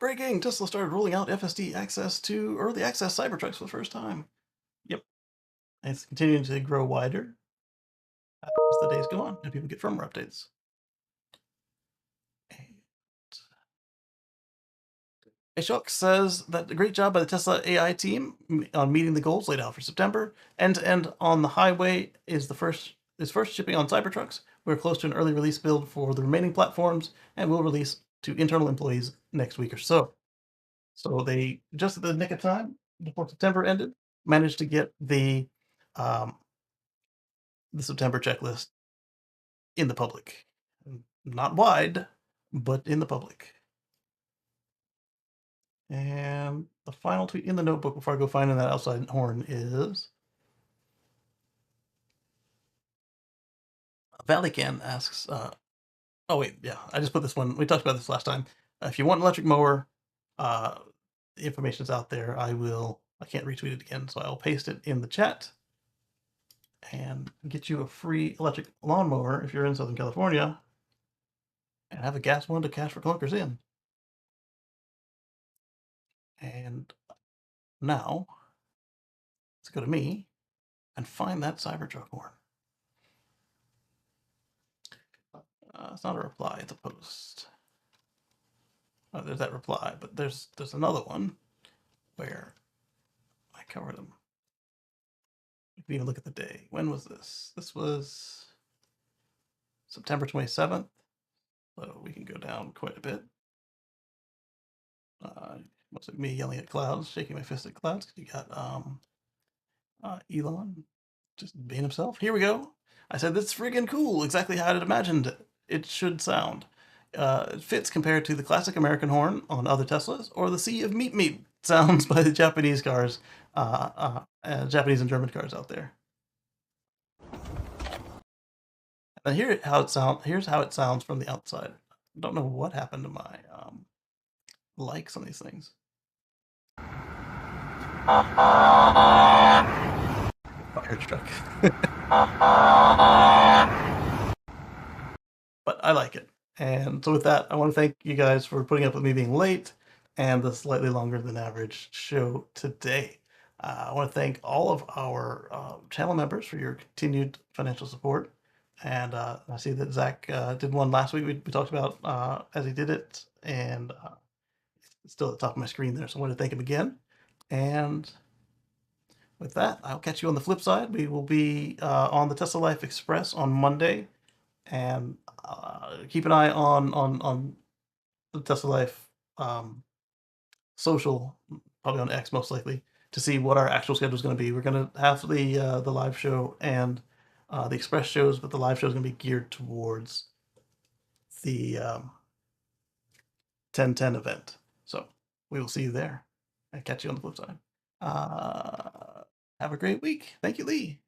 [SPEAKER 1] Breaking! Tesla started rolling out FSD access to early access Cybertrucks for the first time. Yep. And it's continuing to grow wider as the days go on and people get firmware updates. Ashok says that a great job by the Tesla AI team on meeting the goals laid out for September. End to end on the highway is first shipping on Cybertrucks. We're close to an early release build for the remaining platforms, and will release to internal employees next week or so. So they, just at the nick of time before September ended, managed to get um, the September checklist in the public, not wide, but in the public. And the final tweet in the notebook before I go finding that outside horn is Valleycan asks, oh wait, yeah, I just put this one. We talked about this last time. If you want an electric mower, uh, the information's out there. I can't retweet it again, so I'll paste it in the chat and get you a free electric lawnmower if you're in Southern California and have a gas one to cash for clunkers in. And now, let's go to me and find that Cybertruck horn. It's not a reply, it's a post. Oh, there's that reply, but there's another one where I covered them. You can even look at the day. When was this? This was September 27th. So we can go down quite a bit. Looks like me yelling at clouds, shaking my fist at clouds. You got Elon just being himself. Here we go. I said, that's friggin' cool. Exactly how I'd imagined it should sound. It fits compared to the classic American horn on other Teslas or the sea of meat meat sounds by the Japanese cars, Japanese and German cars out there. And here's how it sounds from the outside. I don't know what happened to my likes on these things. Fire truck. But I like it. And so with that, I want to thank you guys for putting up with me being late and the slightly longer than average show today. I want to thank all of our channel members for your continued financial support. And I see that Zach did one last week. We talked about as he did it, and it's still at the top of my screen there. So I want to thank him again. And with that, I'll catch you on the flip side. We will be on the Tesla Life Express on Monday, and keep an eye on the Tesla Life social, probably on X most likely, to see what our actual schedule is going to be. We're going to have the live show and the Express shows, but the live show is going to be geared towards the 1010 event. So we will see you there and catch you on the flip side. Have a great week. Thank you, Lee.